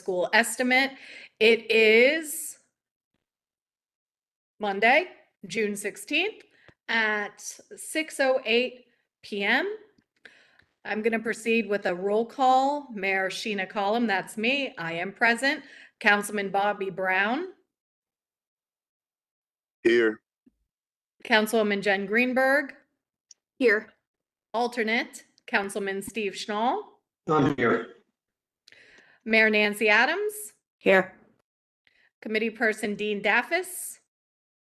school estimate. It is Monday, June 16th at 6:08 p.m. I'm going to proceed with a roll call. Mayor Sheena Collum, that's me. I am present. Councilman Bobby Brown. Here. Councilwoman Jen Greenberg. Here. Alternate, Councilman Steve Schnall. I'm here. Mayor Nancy Adams. Here. Committee Person Dean Daffis.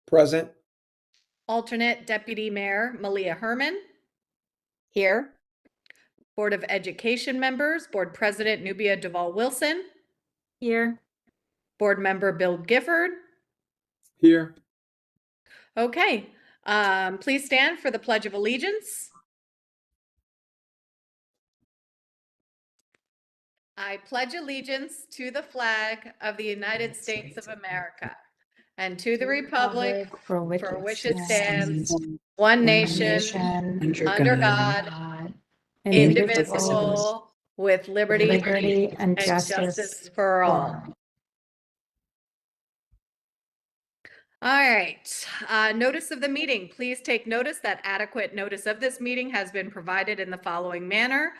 Present. Alternate Deputy Mayor Malia Herman. Here. Board of Education members, Board President Nubia Duvall-Wilson. Here. Board Member Bill Gifford. Here. Okay, please stand for the Pledge of Allegiance. I pledge allegiance to the flag of the United States of America and to the republic for which it stands, one nation, under God, indivisible, with liberty and justice for all. All right, notice of the meeting. Please take notice that adequate notice of this meeting has been provided in the following manner.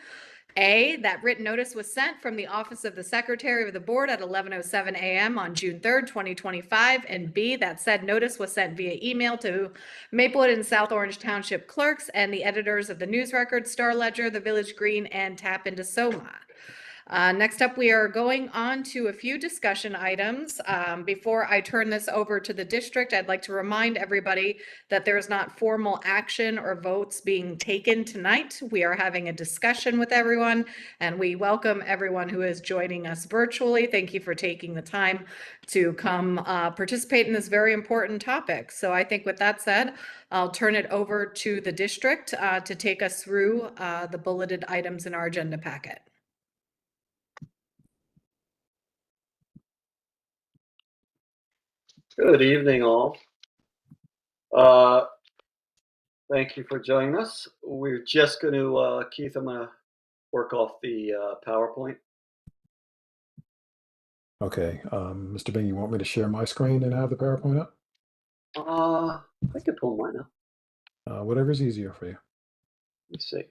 A, that written notice was sent from the Office of the Secretary of the Board at 11:07 a.m. on June 3rd, 2025. And B, that said notice was sent via email to Maplewood and South Orange Township clerks and the editors of the News Record, Star Ledger, the Village Green, and Tap into Soma. Next up, we are going on to a few discussion items. Before I turn this over to the district, I'd like to remind everybody that there is not formal action or votes being taken tonight. We are having a discussion with everyone, and we welcome everyone who is joining us virtually. Thank you for taking the time to come participate in this very important topic. So I think with that said, I'll turn it over to the district to take us through the bulleted items in our agenda packet. Good evening, all. Thank you for joining us. We're just going to, Keith, I'm going to work off the PowerPoint. Okay, Mr. Bing, you want me to share my screen and have the PowerPoint up? I can pull mine up. Whatever's easier for you. Let me see.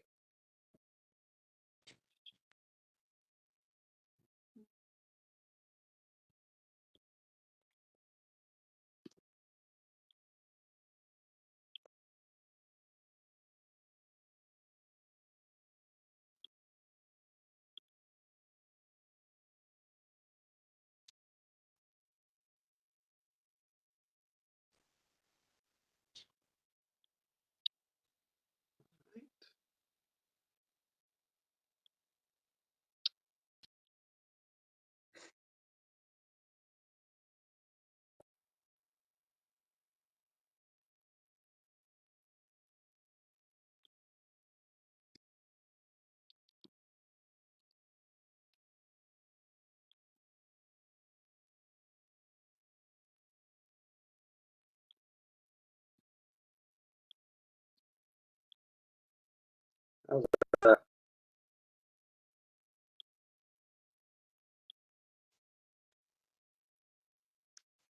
How's that? Are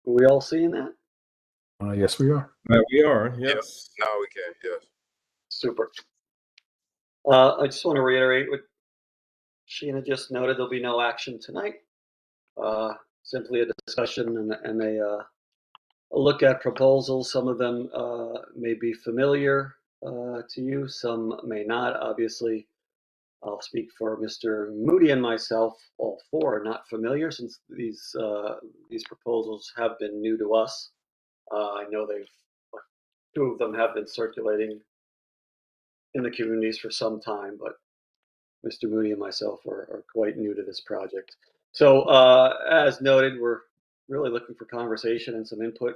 we all seeing that? Yes, we are. We are. Yes. Now we can. Yes. Super. I just want to reiterate what Sheena just noted. There'll be no action tonight. Simply a discussion and a look at proposals. Some of them may be familiar to you, some may not. Obviously, I'll speak for Mr. Moody and myself. All four are not familiar since these proposals have been new to us. I know two of them have been circulating in the communities for some time, but Mr. Moody and myself are quite new to this project. So as noted, we're really looking for conversation and some input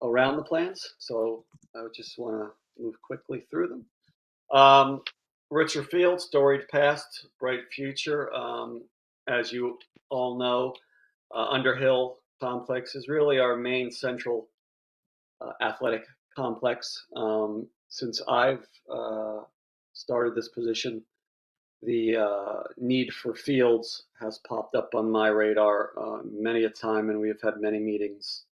around the plans. So I just want to move quickly through them. Richard Field, storied past, bright future. As you all know, Underhill Complex is really our main central athletic complex. Since I've started this position, the need for fields has popped up on my radar many a time, and we have had many meetings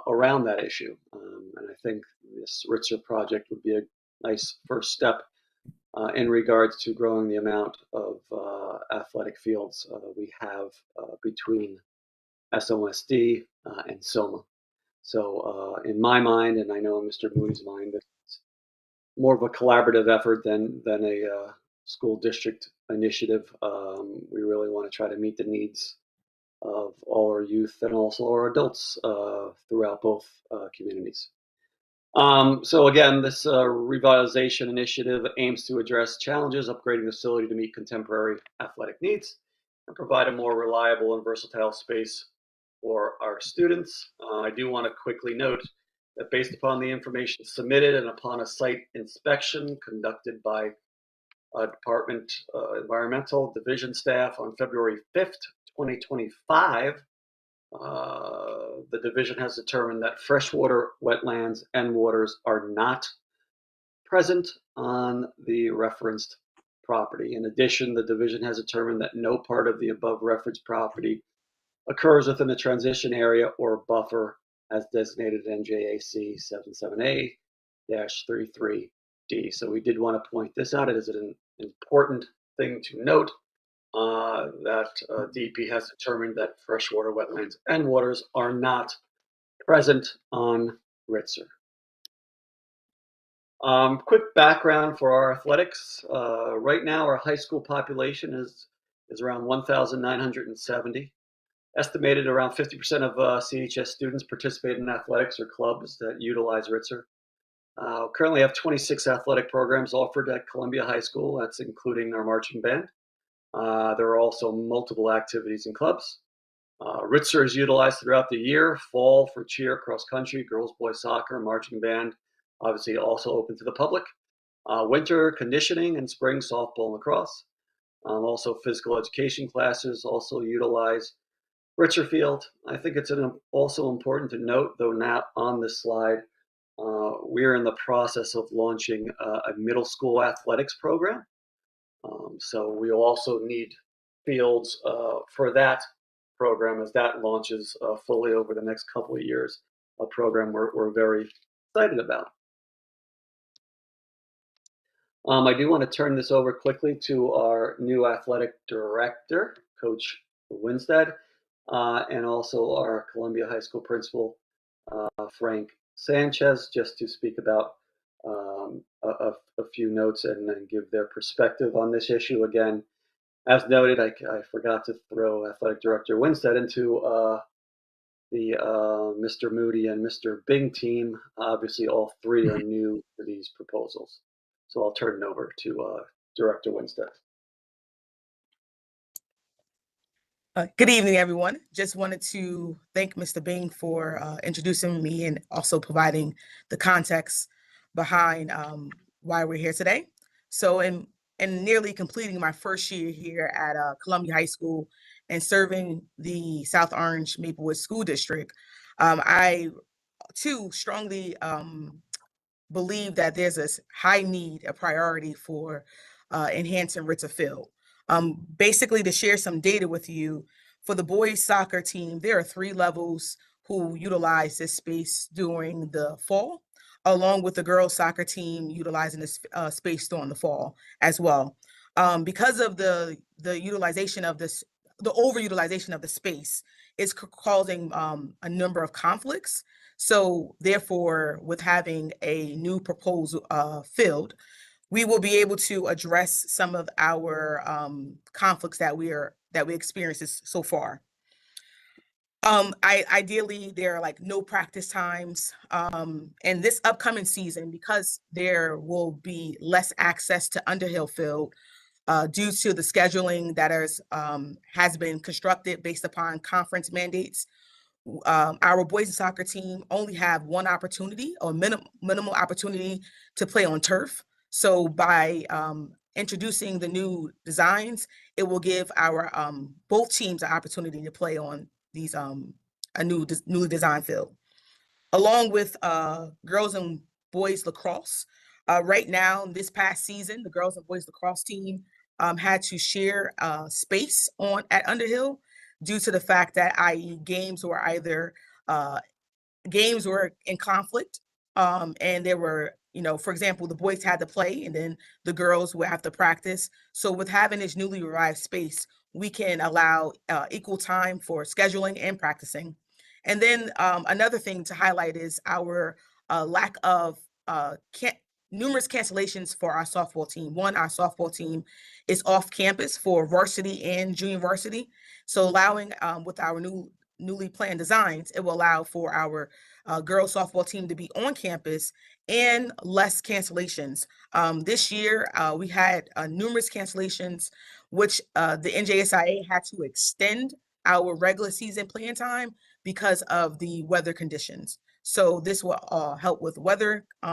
around that issue. And I think this Ritzer project would be a nice first step in regards to growing the amount of athletic fields we have between SOSD and SOMA. So in my mind, and I know in Mr. Moody's mind, it's more of a collaborative effort than a school district initiative. We really want to try to meet the needs of all our youth and also our adults throughout both communities. So again, this revitalization initiative aims to address challenges, upgrading the facility to meet contemporary athletic needs, and provide a more reliable and versatile space for our students. I do want to quickly note that based upon the information submitted and upon a site inspection conducted by Department Environmental Division staff on February 5th, 2025, the division has determined that freshwater wetlands and waters are not present on the referenced property. In addition, the division has determined that no part of the above referenced property occurs within the transition area or buffer as designated in NJAC 77A-33D. So we did want to point this out. It is an important thing to note that DEP has determined that freshwater wetlands and waters are not present on Ritzer. Quick background for our athletics. Right now, our high school population is around 1,970. Estimated around 50% of CHS students participate in athletics or clubs that utilize Ritzer. Currently have 26 athletic programs offered at Columbia High School. That's including our marching band. There are also multiple activities and clubs. Ritzer is utilized throughout the year. Fall for cheer, cross country, girls, boys soccer, marching band. Obviously also open to the public. Winter conditioning and spring softball and lacrosse. Also physical education classes also utilize Ritzer Field. I think it's also important to note, though not on this slide, we're in the process of launching a middle school athletics program. So we'll also need fields for that program as that launches fully over the next couple of years, a program we're very excited about. I do want to turn this over quickly to our new athletic director, Coach Winstead, and also our Columbia High School principal, Frank Sanchez, just to speak about a few notes and then give their perspective on this issue. Again, as noted, I forgot to throw Athletic Director Winstead into the Mr. Moody and Mr. Bing team. Obviously, all three are new to these proposals. So I'll turn it over to Director Winstead. Good evening, everyone. Just wanted to thank Mr. Bing for introducing me and also providing the context behind why we're here today. So in nearly completing my first year here at Columbia High School and serving the South Orange Maplewood School District, I too strongly believe that there's a high need, a priority for enhancing Ritzer Field. Basically, to share some data with you, for the boys soccer team, there are 3 levels who utilize this space during the fall, along with the girls soccer team utilizing this space during the fall as well. Because of the utilization of this, the overutilization of the space is causing a number of conflicts. So therefore, with having a new proposal field, we will be able to address some of our conflicts that we experienced so far. Ideally, there are like no practice times. And this upcoming season, because there will be less access to Underhill Field due to the scheduling that has been constructed based upon conference mandates, our boys soccer team only have one opportunity or minimal opportunity to play on turf. So by introducing the new designs, it will give our both teams an opportunity to play on these a newly designed field. Along with girls and boys lacrosse, right now this past season, the girls and boys lacrosse team had to share space at Underhill due to the fact that, i.e., games were in conflict. And there were, for example, the boys had to play and then the girls would have to practice. So with having this newly revived space, we can allow equal time for scheduling and practicing. And then another thing to highlight is our lack of numerous cancellations for our softball team. One, our softball team is off campus for varsity and junior varsity. So allowing with our newly planned designs, it will allow for our girls softball team to be on campus and less cancellations. This year, we had numerous cancellations, which the NJSIA had to extend our regular season playing time because of the weather conditions. So this will help with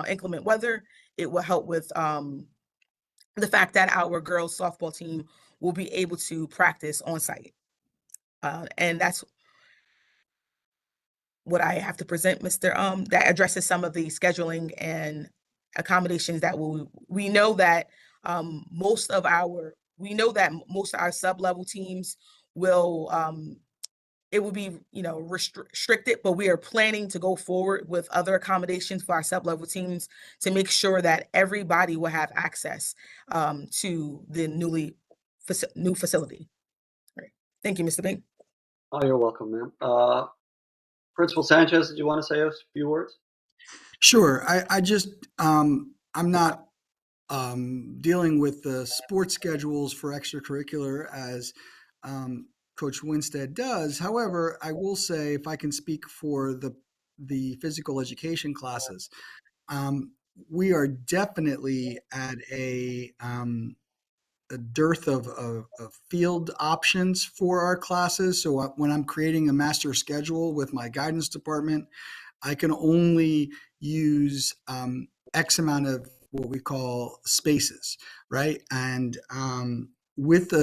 inclement weather. It will help with the fact that our girls softball team will be able to practice on site. And that's what I have to present, Mr. That addresses some of the scheduling and accommodations that we know that most of our sub-level teams will it will be restricted, but we are planning to go forward with other accommodations for our sub-level teams to make sure that everybody will have access to the new facility. All right. Thank you, Mr. Bing. Oh, you're welcome, ma'am. Principal Sanchez, did you want to say a few words? Sure. I just, I'm not dealing with the sports schedules for extracurricular as Coach Winstead does. However, I will say, if I can speak for the physical education classes, we are definitely at a dearth of field options for our classes. So when I'm creating a master schedule with my guidance department, I can only use X amount of what we call spaces, right? And with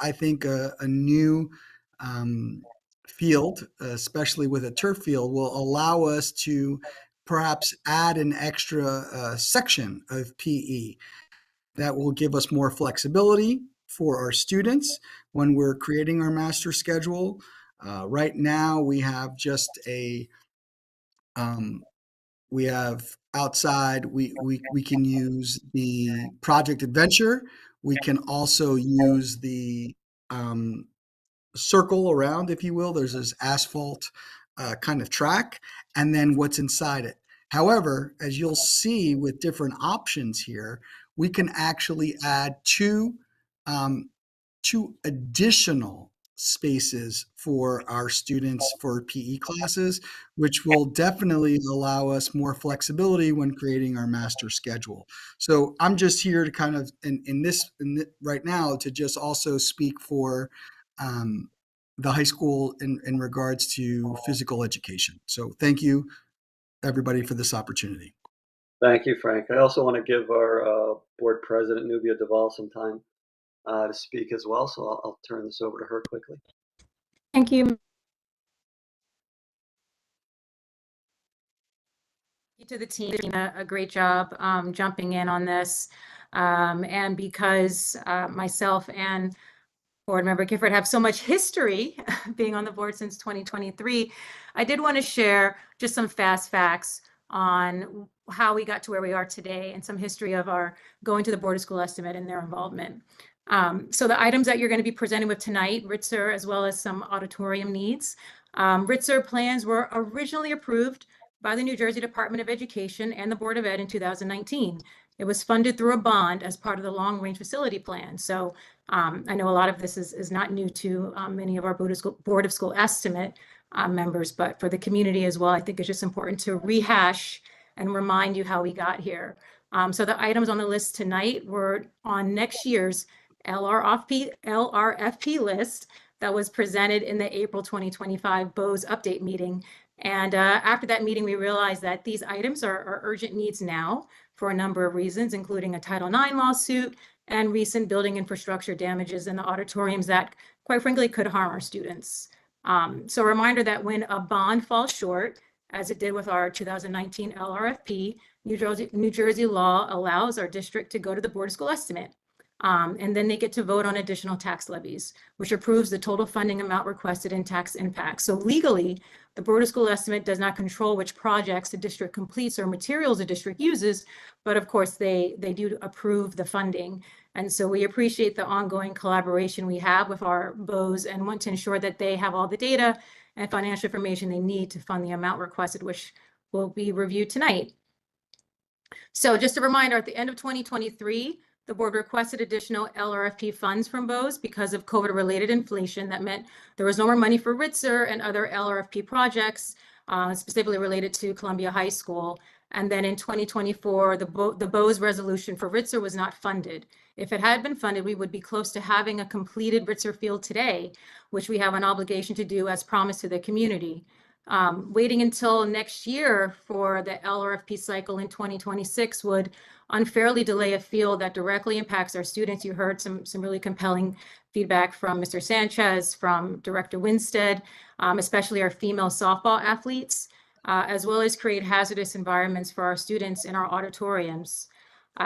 I think a new field, especially with a turf field, will allow us to perhaps add an extra section of PE that will give us more flexibility for our students when we're creating our master schedule. Right now, we have just we have outside, we can use the Project Adventure. We can also use the circle around, if you will. There's this asphalt kind of track, and then what's inside it. However, as you'll see with different options here, we can actually add two additional spaces for our students for PE classes, which will definitely allow us more flexibility when creating our master schedule. So I'm just here to kind of, right now, to just also speak for the high school in regards to physical education. So thank you, everybody, for this opportunity. Thank you, Frank. I also want to give our board president, Nubia Deval, some time to speak as well. So I'll turn this over to her quickly. Thank you. To the team, a great job jumping in on this. And because myself and board member Gifford have so much history being on the board since 2023, I did want to share just some fast facts on how we got to where we are today and some history of our going to the Board of School Estimate and their involvement. So the items that you're going to be presenting with tonight, RITSR, as well as some auditorium needs. RITSR plans were originally approved by the New Jersey Department of Education and the Board of Ed in 2019. It was funded through a bond as part of the long range facility plan. So I know a lot of this is not new to many of our Board of School Estimate members, but for the community as well, I think it's just important to rehash and remind you how we got here. So the items on the list tonight were on next year's LRFP list that was presented in the April 2025 BOES update meeting. And after that meeting, we realized that these items are urgent needs now for a number of reasons, including a Title IX lawsuit and recent building infrastructure damages in the auditoriums that, quite frankly, could harm our students. So a reminder that when a bond falls short, as it did with our 2019 LRFP, New Jersey law allows our district to go to the Board of School Estimate. And then they get to vote on additional tax levies, which approves the total funding amount requested in tax impact. So legally, the Board of School Estimate does not control which projects the district completes or materials the district uses, but of course they do approve the funding. And so we appreciate the ongoing collaboration we have with our BOs and want to ensure that they have all the data and financial information they need to fund the amount requested, which will be reviewed tonight. So just a reminder, at the end of 2023, the board requested additional LRFP funds from BOS because of COVID-related inflation. That meant there was no more money for RITSR and other LRFP projects, specifically related to Columbia High School. And then in 2024, the BOS resolution for RITSR was not funded. If it had been funded, we would be close to having a completed RITSR field today, which we have an obligation to do as promised to the community. Waiting until next year for the LRFP cycle in 2026 would unfairly delay a field that directly impacts our students. You heard some really compelling feedback from Mr. Sanchez, from Director Winstead, especially our female softball athletes, as well as create hazardous environments for our students in our auditoriums.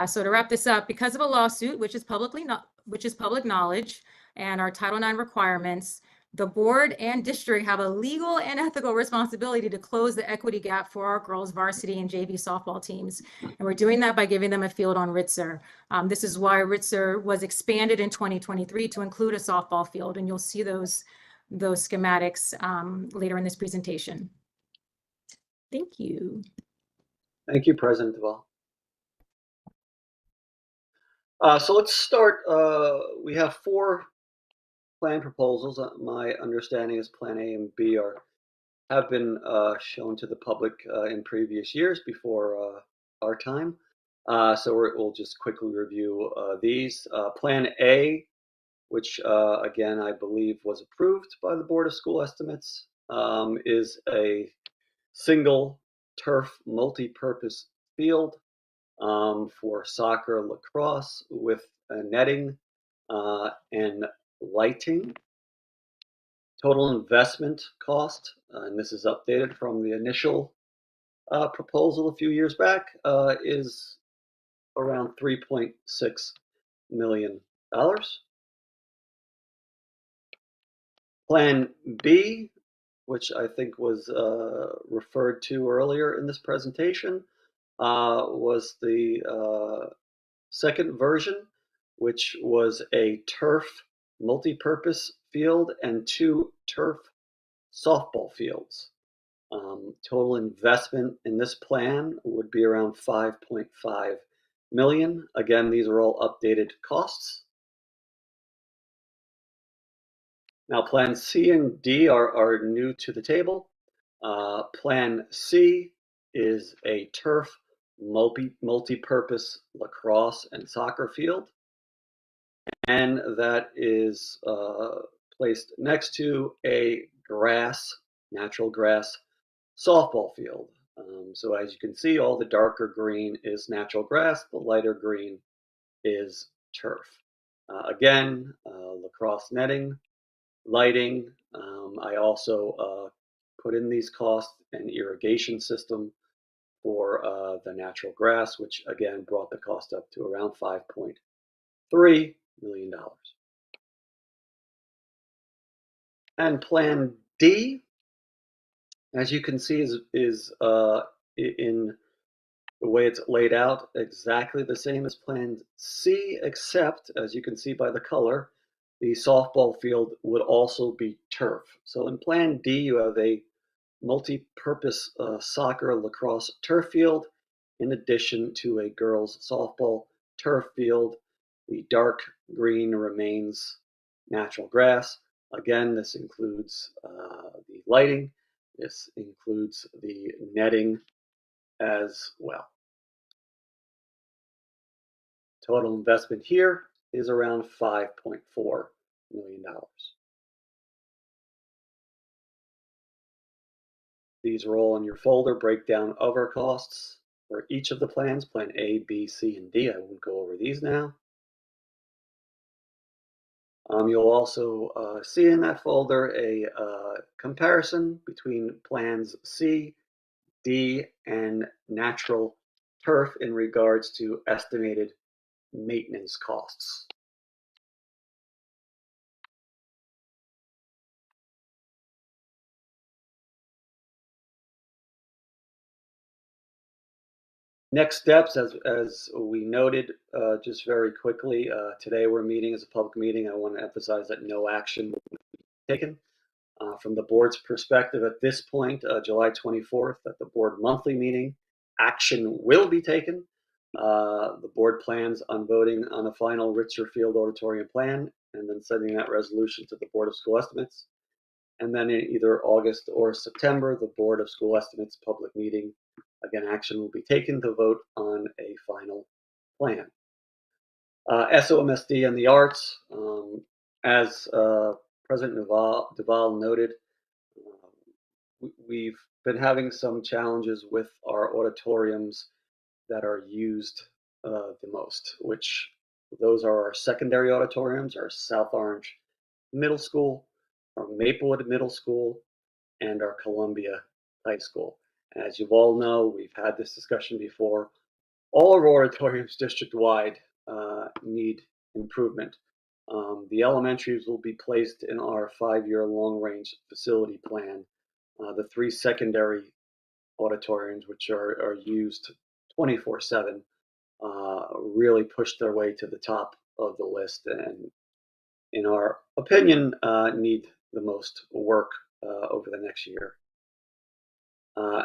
So to wrap this up, because of a lawsuit, which is public knowledge, and our Title IX requirements, the board and district have a legal and ethical responsibility to close the equity gap for our girls varsity and JV softball teams. And we're doing that by giving them a field on RITSR. This is why RITSR was expanded in 2023 to include a softball field. And you'll see those schematics later in this presentation. Thank you. Thank you, President Duvall. So let's start. We have 4 plan proposals. My understanding is Plan A and B have been shown to the public in previous years before our time. So we'll just quickly review these. Plan A, which again I believe was approved by the Board of School Estimates, is a single turf multi-purpose field for soccer, lacrosse with netting and lighting. Total investment cost, and this is updated from the initial proposal a few years back, is around $3.6 million. Plan B, which I think was referred to earlier in this presentation, was the second version, which was a turf multi-purpose field and 2 turf softball fields. Total investment in this plan would be around $5.5 million. Again, these are all updated costs. Now, Plan C and D are new to the table. Plan C is a turf multi-purpose lacrosse and soccer field, and that is placed next to a natural grass softball field. So as you can see, all the darker green is natural grass, the lighter green is turf. Again, lacrosse netting, lighting. I also put in these costs an irrigation system for the natural grass, which again brought the cost up to around $5.3 million. And Plan D, as you can see, is in the way it's laid out exactly the same as Plan C, except, as you can see by the color, the softball field would also be turf. So in Plan D, you have a multi-purpose soccer lacrosse turf field in addition to a girls softball turf field. The dark green remains natural grass. Again, this includes the lighting. This includes the netting as well. Total investment here is around $5.4 million. These are all in your folder, breakdown of our costs for each of the plans, Plan A, B, C, and D. I won't go over these now. You'll also see in that folder a comparison between Plans C, D, and natural turf in regards to estimated maintenance costs. Next steps, as we noted, just very quickly, today we're meeting as a public meeting. I want to emphasize that no action will be taken. From the board's perspective at this point, July 24th, at the board monthly meeting, action will be taken. The board plans on voting on a final Ritzer Field Auditorium plan and then sending that resolution to the Board of School Estimates. And then in either August or September, the Board of School Estimates public meeting, again, action will be taken to vote on a final plan. SOMSD and the arts, as President Duval noted, we've been having some challenges with our auditoriums that are used the most, which those are our secondary auditoriums, our South Orange Middle School, our Maplewood Middle School, and our Columbia High School. As you all know, we've had this discussion before. All of our auditoriums district-wide need improvement. The elementaries will be placed in our 5-year long-range facility plan. The 3 secondary auditoriums, which are used 24/7, really pushed their way to the top of the list, and in our opinion, need the most work over the next year.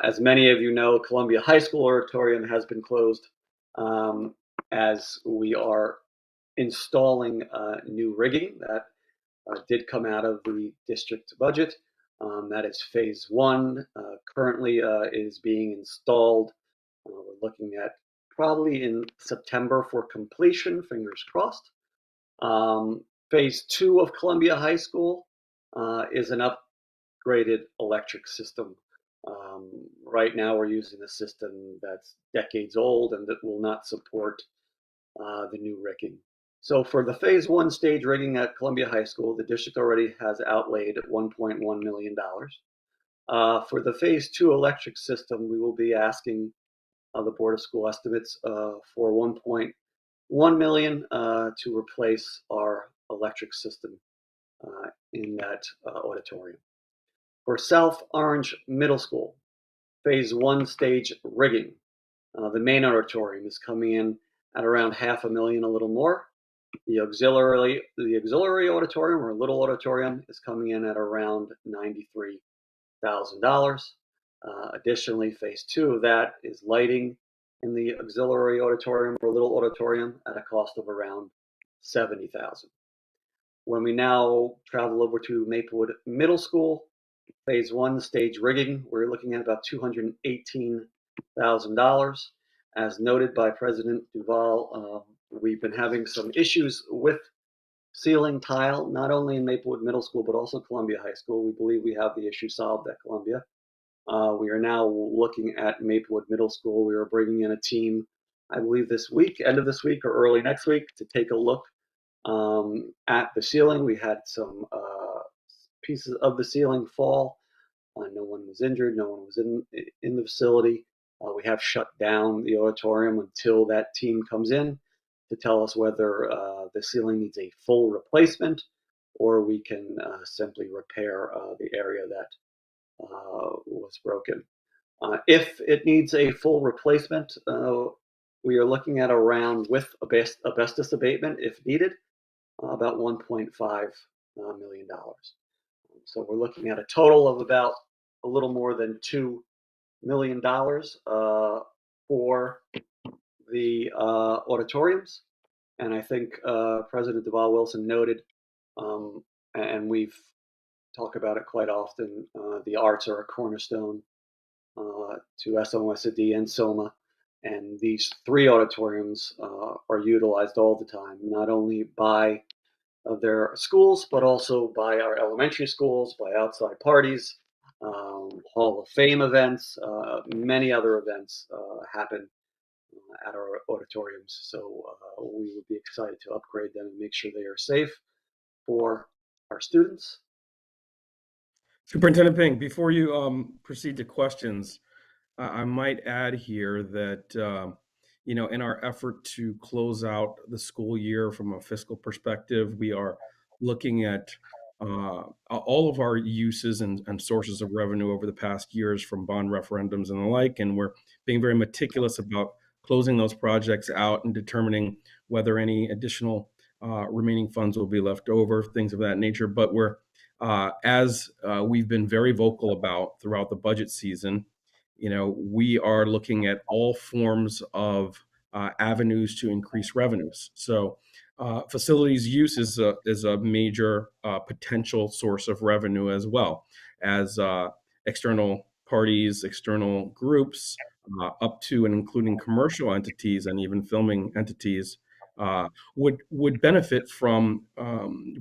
As many of you know, Columbia High School Auditorium has been closed as we are installing new rigging that did come out of the district budget. That is phase 1. Currently is being installed. We're looking at probably in September for completion, fingers crossed. Phase 2 of Columbia High School is an upgraded electric system. Right now we're using a system that's decades old and that will not support the new rigging. So for the phase 1 stage rigging at Columbia High School, the district already has outlaid $1.1 million. For the phase 2 electric system, we will be asking the Board of School Estimates for $1.1 million to replace our electric system in that auditorium. For South Orange Middle School, phase 1 stage rigging, the main auditorium is coming in at around $500,000, a little more. The auxiliary auditorium, or little auditorium, is coming in at around $93,000. Additionally, phase 2 of that is lighting in the auxiliary auditorium or little auditorium at a cost of around $70,000. When we now travel over to Maplewood Middle School, phase 1 stage rigging, we're looking at about $218,000. As noted by President Duval, we've been having some issues with ceiling tile, not only in Maplewood Middle School, but also Columbia High School. We believe we have the issue solved at Columbia. We are now looking at Maplewood Middle School. We are bringing in a team, I believe this week, end of this week or early next week, to take a look at the ceiling. We had some pieces of the ceiling fall. No one was injured. No one was in the facility. We have shut down the auditorium until that team comes in to tell us whether the ceiling needs a full replacement or we can simply repair the area that was broken. If it needs a full replacement, we are looking at around, with asbestos abatement if needed, about $1.5 million. So we're looking at a total of about a little more than $2 million for the auditoriums. And I think President Duval Wilson noted, and we've talked about it quite often, the arts are a cornerstone to SOMSD and SOMA. And these 3 auditoriums are utilized all the time, not only by their schools, but also by our elementary schools, by outside parties, Hall of Fame events, many other events happen at our auditoriums. So we would be excited to upgrade them and make sure they are safe for our students. Superintendent Ping, before you proceed to questions, I might add here that in our effort to close out the school year from a fiscal perspective, we are looking at all of our uses and sources of revenue over the past years from bond referendums and the like, and we're being very meticulous about closing those projects out and determining whether any additional remaining funds will be left over, things of that nature. But we're, as we've been very vocal about throughout the budget season, we are looking at all forms of avenues to increase revenues. So facilities use is a major potential source of revenue, as well as external parties, external groups, up to and including commercial entities and even filming entities would benefit from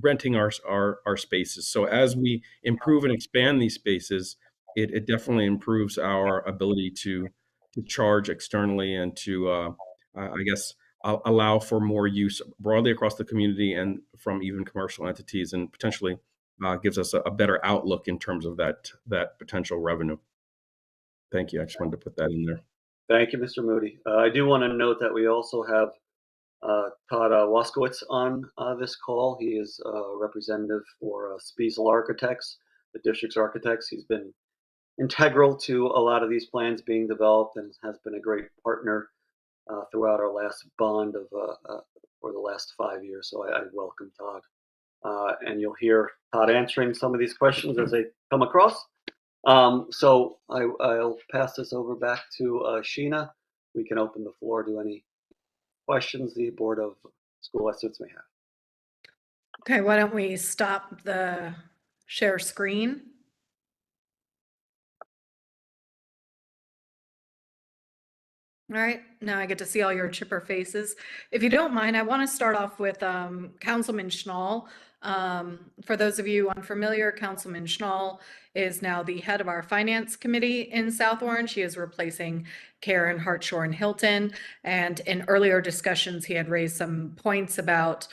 renting our spaces. So as we improve and expand these spaces, it definitely improves our ability to charge externally and to I guess allow for more use broadly across the community and from even commercial entities, and potentially gives us a better outlook in terms of that potential revenue. Thank you. I just wanted to put that in there. Thank you, Mr. Moody. I do want to note that we also have Todd Waskowitz on this call. He is a representative for Spiesel Architects, the district's architects. He's been integral to a lot of these plans being developed and has been a great partner throughout our last bond of for the last 5 years. So I welcome Todd. And you'll hear Todd answering some of these questions as they come across. So I'll pass this over back to Sheena. We can open the floor to any questions the Board of School Estimates may have. Okay, why don't we stop the share screen? All right, now I get to see all your chipper faces. If you don't mind, I want to start off with Councilman Schnall. For those of you unfamiliar, Councilman Schnall is now the head of our Finance Committee in South Orange. He is replacing Karen Hartshorn Hilton. And in earlier discussions, he had raised some points about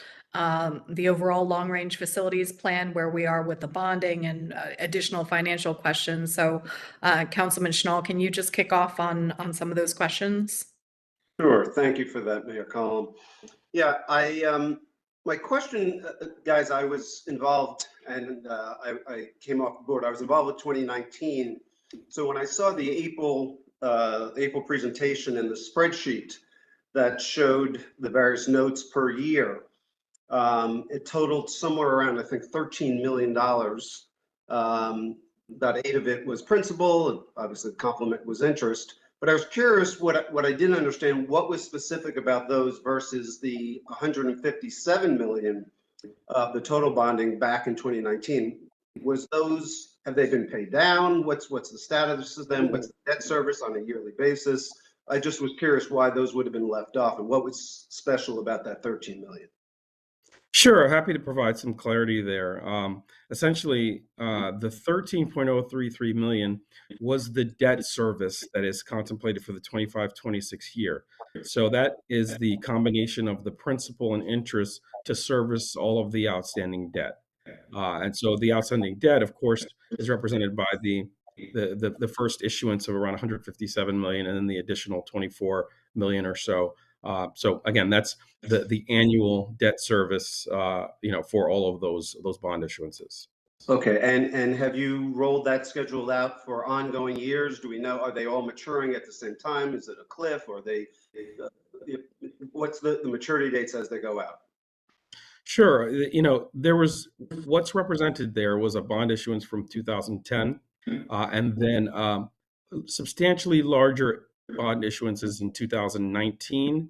the overall long-range facilities plan, where we are with the bonding and additional financial questions. So Councilman Schnall, can you just kick off on some of those questions? Sure. Thank you for that, Mayor Collum. Yeah, my question, guys, I was involved and I came off the board. I was involved with 2019. So when I saw the April presentation and the spreadsheet that showed the various notes per year, it totaled somewhere around, I think, $13 million. About 8 of it was principal, and obviously the complement was interest. But I was curious what I didn't understand, what was specific about those versus the 157 million of the total bonding back in 2019. Was those, have they been paid down? What's the status of them? What's the debt service on a yearly basis? I just was curious why those would have been left off and what was special about that 13 million. Sure, happy to provide some clarity there. Essentially, the 13.033 million was the debt service that is contemplated for the 25-26 year. So that is the combination of the principal and interest to service all of the outstanding debt. And so the outstanding debt, of course, is represented by the first issuance of around 157 million, and then the additional 24 million or so. So again, that's the annual debt service, for all of those bond issuances. Okay, and have you rolled that schedule out for ongoing years? Do we know, are they all maturing at the same time? Is it a cliff, or are they, what's the maturity dates as they go out? Sure. There was, what's represented there was a bond issuance from 2010, and then substantially larger bond issuances in 2019,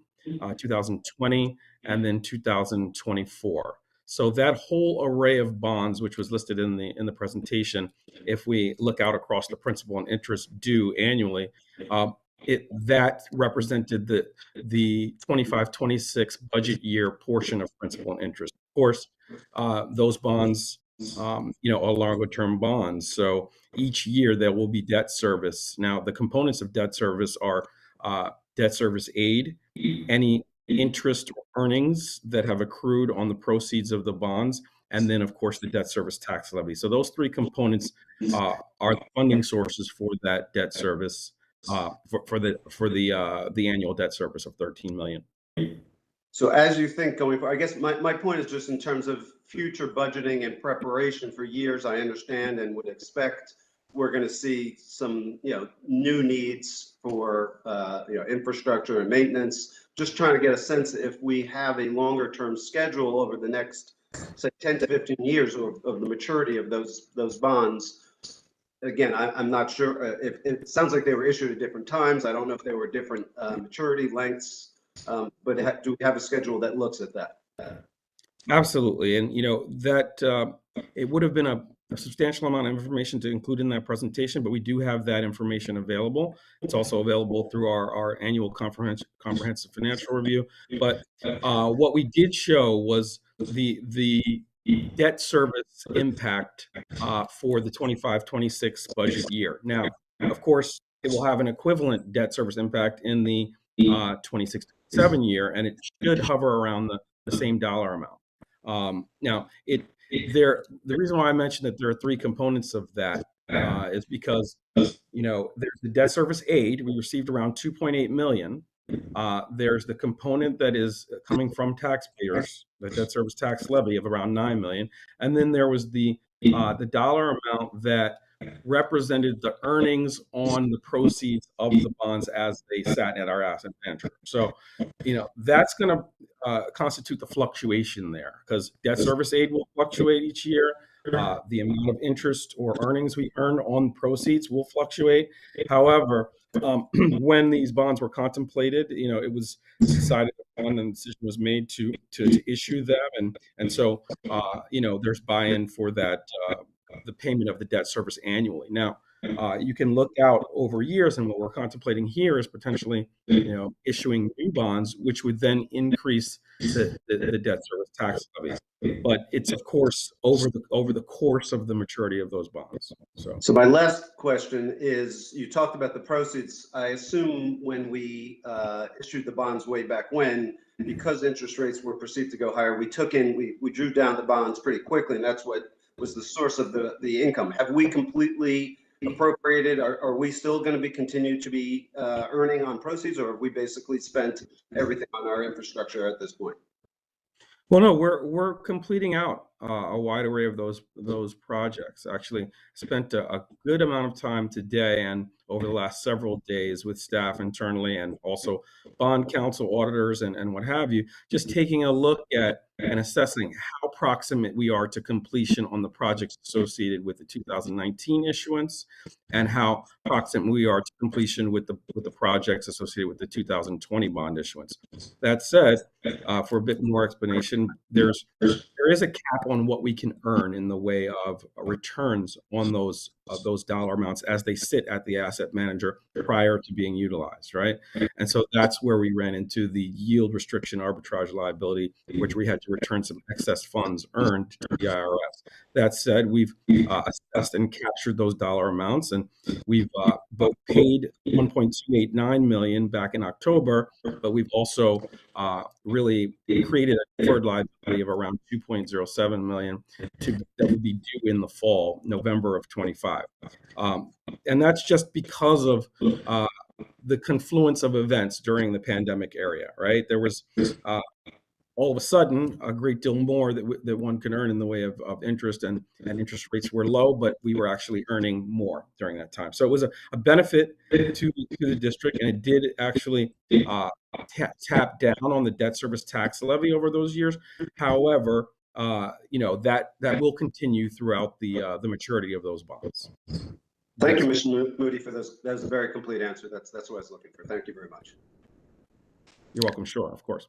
2020, and then 2024. So that whole array of bonds, which was listed in the presentation, if we look out across the principal and interest due annually, that represented the 25-26 budget year portion of principal and interest. Of course, those bonds, are longer term bonds. So each year there will be debt service. Now, the components of debt service are debt service aid, any interest or earnings that have accrued on the proceeds of the bonds, and then, of course, the debt service tax levy. So those three components are the funding sources for that debt service, for the annual debt service of 13 million. So as you think going forward, I guess my point is just in terms of future budgeting and preparation for years, I understand and would expect we're going to see some, new needs for, infrastructure and maintenance. Just trying to get a sense if we have a longer term schedule over the next, say, 10 to 15 years of the maturity of those bonds. Again, I'm not sure if it sounds like they were issued at different times. I don't know if they were different maturity lengths, but do we have a schedule that looks at that? Absolutely. And, that it would have been a substantial amount of information to include in that presentation, but we do have that information available. It's also available through our annual comprehensive financial review. But what we did show was the debt service impact for the 25-26 budget year. Now, of course, it will have an equivalent debt service impact in the 26-27 year, and it should hover around the same dollar amount. Now, the reason why I mentioned that there are three components of that is because, there's the debt service aid. We received around 2.8 million. There's the component that is coming from taxpayers, the debt service tax levy of around 9 million. And then there was the dollar amount that represented the earnings on the proceeds of the bonds as they sat at our asset manager. So, that's going to constitute the fluctuation there, because debt service aid will fluctuate each year. The amount of interest or earnings we earn on proceeds will fluctuate. However, when these bonds were contemplated, it was decided upon and the decision was made to issue them, and so there's buy-in for that. The payment of the debt service annually. Now, you can look out over years, and what we're contemplating here is potentially, issuing new bonds, which would then increase the debt service tax levy. But it's, of course, over the course of the maturity of those bonds. So my last question is: you talked about the proceeds. I assume when we issued the bonds way back when, because interest rates were perceived to go higher, we drew down the bonds pretty quickly, and that's what was the source of the income. Have we completely appropriated? Are we still going to continue to be earning on proceeds, or have we basically spent everything on our infrastructure at this point? Well, no, we're completing out a wide array of those projects. Actually, spent a good amount of time today and over the last several days with staff internally, and also bond counsel, auditors, and what have you, just taking a look at and assessing how proximate we are to completion on the projects associated with the 2019 issuance, and how proximate we are to completion with the projects associated with the 2020 bond issuance. That said, for a bit more explanation, there is a cap on what we can earn in the way of returns on those dollar amounts as they sit at the asset manager prior to being utilized, right? And so that's where we ran into the yield restriction arbitrage liability, which we had to return some excess funds earned to the IRS. That said, we've assessed and captured those dollar amounts, and we've both paid 1.289 million back in October, but we've also really created a deferred liability of around 2.07 million that would be due in the fall, November of 25. And that's just because of the confluence of events during the pandemic area, right? There was all of a sudden a great deal more that one can earn in the way of interest, and interest rates were low, but we were actually earning more during that time. So it was a benefit to the district, and it did actually tap down on the debt service tax levy over those years. However, that will continue throughout the maturity of those bonds. Thank you, Mr. Moody, for those. That was a very complete answer. That's what I was looking for. Thank you very much. You're welcome. Sure, of course.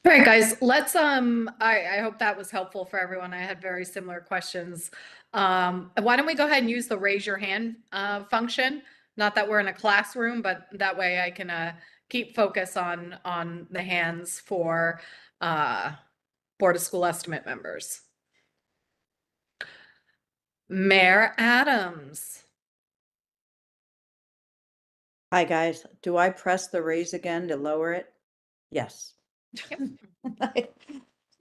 All right, guys, let's, I hope that was helpful for everyone. I had very similar questions. Why don't we go ahead and use the raise your hand function? Not that we're in a classroom, but that way I can keep focus on the hands for Board of School Estimate members. Mayor Adams. Hi, guys. Do I press the raise again to lower it? Yes.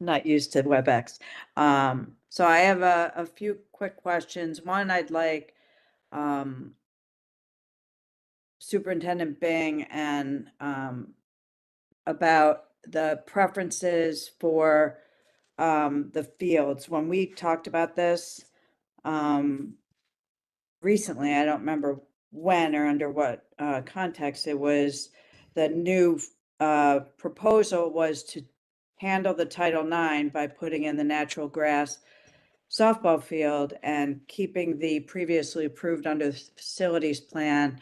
Not used to WebEx. So I have a few quick questions. One, I'd like Superintendent Bing and about the preferences for the fields. When we talked about this, recently, I don't remember when or under what context, it was the new proposal was to handle the Title IX by putting in the natural grass softball field and keeping the previously approved under the facilities plan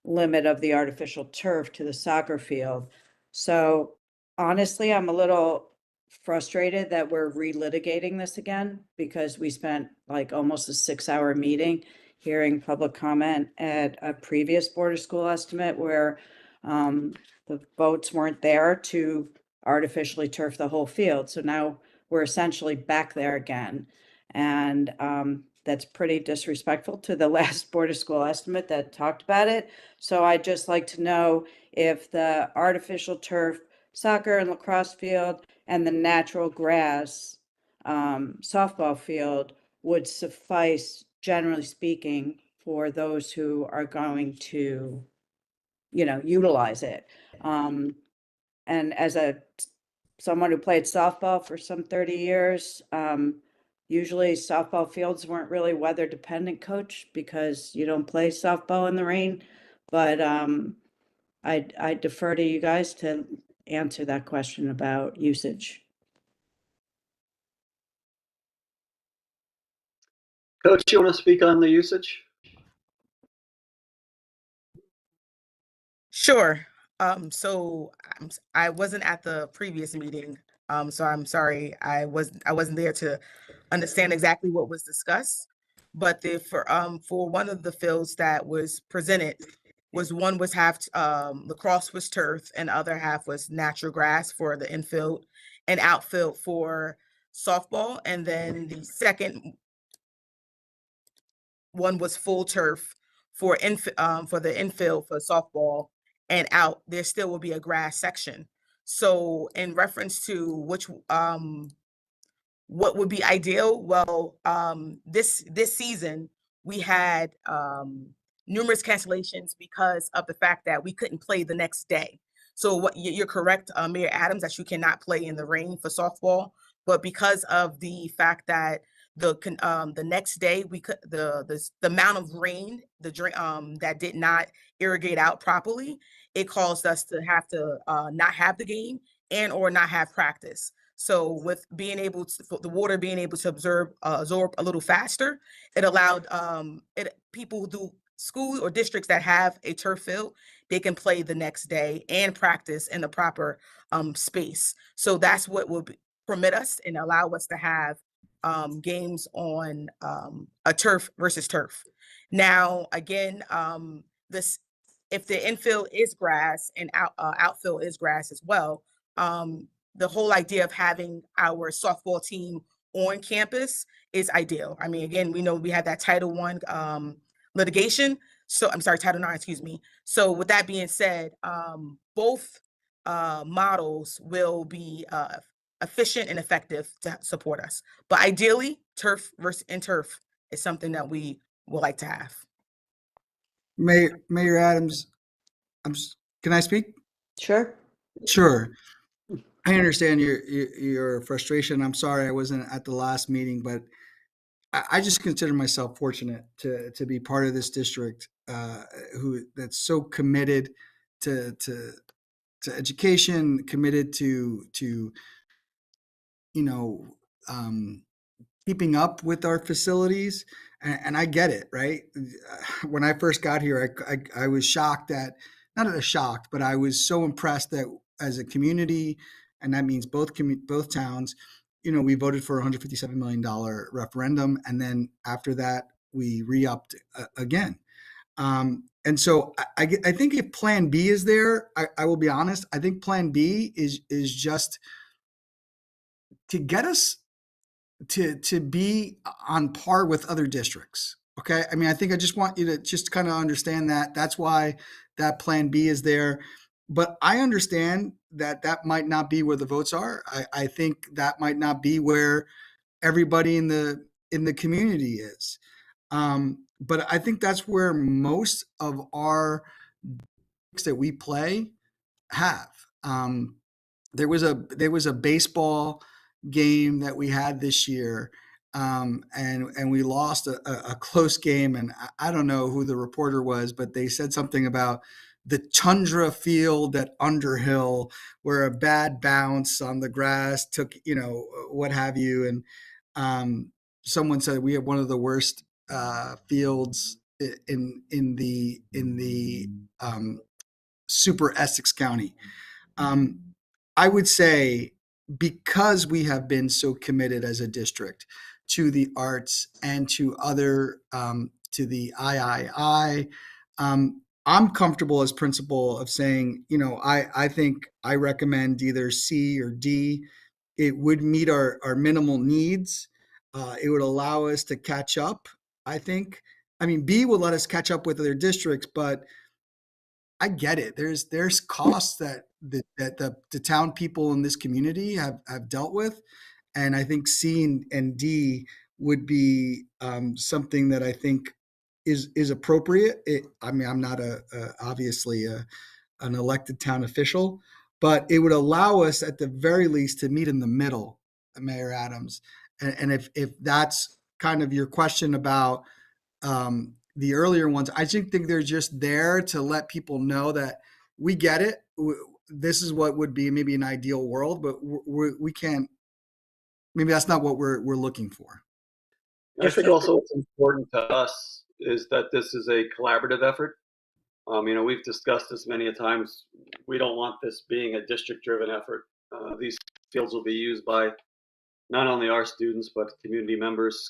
limit of the artificial turf to the soccer field. So honestly, I'm a little frustrated that we're relitigating this again because we spent like almost a 6-hour meeting hearing public comment at a previous Board of School estimate where the votes weren't there to artificially turf the whole field. So now we're essentially back there again. And that's pretty disrespectful to the last Board of School estimate that talked about it. So I'd just like to know if the artificial turf soccer and lacrosse field and the natural grass softball field would suffice, generally speaking, for those who are going to, utilize it. And as someone who played softball for some 30 years, usually softball fields weren't really weather dependent, coach, because you don't play softball in the rain. But I defer to you guys to answer that question about usage. Coach, you want to speak on the usage? Sure. So I wasn't at the previous meeting. So I'm sorry. I wasn't there to understand exactly what was discussed. But for one of the fields that was presented one was half lacrosse was turf and the other half was natural grass for the infield and outfield for softball. And then the second one was full turf for the infield for softball, and out there still will be a grass section. So in reference to what would be ideal, well, this season we had numerous cancellations because of the fact that we couldn't play the next day. So what you're correct, Mayor Adams, that you cannot play in the rain for softball, but because of the fact that the next day we could the amount of rain that did not irrigate out properly, it caused us to have to not have the game and or not have practice. So with being able to, for the water being able to absorb a little faster, it allowed people who do school or districts that have a turf field, they can play the next day and practice in the proper space. So that's what will permit us and allow us to have games on a turf versus turf. Now, again, if the infield is grass and outfield is grass as well, the whole idea of having our softball team on campus is ideal. I mean, again, we know we had that Title I litigation. So I'm sorry, Title IX, excuse me. So with that being said, both models will be efficient and effective to support us. But ideally, turf is something that we would like to have. Mayor Adams, can I speak? Sure. Sure. I understand your frustration. I'm sorry I wasn't at the last meeting, but I just consider myself fortunate to be part of this district that's so committed to education, committed to keeping up with our facilities. And I get it, right? When I first got here, I was shocked not shocked, but I was so impressed that as a community, and that means both towns, we voted for a $157 million referendum. And then after that, we re-upped again. And so I think if Plan B is there, I will be honest, I think Plan B is just to get us to be on par with other districts. Okay. I mean, I think I just want you to just kind of understand that. That's why that Plan B is there. But I understand that might not be where the votes are. I think that might not be where everybody in the community is. But I think that's where most of our that we play have. There was a baseball game that we had this year, and we lost a close game. And I don't know who the reporter was, but they said something about the tundra field at Underhill, where a bad bounce on the grass took, what have you. And someone said we have one of the worst fields in the Super Essex County. I would say, because we have been so committed as a district to the arts and to other to the III, I'm comfortable as principal of saying, I think I recommend either C or D. It would meet our minimal needs. It would allow us to catch up, I think. I mean, B will let us catch up with other districts, but I get it. There's costs that the town people in this community have dealt with, and I think C and D would be something that I think is appropriate. I mean, I'm not obviously an elected town official, but it would allow us at the very least to meet in the middle, Mayor Adams. And if that's kind of your question about the earlier ones, I think they're just there to let people know that we get it. This is what would be maybe an ideal world, but we can't. Maybe that's not what we're looking for. I think also what's important to us is that this is a collaborative effort. We've discussed this many a times. We don't want this being a district-driven effort. These fields will be used by not only our students, but community members,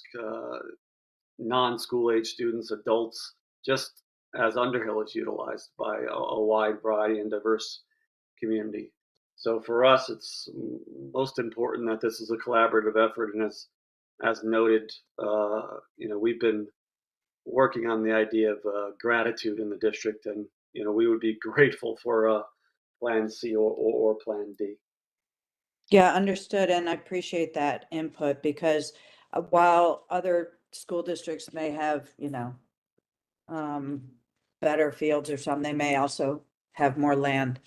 non-school age students, adults, just as Underhill is utilized by a wide variety and diverse community. So for us, it's most important that this is a collaborative effort. And as noted, we've been working on the idea of gratitude in the district, and we would be grateful for Plan C or Plan D. Yeah, understood. And I appreciate that input, because while other school districts may have, better fields or something, they may also have more land.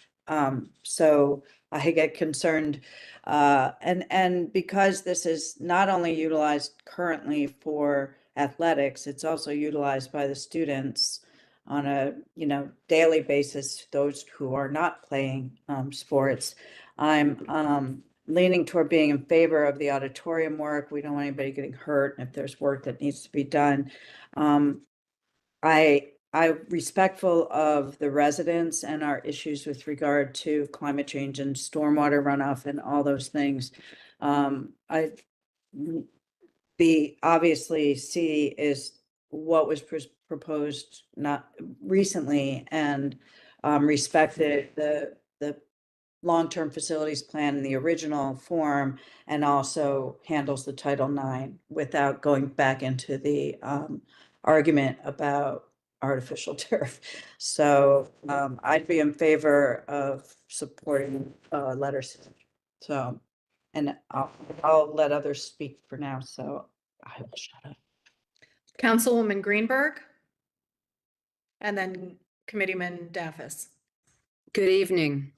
So I get concerned. And because this is not only utilized currently for athletics, it's also utilized by the students on a, daily basis, those who are not playing sports. I'm leaning toward being in favor of the auditorium work. We don't want anybody getting hurt. And if there's work that needs to be done, I'm respectful of the residents and our issues with regard to climate change and stormwater runoff and all those things. Obviously C is what was proposed not recently, and respected the long-term facilities plan in the original form, and also handles the Title IX without going back into the argument about artificial turf. So I'd be in favor of supporting letters. So, and I'll let others speak for now, so I will shut up. Councilwoman Greenberg, and then Committeeman Daffis. Good evening.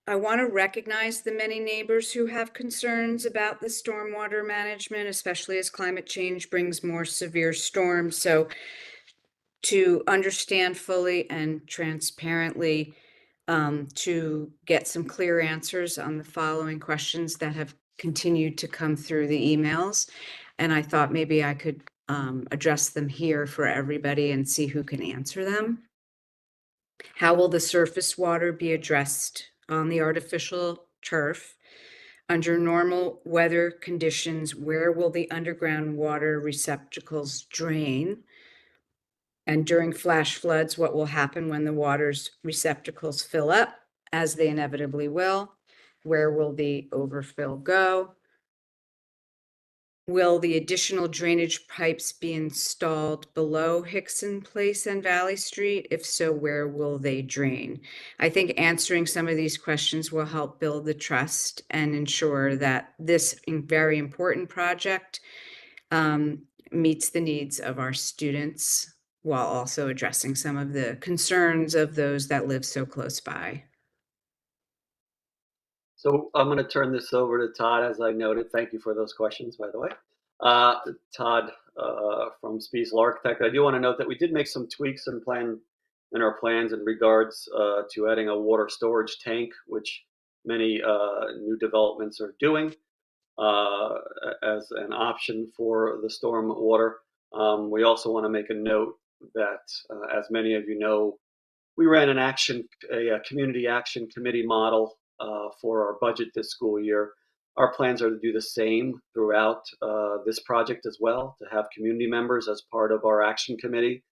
I want to recognize the many neighbors who have concerns about the stormwater management, especially as climate change brings more severe storms. So to understand fully and transparently, to get some clear answers on the following questions that have continued to come through the emails. And I thought maybe I could address them here for everybody and see who can answer them. How will the surface water be addressed on the artificial turf? Under normal weather conditions, where will the underground water receptacles drain? And during flash floods, what will happen when the water's receptacles fill up, as they inevitably will? Where will the overfill go? Will the additional drainage pipes be installed below Hickson Place and Valley Street? If so, where will they drain? I think answering some of these questions will help build the trust and ensure that this very important project meets the needs of our students, while also addressing some of the concerns of those that live so close by. So I'm going to turn this over to Todd, as I noted. Thank you for those questions, by the way. Todd from Spiesel Architect. I do want to note that we did make some tweaks in our plans in regards to adding a water storage tank, which many new developments are doing as an option for the storm water. We also want to make a note that, as many of you know, we ran a community action committee model for our budget this school year. Our plans are to do the same throughout this project as well, to have community members as part of our action committee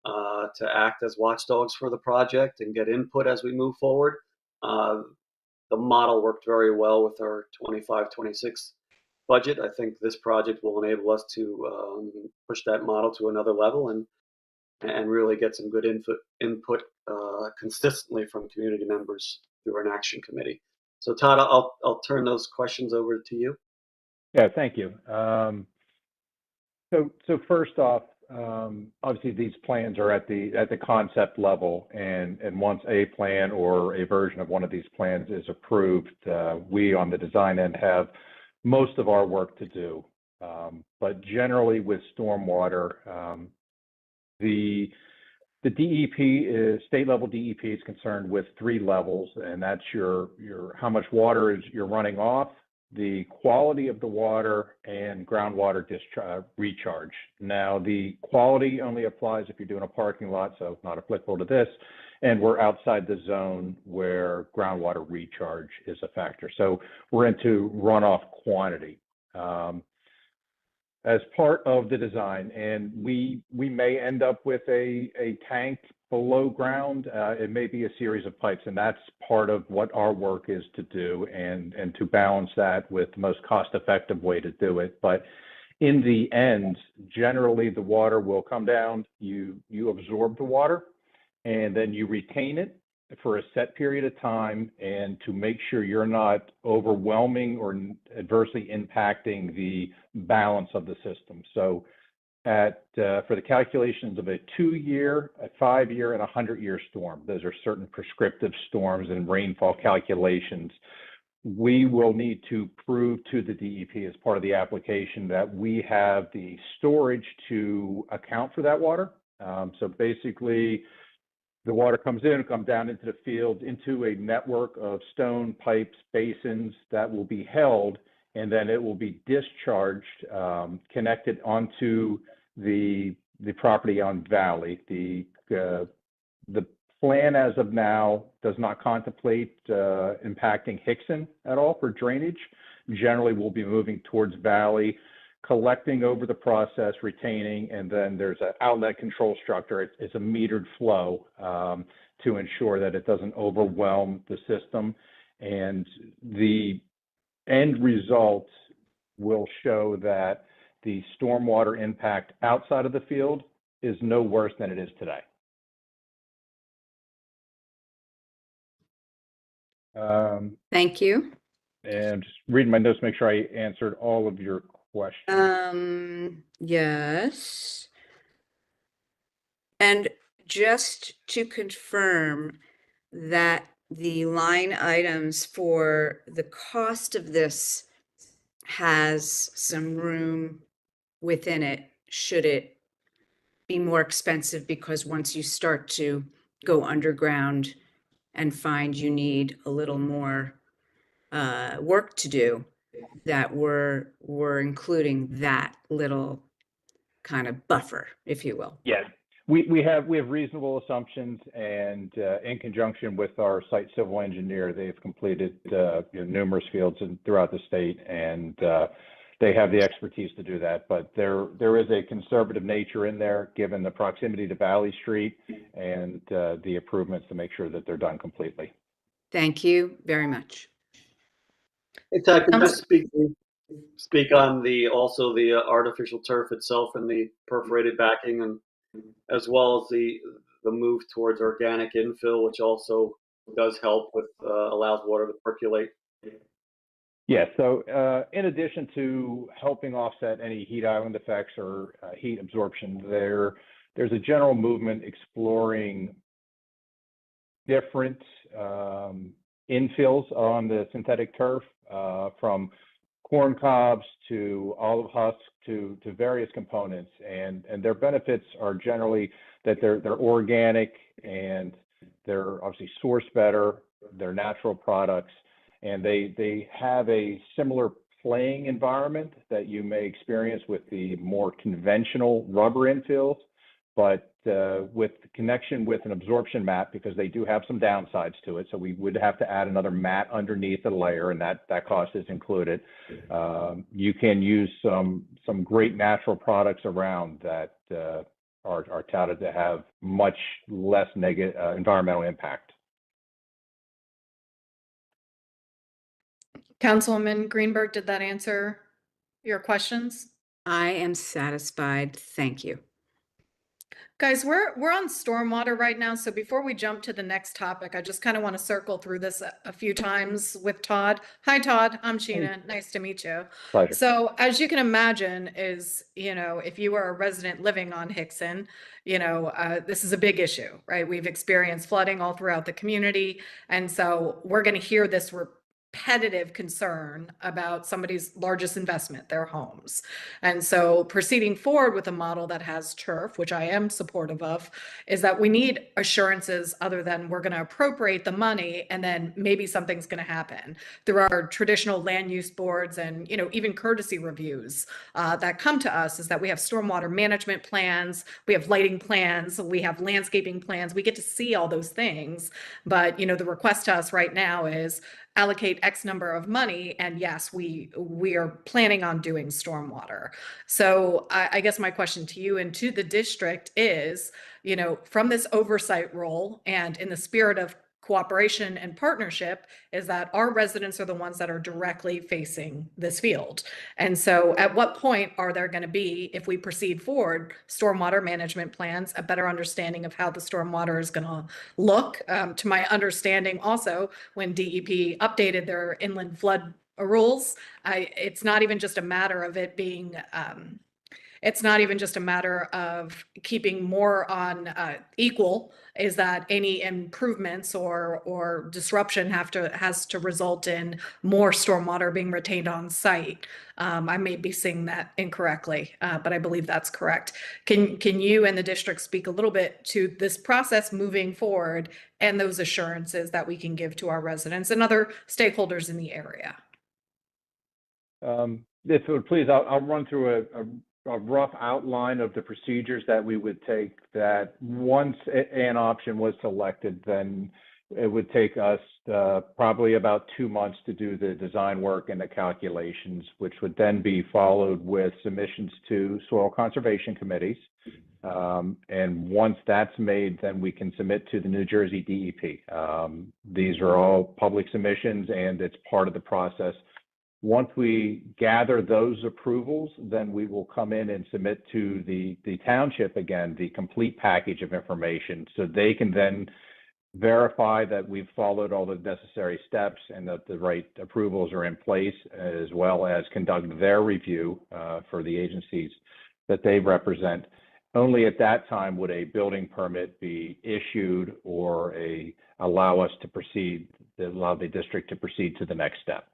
to act as watchdogs for the project and get input as we move forward. The model worked very well with our 25-26 budget. I think this project will enable us to push that model to another level and really get some good input consistently from community members through an action committee. So Todd, I'll turn those questions over to you. Yeah, thank you. So first off, obviously these plans are at the concept level, and once a plan or a version of one of these plans is approved, we on the design end have most of our work to do. But generally with stormwater, the DEP is state level DEP is concerned with 3 levels, and that's your how much water you're running off, the quality of the water, and groundwater recharge. Now, the quality only applies if you're doing a parking lot, so not applicable to this. And we're outside the zone where groundwater recharge is a factor. So we're into runoff quantity. As part of the design, and we may end up with a tank below ground. It may be a series of pipes, and that's part of what our work is to do, and to balance that with the most cost-effective way to do it. But in the end, generally the water will come down. You absorb the water, and then you retain it for a set period of time, and to make sure you're not overwhelming or adversely impacting the balance of the system. So for the calculations of a 2-year, a 5-year, and a 100-year storm, those are certain prescriptive storms and rainfall calculations. We will need to prove to the DEP as part of the application that we have the storage to account for that water. So basically, the water comes down into the field, into a network of stone pipes, basins that will be held, and then it will be discharged, connected onto the property on Valley. The plan as of now does not contemplate impacting Hickson at all for drainage. Generally, we'll be moving towards Valley, collecting over the process, retaining, and then there's an outlet control structure. It's a metered flow to ensure that it doesn't overwhelm the system. And the end result will show that the stormwater impact outside of the field is no worse than it is today. Thank you. And just reading my notes, make sure I answered all of your questions. Yes. And just to confirm that the line items for the cost of this has some room within it, should it be more expensive, because once you start to go underground and find you need a little more work to do, that we're including that little kind of buffer, if you will. Yeah, we have reasonable assumptions, and in conjunction with our site civil engineer, they've completed numerous fields throughout the state, and they have the expertise to do that. But there is a conservative nature in there, given the proximity to Valley Street and the improvements to make sure that they're done completely. Thank you very much. Hey, Todd, can you just speak on also the artificial turf itself and the perforated backing, and as well as the move towards organic infill, which also does help with allows water to percolate? Yeah, so in addition to helping offset any heat island effects or heat absorption, there's a general movement exploring different infills on the synthetic turf, from corn cobs to olive husk to various components, and their benefits are generally that they're organic and they're obviously sourced better, they're natural products, and they have a similar playing environment that you may experience with the more conventional rubber infills, but with the connection with an absorption mat, because they do have some downsides to it. So we would have to add another mat underneath the layer, and that cost is included. You can use some great natural products around that are touted to have much less negative environmental impact. Councilwoman Greenberg, did that answer your questions? I am satisfied. Thank you. Guys, we're on stormwater right now, so before we jump to the next topic, I just kind of want to circle through this a few times with Todd. Hi, Todd. I'm Sheena. Nice to meet you. Pleasure. So, as you can imagine, if you are a resident living on Hickson, this is a big issue, right? We've experienced flooding all throughout the community, and so we're going to hear this repetitive concern about somebody's largest investment, their homes. And so proceeding forward with a model that has turf, which I am supportive of, is that we need assurances other than we're going to appropriate the money and then maybe something's going to happen through our traditional land use boards and, even courtesy reviews that come to us, is that we have stormwater management plans, we have lighting plans, we have landscaping plans. We get to see all those things. But, the request to us right now is allocate X number of money, and yes, we are planning on doing stormwater. So I guess my question to you and to the district is, from this oversight role and in the spirit of cooperation and partnership, is that our residents are the ones that are directly facing this field. And so at what point are there going to be, if we proceed forward, stormwater management plans, a better understanding of how the stormwater is going to look? To my understanding also, when DEP updated their inland flood rules, it's not even just a matter of it being it's not even just a matter of keeping more on equal, is that any improvements or disruption has to result in more stormwater being retained on site. I may be saying that incorrectly, but I believe that's correct. Can you and the district speak a little bit to this process moving forward and those assurances that we can give to our residents and other stakeholders in the area? If it would please, I'll run through a rough outline of the procedures that we would take, that once an option was selected, then it would take us probably about 2 months to do the design work and the calculations, which would then be followed with submissions to soil conservation committees. And once that's made, then we can submit to the New Jersey DEP. These are all public submissions, and it's part of the process. Once we gather those approvals, then we will come in and submit to the township again, the complete package of information, so they can then verify that we've followed all the necessary steps and that the right approvals are in place, as well as conduct their review for the agencies that they represent. Only at that time would a building permit be issued or allow the district to proceed to the next step.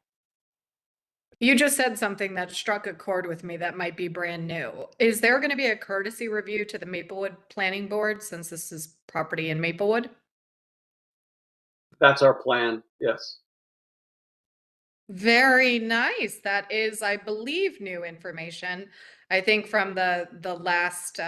You just said something that struck a chord with me that might be brand new. Is there going to be a courtesy review to the Maplewood Planning Board, since this is property in Maplewood? That's our plan, yes. Very nice. That is, I believe, new information. I think from the last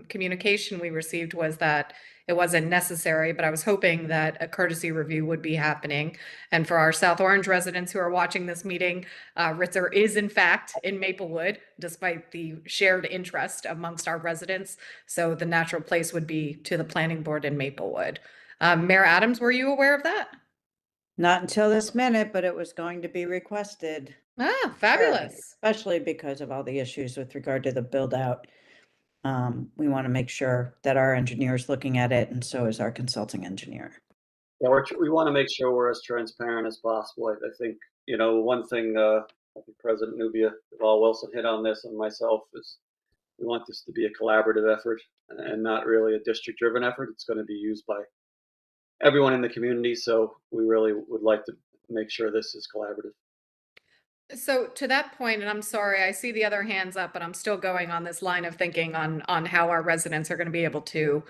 communication we received was that it wasn't necessary, but I was hoping that a courtesy review would be happening. And for our South Orange residents who are watching this meeting, Ritzer is in fact in Maplewood, despite the shared interest amongst our residents. So the natural place would be to the planning board in Maplewood. Mayor Adams, were you aware of that? Not until this minute, but it was going to be requested. Ah, fabulous. Especially because of all the issues with regard to the build out. We want to make sure that our engineer is looking at it, and so is our consulting engineer. Yeah, we want to make sure we're as transparent as possible. I think, one thing I think President Nubia, Val Wilson hit on this, and myself, is we want this to be a collaborative effort and not really a district-driven effort. It's going to be used by everyone in the community. So we really would like to make sure this is collaborative. So to that point, and I'm sorry, I see the other hands up, but I'm still going on this line of thinking on how our residents are going to be able to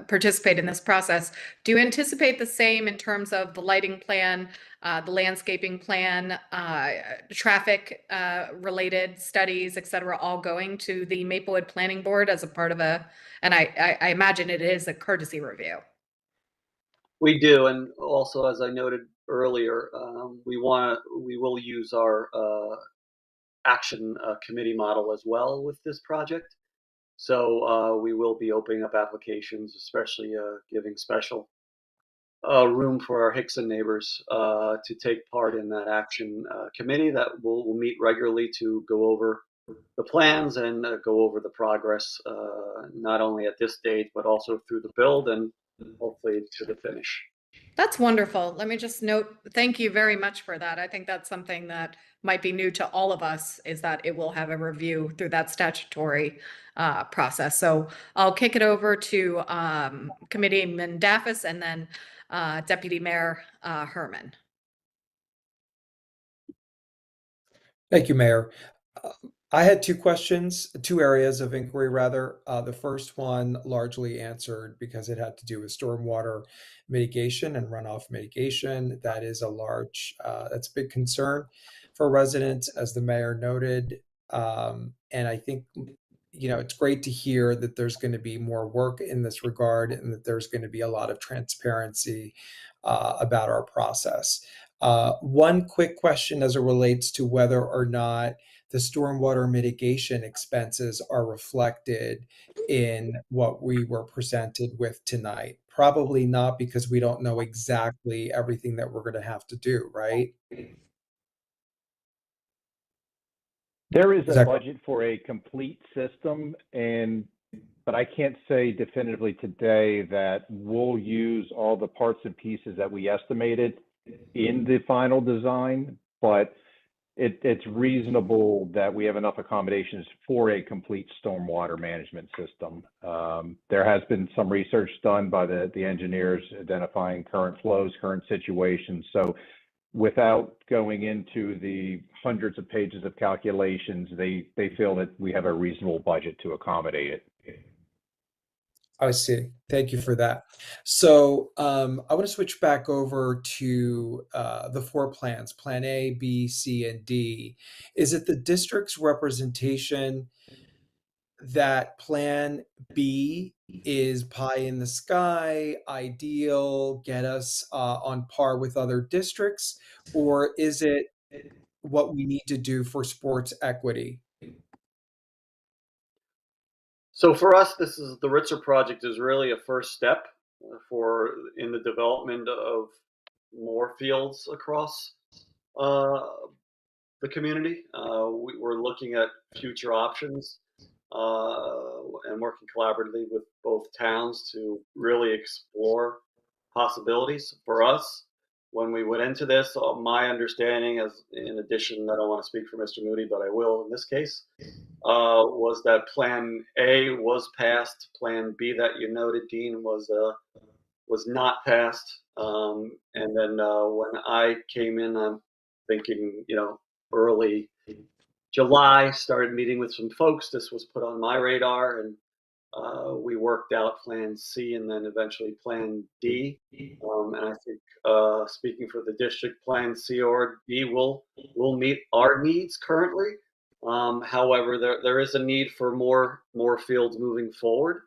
participate in this process. Do you anticipate the same in terms of the lighting plan, the landscaping plan, traffic related studies, et cetera, all going to the Maplewood Planning Board as a part of and I imagine it is a courtesy review. We do, and also as I noted earlier, we will use our action committee model as well with this project. So we will be opening up applications, especially giving special room for our Hickson neighbors to take part in that action committee that will meet regularly to go over the plans and go over the progress, not only at this stage, but also through the build and hopefully to the finish. That's wonderful. Let me just note, thank you very much for that. I think that's something that might be new to all of us, is that it will have a review through that statutory process. So I'll kick it over to Committeeman Daffis and then Deputy Mayor Herman. Thank you, Mayor. I had two areas of inquiry rather. The first one largely answered because it had to do with stormwater mitigation and runoff mitigation. That is that's a big concern for residents, as the mayor noted. And I think, it's great to hear that there's going to be more work in this regard and that there's going to be a lot of transparency about our process. One quick question as it relates to whether or not the stormwater mitigation expenses are reflected in what we were presented with tonight. Probably not, because we don't know exactly everything that we're going to have to do, right? There is a budget for a complete system, but I can't say definitively today that we'll use all the parts and pieces that we estimated in the final design, but it's reasonable that we have enough accommodations for a complete stormwater management system. There has been some research done by the engineers identifying current flows, current situations. So without going into the hundreds of pages of calculations, they feel that we have a reasonable budget to accommodate it. I see. Thank you for that. So I want to switch back over to the 4 plans, Plan A, B, C, and D. Is it the district's representation that Plan B is pie in the sky, ideal, get us on par with other districts, or is it what we need to do for sports equity? So for us, the Ritzer project is really a first step in the development of more fields across the community. We're looking at future options and working collaboratively with both towns to really explore possibilities. For us, when we went into this, my understanding, as in addition, I don't want to speak for Mr. Moody, but I will in this case, was that Plan A was passed. Plan B that you noted, Dean, was not passed. And then when I came in, I'm thinking, early July, started meeting with some folks. This was put on my radar, and we worked out Plan C and then eventually Plan D. And I think, speaking for the district, Plan C or D will meet our needs currently. However, there is a need for more fields moving forward.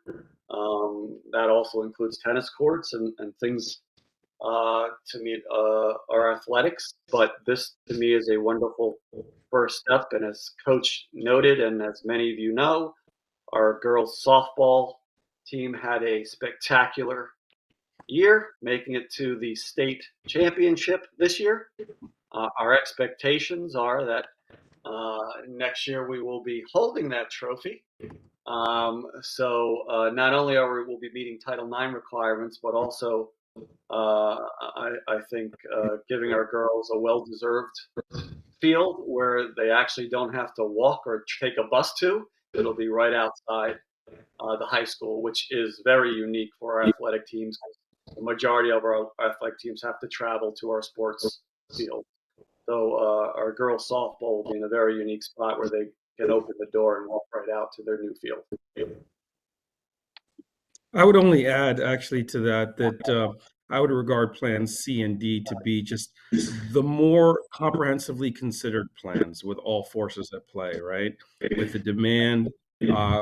That also includes tennis courts and things to meet our athletics. But this, to me, is a wonderful first step. And as Coach noted, and as many of you know, our girls softball team had a spectacular year, making it to the state championship this year. Our expectations are that next year we will be holding that trophy. So not only we'll be meeting Title IX requirements, but also I think giving our girls a well-deserved field where they actually don't have to walk or take a bus to. It'll be right outside the high school, which is very unique for our athletic teams. the majority of our athletic teams have to travel to our sports field. So our girls softball will be in a very unique spot where they can open the door and walk right out to their new field. I would only add actually to that I would regard plans C and D to be just the more comprehensively considered plans with all forces at play, right? With the demand,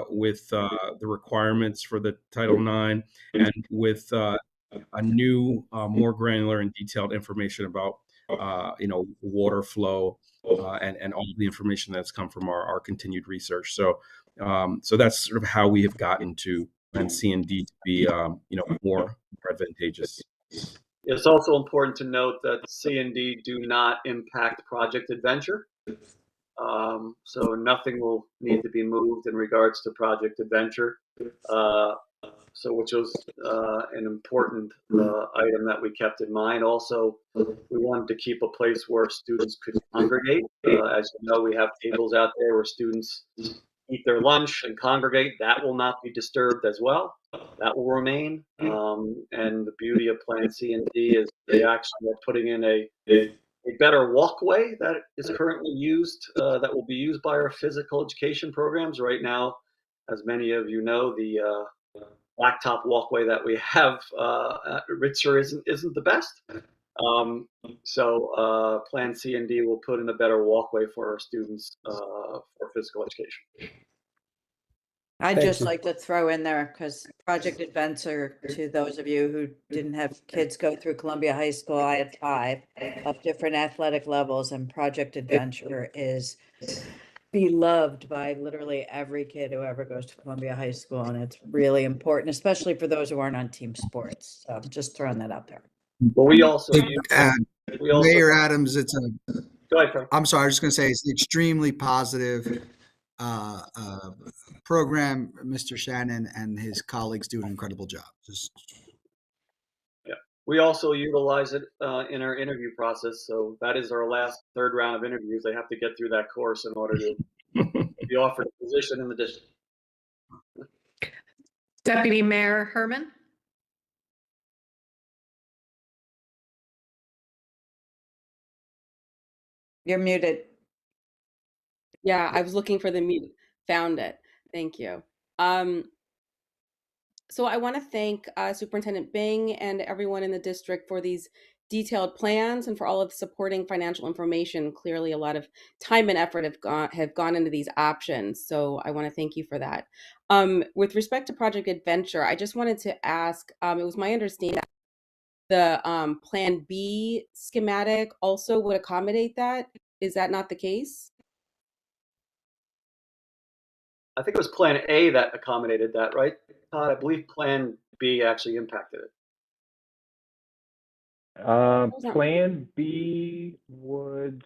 with the requirements for the Title IX, and with a new, more granular and detailed information about, water flow, and all the information that's come from our continued research. So that's sort of how we have gotten to plan C and D to be, more advantageous. It's also important to note that C and D do not impact Project Adventure. So nothing will need to be moved in regards to Project Adventure. Which was an important item that we kept in mind. Also, we wanted to keep a place where students could congregate. As you know, we have tables out there where students eat their lunch and congregate. That will not be disturbed as well. That will remain. And the beauty of Plan C and D is they actually are putting in a better walkway that is currently used, that will be used by our physical education programs right now. As many of you know, the blacktop walkway that we have at Ritzer isn't the best. Plan C and D will put in a better walkway for our students for physical education. I'd Thank just you. like to throw in there, because Project Adventure, to those of you who didn't have kids go through Columbia High School, I had 5 of different athletic levels, and Project Adventure is beloved by literally every kid who ever goes to Columbia High School, and it's really important, especially for those who aren't on team sports. So I'm just throwing that out there. But we also Mayor Adams, it's a. Go ahead, Frank. I'm sorry. I was just going to say it's an extremely positive program. Mr. Shannon and his colleagues do an incredible job. We also utilize it in our interview process. So that is our last third round of interviews. They have to get through that course in order to be offered a position in the district. Deputy Mayor Herman? You're muted. Yeah, I was looking for the mute. Found it. Thank you. So I want to thank Superintendent Bing and everyone in the district for these detailed plans and for all of the supporting financial information. Clearly, a lot of time and effort have gone into these options. So I want to thank you for that. With respect to Project Adventure, I just wanted to ask, it was my understanding that the Plan B schematic also would accommodate that. Is that not the case? I think it was Plan A that accommodated that, right, Todd? I believe Plan B actually impacted it. Plan B would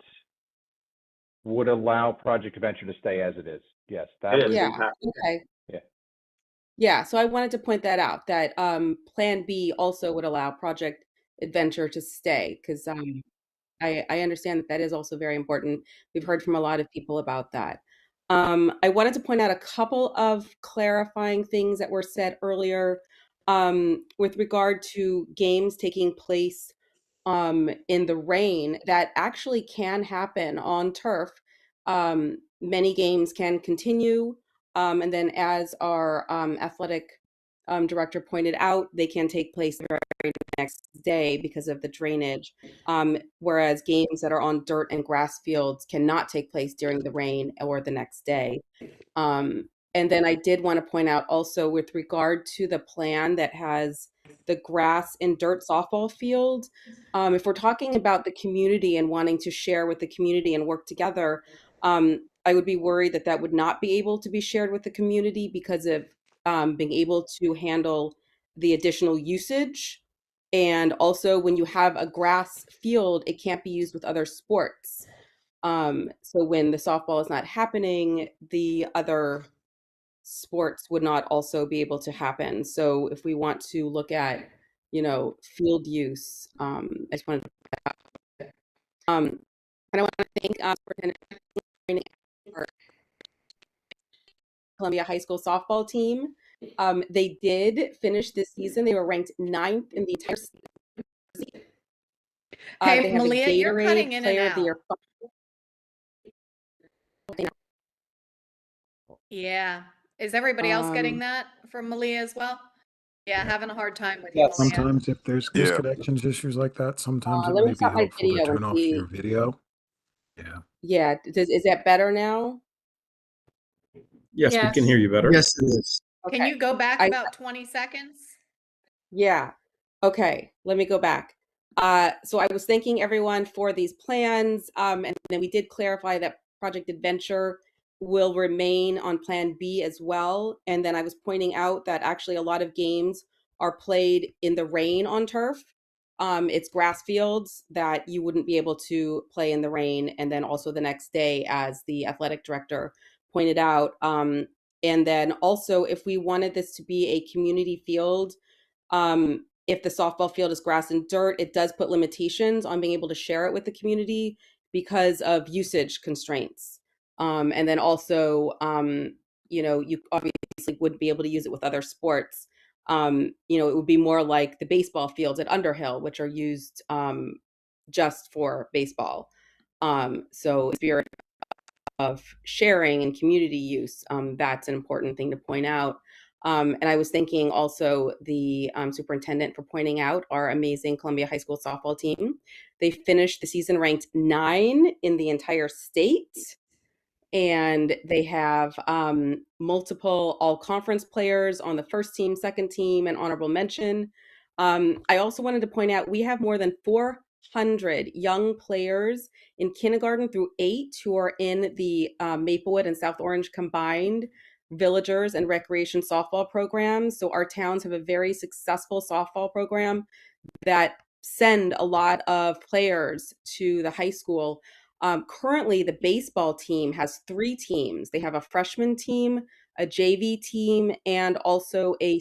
allow Project Adventure to stay as it is. Yes, that was impacted. Okay. Yeah. Yeah, so I wanted to point that out, that Plan B also would allow Project Adventure to stay, because I understand that is also very important. We've heard from a lot of people about that. I wanted to point out a couple of clarifying things that were said earlier with regard to games taking place in the rain. That actually can happen on turf. Many games can continue, and then as our athletic director pointed out, they can take place the very next day because of the drainage, whereas games that are on dirt and grass fields cannot take place during the rain or the next day. And then I did want to point out also, with regard to the plan that has the grass and dirt softball field, if we're talking about the community and wanting to share with the community and work together, I would be worried that that would not be able to be shared with the community because of being able to handle the additional usage. And also, when you have a grass field, it can't be used with other sports. So when the softball is not happening, the other sports would not also be able to happen. So if we want to look at, field use, I just wanted to, and I want to thank Superintendent Columbia High School softball team. They did finish this season. They were ranked 9th in the entire season. Hey, They have Malia, a you're cutting Gatorade in Player and of the out. Year. Yeah. Is everybody else getting Um, that from Malia as well? Yeah, having a hard time with you, Yes. Malia. Sometimes if there's Yeah. connections issues like that, sometimes it let me may be stop my helpful to video and turn off your see. video. Yeah. Yeah, is that better now? Yes, we can Yes. hear you better. Yes, it is. Can Okay. you go back I about 20 seconds? Yeah. Okay, let me go back. So I was thanking everyone for these plans, and then we did clarify that Project Adventure will remain on Plan B as well. And then I was pointing out that actually a lot of games are played in the rain on turf. It's grass fields that you wouldn't be able to play in the rain. And then also the next day, as the athletic director pointed out. And then also, if we wanted this to be a community field, if the softball field is grass and dirt, it does put limitations on being able to share it with the community because of usage constraints. And then also, you obviously wouldn't be able to use it with other sports. It would be more like the baseball fields at Underhill, which are used just for baseball. So spirit of sharing and community use, that's an important thing to point out. And I was thanking also the superintendent for pointing out our amazing Columbia High School softball team. They finished the season ranked 9 in the entire state. And they have multiple all-conference players on the first team, second team, and honorable mention. I also wanted to point out we have more than 400 young players in kindergarten through 8 who are in the Maplewood and South Orange combined villagers and recreation softball programs. So our towns have a very successful softball program that send a lot of players to the high school. Currently, the baseball team has 3 teams. They have a freshman team, a JV team, and also a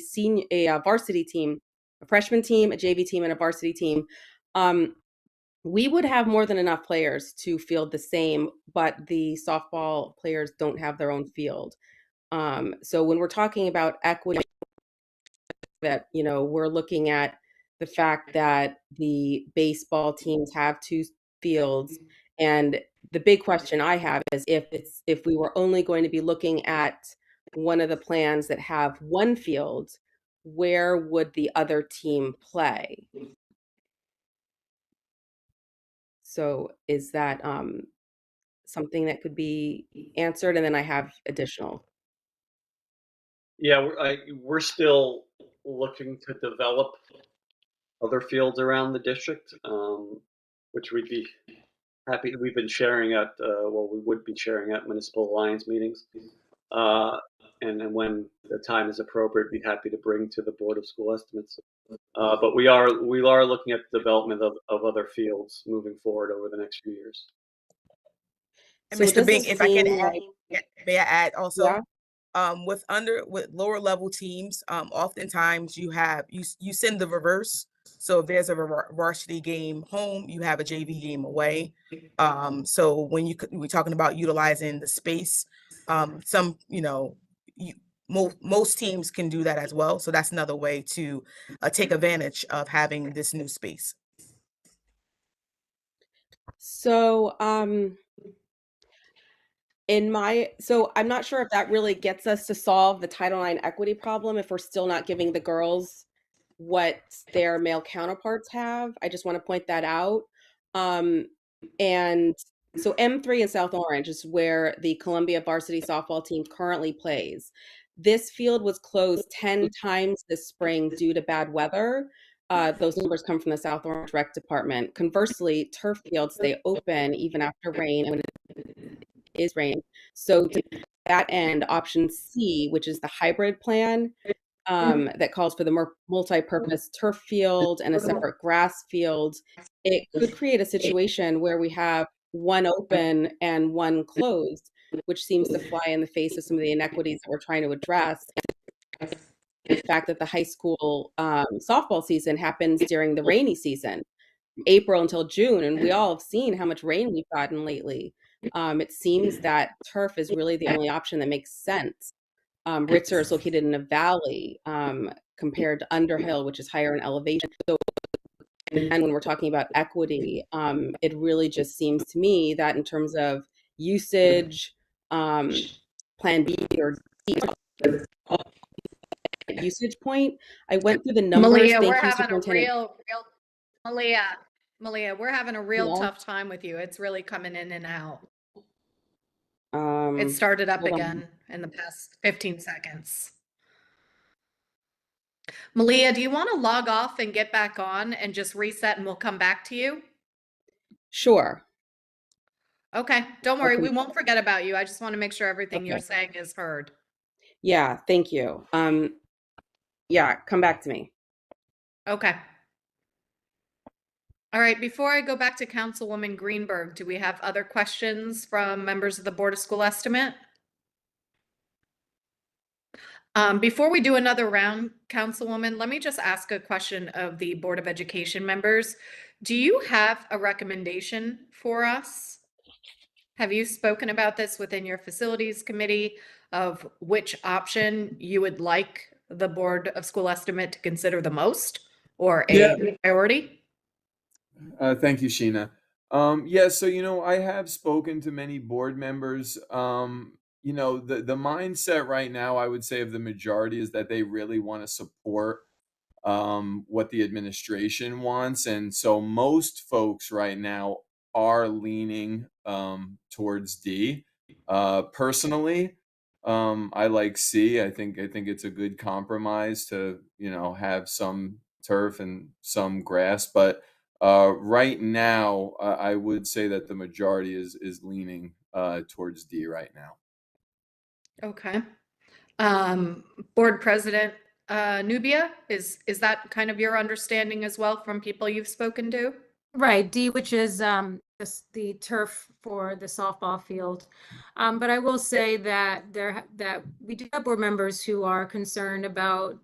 varsity team. A freshman team, a JV team, and a varsity team. We would have more than enough players to field the same, but the softball players don't have their own field. So when we're talking about equity, that we're looking at the fact that the baseball teams have 2 fields, and the big question I have is if we were only going to be looking at one of the plans that have 1 field, where would the other team play? So is that something that could be answered? And then I have additional. Yeah, we're still looking to develop other fields around the district, which we'd be happy. We've been sharing at, we would be sharing at municipal alliance meetings. And then when the time is appropriate, be happy to bring to the Board of School Estimates. But we are looking at the development of other fields moving forward over the next few years. And So Mr. does Bing, this if I can seem add, like, may I add also? yeah? With lower level teams, oftentimes you send the reverse. So if there's a varsity game home, you have a JV game away. So when we're talking about utilizing the space, most teams can do that as well. So that's another way to take advantage of having this new space. So so I'm not sure if that really gets us to solve the Title IX equity problem if we're still not giving the girls what their male counterparts have. I just want to point that out. And so M3 in South Orange is where the Columbia varsity softball team currently plays. This field was closed 10 times this spring due to bad weather. Those numbers come from the South Orange Rec Department. Conversely, turf fields stay open even after rain and when it is raining. So to that end, option C, which is the hybrid plan, that calls for the multi-purpose turf field and a separate grass field, it could create a situation where we have one open and one closed, which seems to fly in the face of some of the inequities that we're trying to address. And the fact that the high school softball season happens during the rainy season, April until June, and we all have seen how much rain we've gotten lately. It seems that turf is really the only option that makes sense. Ritzer is located in a valley compared to Underhill, which is higher in elevation. So, and when we're talking about equity, it really just seems to me that in terms of usage, Plan B or D, usage point, I went through the numbers. Malia, Thank we're you, having a Superintendent. Malia, we're having a real Yeah. tough time with you. It's really coming in and out. It Um, started up hold on. again in the past 15 seconds. Malia, do you want to log off and get back on and just reset and we'll come back to you? Sure. Okay, don't worry. Okay. We won't forget about you. I just want to make sure everything you're Okay. saying is heard. Yeah, thank you. Yeah, come back to me. Okay. All right, before I go back to Councilwoman Greenberg, do we have other questions from members of the Board of School Estimate? Before we do another round, Councilwoman, let me just ask a question of the Board of Education members. Do you have a recommendation for us? Have you spoken about this within your facilities committee of which option you would like the Board of School Estimate to consider the most or a priority? Thank you, Sheena. Yeah, so I have spoken to many board members. The mindset right now, I would say, of the majority is that they really want to support what the administration wants, and so most folks right now are leaning towards D. Personally, I like C. I think it's a good compromise to have some turf and some grass, but right now, I would say that the majority is leaning towards D right now. Okay. Board President Nubia, is that kind of your understanding as well from people you've spoken to? Right, D, which is the turf for the softball field. But I will say that that we do have board members who are concerned about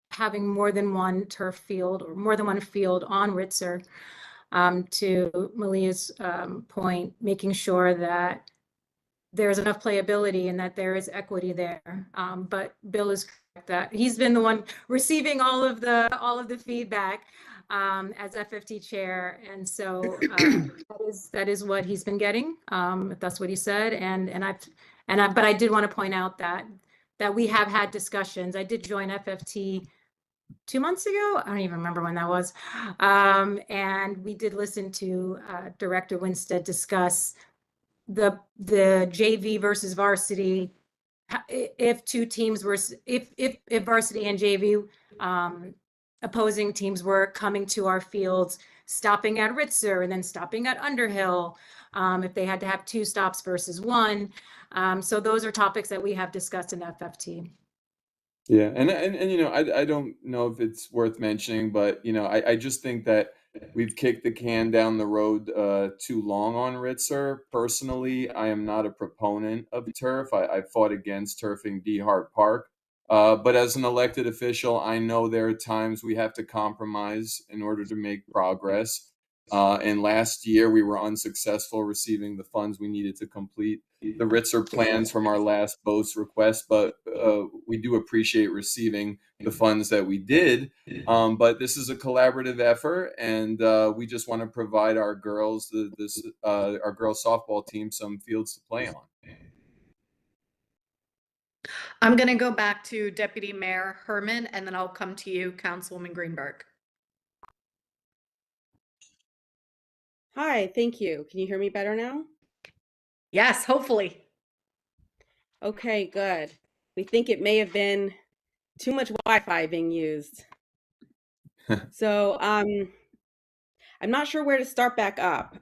having more than one turf field or more than one field on Ritzer. To Malia's point, making sure that there's enough playability and that there is equity there. But Bill is correct that he's been the one receiving all of the feedback as FFT chair, and so that is what he's been getting. If that's what he said, but I did want to point out that we have had discussions. I did join FFT 2 months ago. I don't even remember when that was, and we did listen to Director Winstead discuss the JV versus varsity. If two teams were, if varsity and JV opposing teams were coming to our fields, stopping at Ritzer and then stopping at Underhill, if they had to have 2 stops versus 1. So those are topics that we have discussed in FFT. Yeah, and I don't know if it's worth mentioning, but I just think that we've kicked the can down the road too long on Ritzer. Personally, I am not a proponent of turf. I fought against turfing D Hart Park, but as an elected official, I know there are times we have to compromise in order to make progress. And last year, we were unsuccessful receiving the funds we needed to complete the Ritzer plans from our last BOS request, but we do appreciate receiving the funds that we did. But this is a collaborative effort, and we just want to provide our girls, our girls softball team, some fields to play on. I'm going to go back to Deputy Mayor Herman, and then I'll come to you, Councilwoman Greenberg. Hi, thank you. Can you hear me better now? Yes, hopefully. Okay, good. We think it may have been too much Wi-Fi being used. So, I'm not sure where to start back up.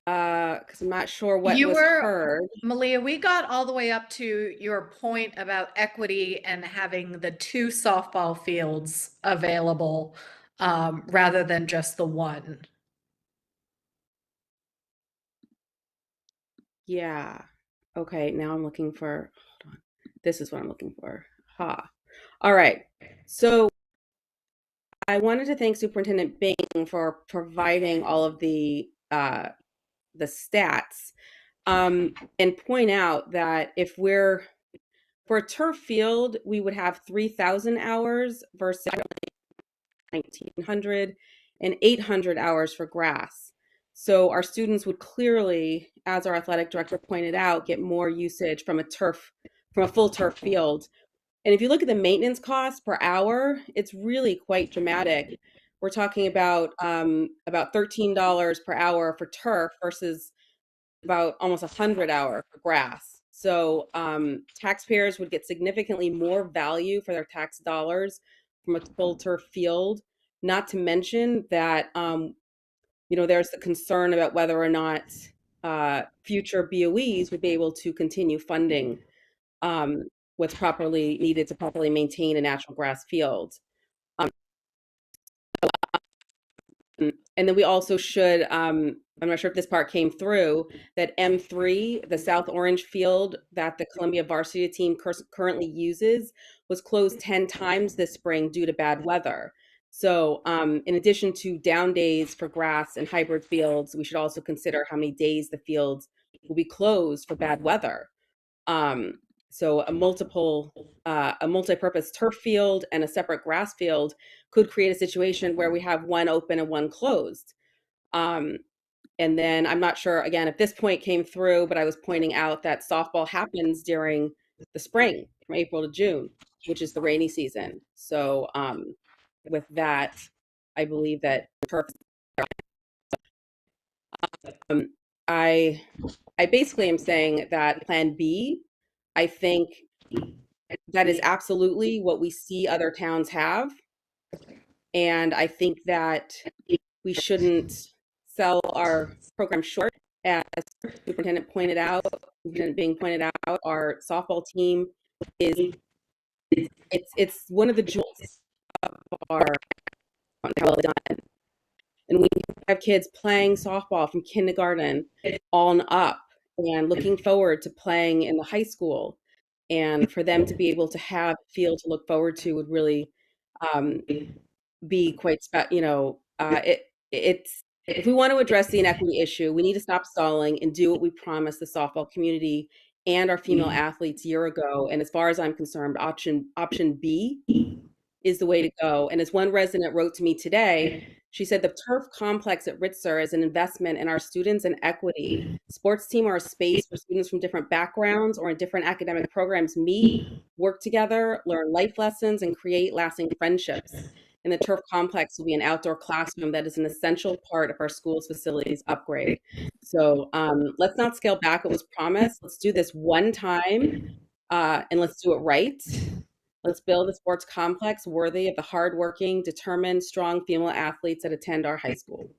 Because I'm not sure what was heard. Malia, we got all the way up to your point about equity and having the 2 softball fields available rather than just the 1. Yeah. Okay, now I'm looking for, hold on. This is what I'm looking for. All right. So I wanted to thank Superintendent Bing for providing all of the stats. and point out that if we're for a turf field, we would have 3,000 hours versus 1,900 and 800 hours for grass. So our students would clearly, as our athletic director pointed out, get more usage from a full turf field. And if you look at the maintenance cost per hour, it's really quite dramatic. We're talking about $13 per hour for turf versus about almost 100 hour for grass. So taxpayers would get significantly more value for their tax dollars from a full turf field. Not to mention that there's the concern about whether or not future BOEs would be able to continue funding what's properly needed to properly maintain a natural grass field. And then we also should, I'm not sure if this part came through, that M3, the South Orange field that the Columbia varsity team currently uses, was closed 10 times this spring due to bad weather. So in addition to down days for grass and hybrid fields, we should also consider how many days the fields will be closed for bad weather. So a multi-purpose turf field and a separate grass field could create a situation where we have one open and one closed. And then I'm not sure, again, if this point came through, but I was pointing out that softball happens during the spring from April to June, which is the rainy season. So with that, I believe that turf. I basically am saying that Plan B, I think that is absolutely what we see other towns have. And I think that we shouldn't sell our program short. As Superintendent Bing pointed out, our softball team it's one of the jewels of our how well done. And we have kids playing softball from kindergarten on up and looking forward to playing in the high school. And for them to be able to have a field to look forward to would really be quite it's if we want to address the inequity issue, we need to stop stalling and do what we promised the softball community and our female athletes a year ago. And as far as I'm concerned, option B is the way to go. And as one resident wrote to me today, she said the turf complex at Ritzer is an investment in our students and equity. Sports team are a space where students from different backgrounds or in different academic programs meet, work together, learn life lessons, and create lasting friendships. And the turf complex will be an outdoor classroom that is an essential part of our school's facilities upgrade. So let's not scale back what was promised. Let's do this one time and let's do it right. Let's build a sports complex worthy of the hardworking, determined, strong female athletes that attend our high school.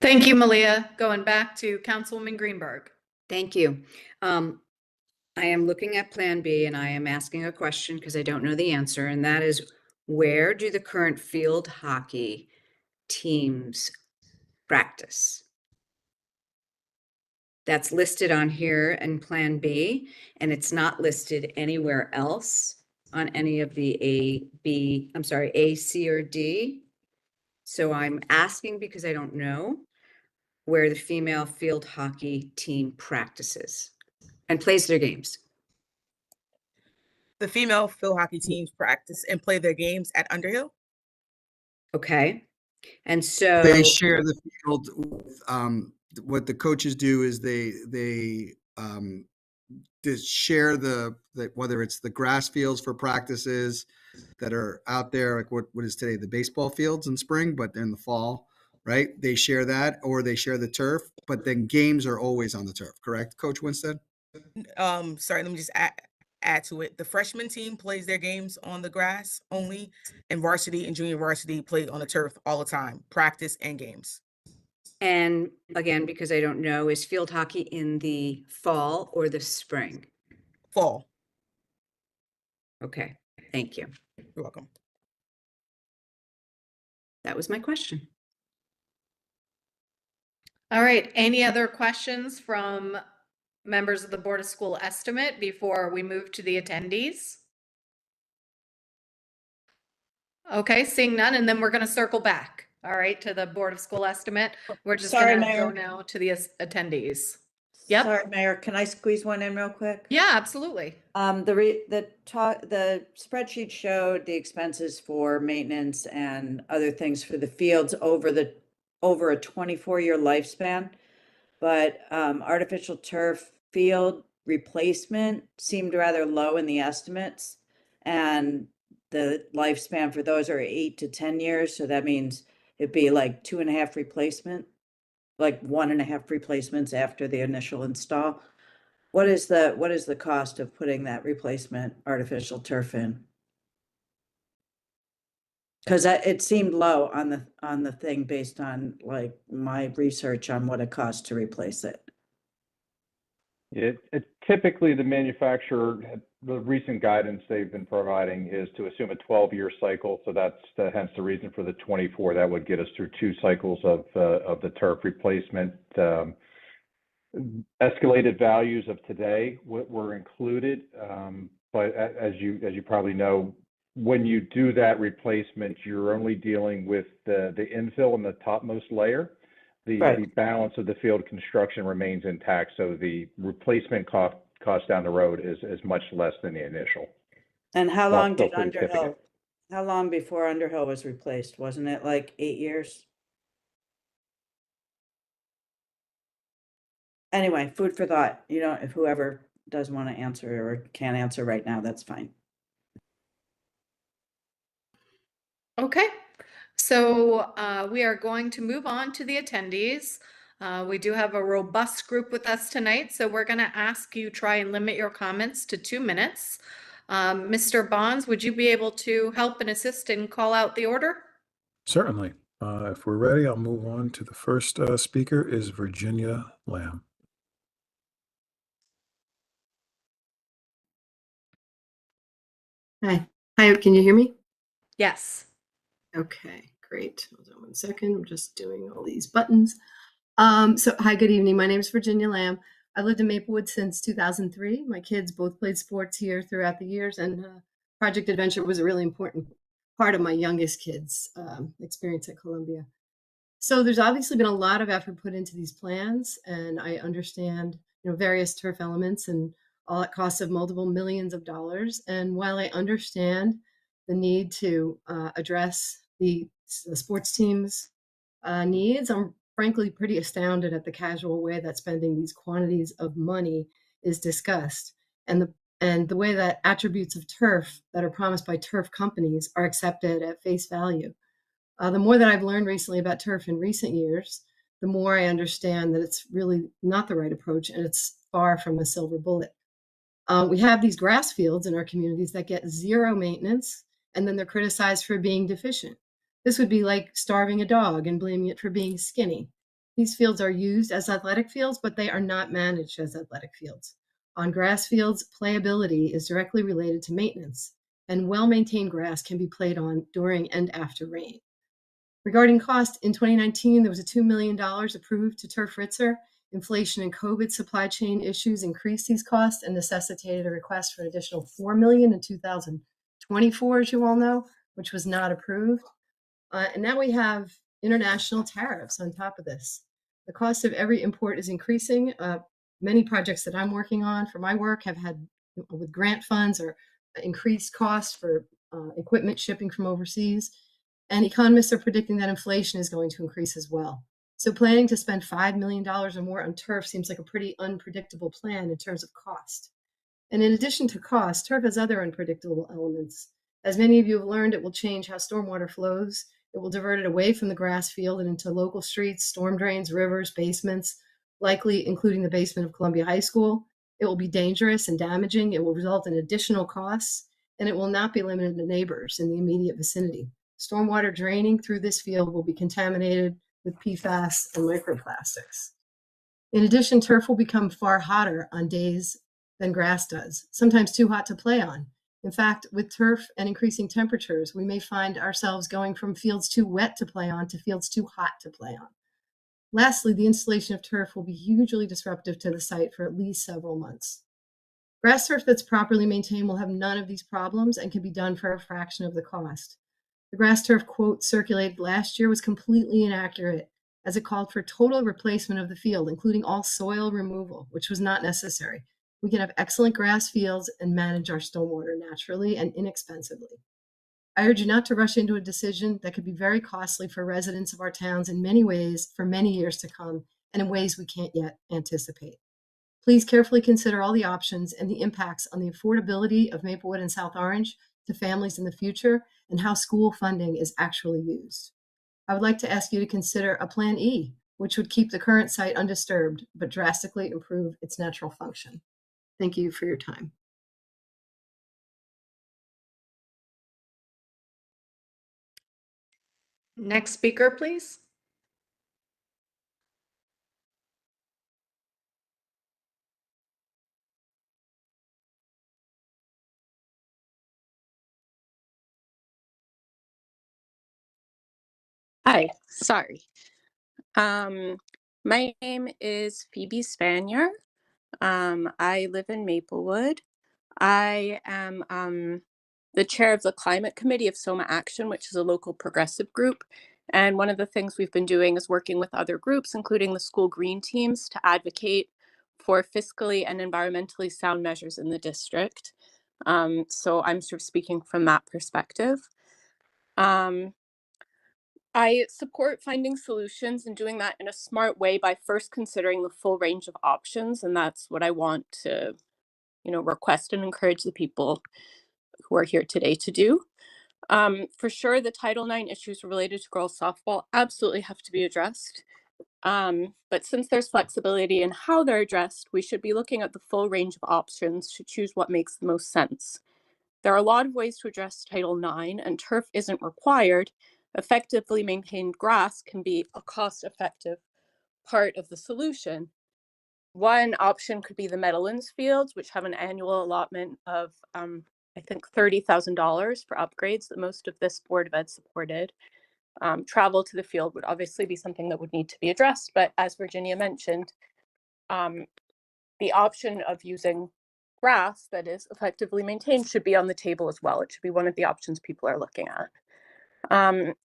Thank you, Malia. Going back to Councilwoman Greenberg. Thank you. I am looking at Plan B and I am asking a question because I don't know the answer, and that is, where do the current field hockey teams practice? That's listed on here in Plan B, and it's not listed anywhere else on any of the A, C, or D. So I'm asking because I don't know where the female field hockey team practices and plays their games. The female field hockey teams practice and play their games at Underhill. Okay. And so they share the field with, what the coaches do is they just share the whether it's the grass fields for practices that are out there, like what is today the baseball fields in spring, but in the fall, right? They share that, or they share the turf, but then games are always on the turf, correct, Coach Winstead? Sorry, let me just add to it. The freshman team plays their games on the grass only, and varsity and junior varsity play on the turf all the time, practice and games. And again, because I don't know, is field hockey in the fall or the spring? Fall. Okay, thank you. You're welcome. That was my question. All right, any other questions from members of the Board of School Estimate before we move to the attendees? Okay, seeing none, and then we're going to circle back. All right, to the Board of School estimate. We're just Sorry, gonna go Mayor. now to the attendees. Yep. Sorry, Mayor, can I squeeze one in real quick? Yeah, absolutely. The spreadsheet showed the expenses for maintenance and other things for the fields over a 24-year lifespan. But artificial turf field replacement seemed rather low in the estimates. And the lifespan for those are 8 to 10 years. So that means it'd be like 2.5 replacement, like 1.5 replacements after the initial install. What is the cost of putting that replacement artificial turf in? Because it seemed low on the thing based on like my research on what it costs to replace it. Typically, the manufacturer, the recent guidance they've been providing is to assume a 12-year cycle. So that's hence the reason for the 24. That would get us through 2 cycles of the turf replacement. Escalated values of today were included, but as you probably know, when you do that replacement, you're only dealing with the infill in the topmost layer. The balance of the field construction remains intact, so the replacement cost down the road is much less than the initial. And how Well, long still did pretty Underhill? significant. How long before Underhill was replaced? Wasn't it like 8 years? Anyway, food for thought. You know, if whoever does want to answer or can't answer right now, that's fine. Okay, so we are going to move on to the attendees. We do have a robust group with us tonight, so we're going to ask you try and limit your comments to 2 minutes. Mr. Bonds, would you be able to help and assist and call out the order? Certainly. If we're ready, I'll move on to the first speaker is Virginia Lamb. Hi, can you hear me? Yes. Okay, great. Hold on one second. I'm just doing all these buttons. So hi, good evening. My name is Virginia Lamb. I've lived in Maplewood since 2003. My kids both played sports here throughout the years, and Project Adventure was a really important part of my youngest kids' experience at Columbia. So there's obviously been a lot of effort put into these plans, and I understand, various turf elements and all at costs of multiple millions of dollars. And while I understand the need to address the sports teams' needs, I'm frankly pretty astounded at the casual way that spending these quantities of money is discussed, and the way that attributes of turf that are promised by turf companies are accepted at face value. The more that I've learned recently about turf in recent years, the more I understand that it's really not the right approach, and it's far from a silver bullet. We have these grass fields in our communities that get zero maintenance, and then they're criticized for being deficient. This would be like starving a dog and blaming it for being skinny. These fields are used as athletic fields, but they are not managed as athletic fields. On grass fields, playability is directly related to maintenance, and well-maintained grass can be played on during and after rain. Regarding cost, in 2019, there was a $2 million approved to Turf Ritzer. Inflation and COVID supply chain issues increased these costs and necessitated a request for an additional $4 million in 2024, as you all know, which was not approved. And now we have international tariffs on top of this. The cost of every import is increasing. Many projects that I'm working on for my work have had, with grant funds, or increased costs for equipment shipping from overseas. And economists are predicting that inflation is going to increase as well. So planning to spend $5 million or more on turf seems like a pretty unpredictable plan in terms of cost. And in addition to cost, turf has other unpredictable elements. As many of you have learned, it will change how stormwater flows. It will divert it away from the grass field and into local streets, storm drains, rivers, basements, likely including the basement of Columbia High School. It will be dangerous and damaging. It will result in additional costs, and it will not be limited to neighbors in the immediate vicinity. Stormwater draining through this field will be contaminated with PFAS and microplastics. In addition, turf will become far hotter on days than grass does, sometimes too hot to play on. In fact, with turf and increasing temperatures, we may find ourselves going from fields too wet to play on to fields too hot to play on. Lastly, the installation of turf will be hugely disruptive to the site for at least several months. Grass turf that's properly maintained will have none of these problems and can be done for a fraction of the cost. The grass turf quote circulated last year was completely inaccurate, as it called for total replacement of the field, including all soil removal, which was not necessary. We can have excellent grass fields and manage our stormwater naturally and inexpensively. I urge you not to rush into a decision that could be very costly for residents of our towns in many ways for many years to come and in ways we can't yet anticipate. Please carefully consider all the options and the impacts on the affordability of Maplewood and South Orange to families in the future and how school funding is actually used. I would like to ask you to consider a Plan E, which would keep the current site undisturbed but drastically improve its natural function. Thank you for your time. Next speaker, please. Hi, sorry. My name is Phoebe Spanier. I live in Maplewood. I am the chair of the Climate Committee of Soma Action, which is a local progressive group. And one of the things we've been doing is working with other groups, including the school green teams, to advocate for fiscally and environmentally sound measures in the district. So I'm sort of speaking from that perspective. I support finding solutions and doing that in a smart way by first considering the full range of options. And that's what I want to, request and encourage the people who are here today to do. For sure, the Title IX issues related to girls softball absolutely have to be addressed. But since there's flexibility in how they're addressed, we should be looking at the full range of options to choose what makes the most sense. There are a lot of ways to address Title IX, and turf isn't required. Effectively maintained grass can be a cost-effective part of the solution. One option could be the Meadowlands fields, which have an annual allotment of, I think, $30,000 for upgrades that most of this Board of Ed supported. Travel to the field would obviously be something that would need to be addressed, but as Virginia mentioned, the option of using grass that is effectively maintained should be on the table as well. It should be one of the options people are looking at.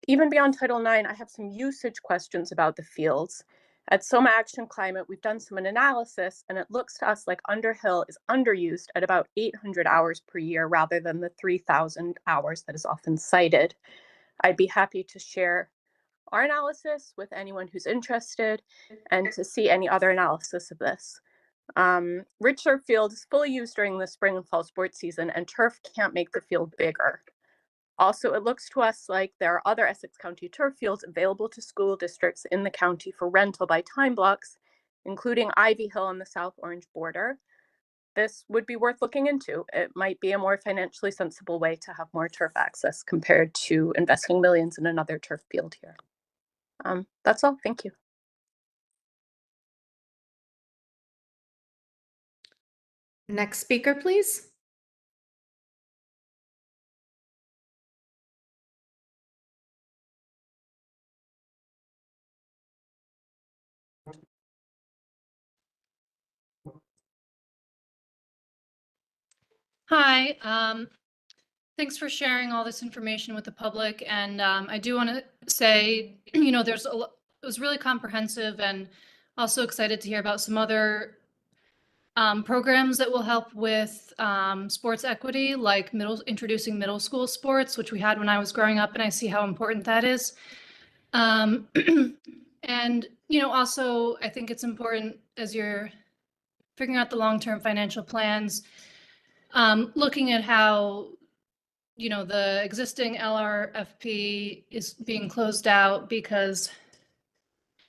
Even beyond Title IX, I have some usage questions about the fields. At Soma Action Climate, we've done some analysis, and it looks to us like Underhill is underused at about 800 hours per year rather than the 3,000 hours that is often cited. I'd be happy to share our analysis with anyone who's interested and to see any other analysis of this. Rich Turf Field is fully used during the spring and fall sports season, and turf can't make the field bigger. Also, it looks to us like there are other Essex County turf fields available to school districts in the county for rental by time blocks, including Ivy Hill on the South Orange border. This would be worth looking into. It might be a more financially sensible way to have more turf access compared to investing millions in another turf field here. That's all. Thank you. Next speaker, please. Hi, thanks for sharing all this information with the public. And I do want to say, it was really comprehensive, and also excited to hear about some other programs that will help with sports equity, like introducing middle school sports, which we had when I was growing up, and I see how important that is. And, also I think it's important as you're figuring out the long-term financial plans, looking at how, the existing LRFP is being closed out because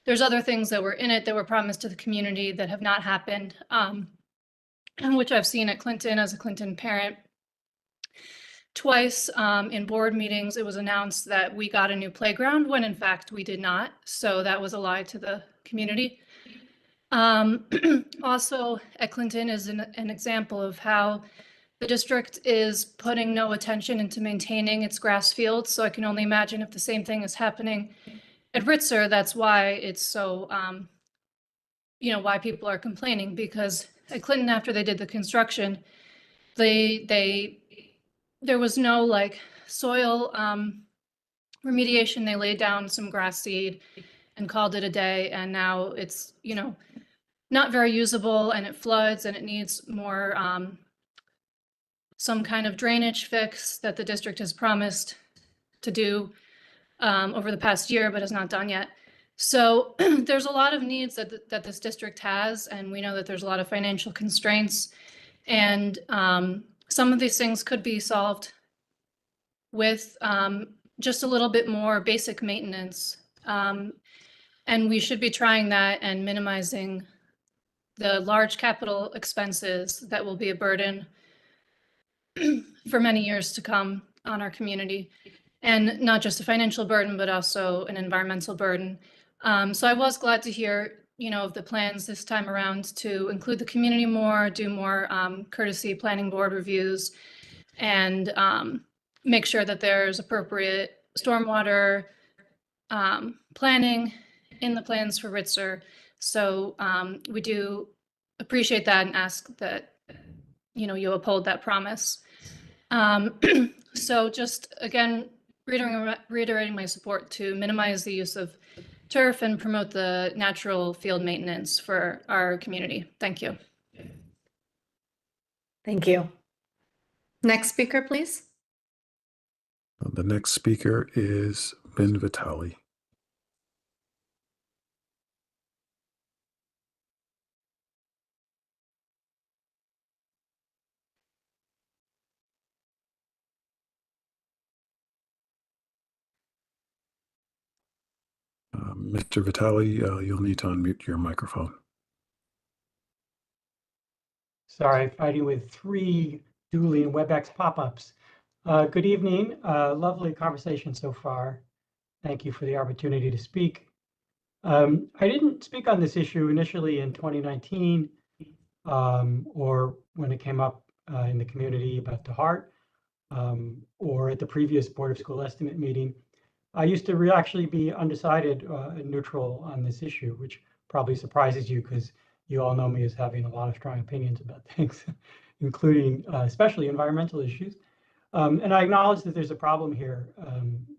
there's other things that were in it that were promised to the community that have not happened, and which I've seen at Clinton as a Clinton parent. Twice in board meetings, it was announced that we got a new playground when in fact we did not. So that was a lie to the community. Also at Clinton is an example of how the district is putting no attention into maintaining its grass fields. So I can only imagine if the same thing is happening at Ritzer. That's why it's so, why people are complaining, because at Clinton, after they did the construction, there was no soil remediation, they laid down some grass seed and called it a day. And now it's, not very usable, and it floods, and it needs more, some kind of drainage fix that the district has promised to do over the past year, but has not done yet. So there's a lot of needs that this district has, and we know that there's a lot of financial constraints. And some of these things could be solved with just a little bit more basic maintenance. And we should be trying that and minimizing the large capital expenses that will be a burden for many years to come on our community. And not just a financial burden, but also an environmental burden. So I was glad to hear, of the plans this time around to include the community more, do more courtesy planning board reviews, and make sure that there's appropriate stormwater planning in the plans for Ritzer. So we do appreciate that and ask that, you uphold that promise. So just again, reiterating my support to minimize the use of turf and promote the natural field maintenance for our community. Thank you. Thank you. Next speaker, please. The next speaker is Ben Vitale. Mr. Vitale, you'll need to unmute your microphone. Sorry, fighting with 3 Dooley and WebEx pop-ups. Good evening. Lovely conversation so far. Thank you for the opportunity to speak. I didn't speak on this issue initially in 2019 or when it came up in the community about the heart or at the previous Board of School Estimate meeting. I used to actually be undecided and neutral on this issue, which probably surprises you because you all know me as having a lot of strong opinions about things, including especially environmental issues. And I acknowledge that there's a problem here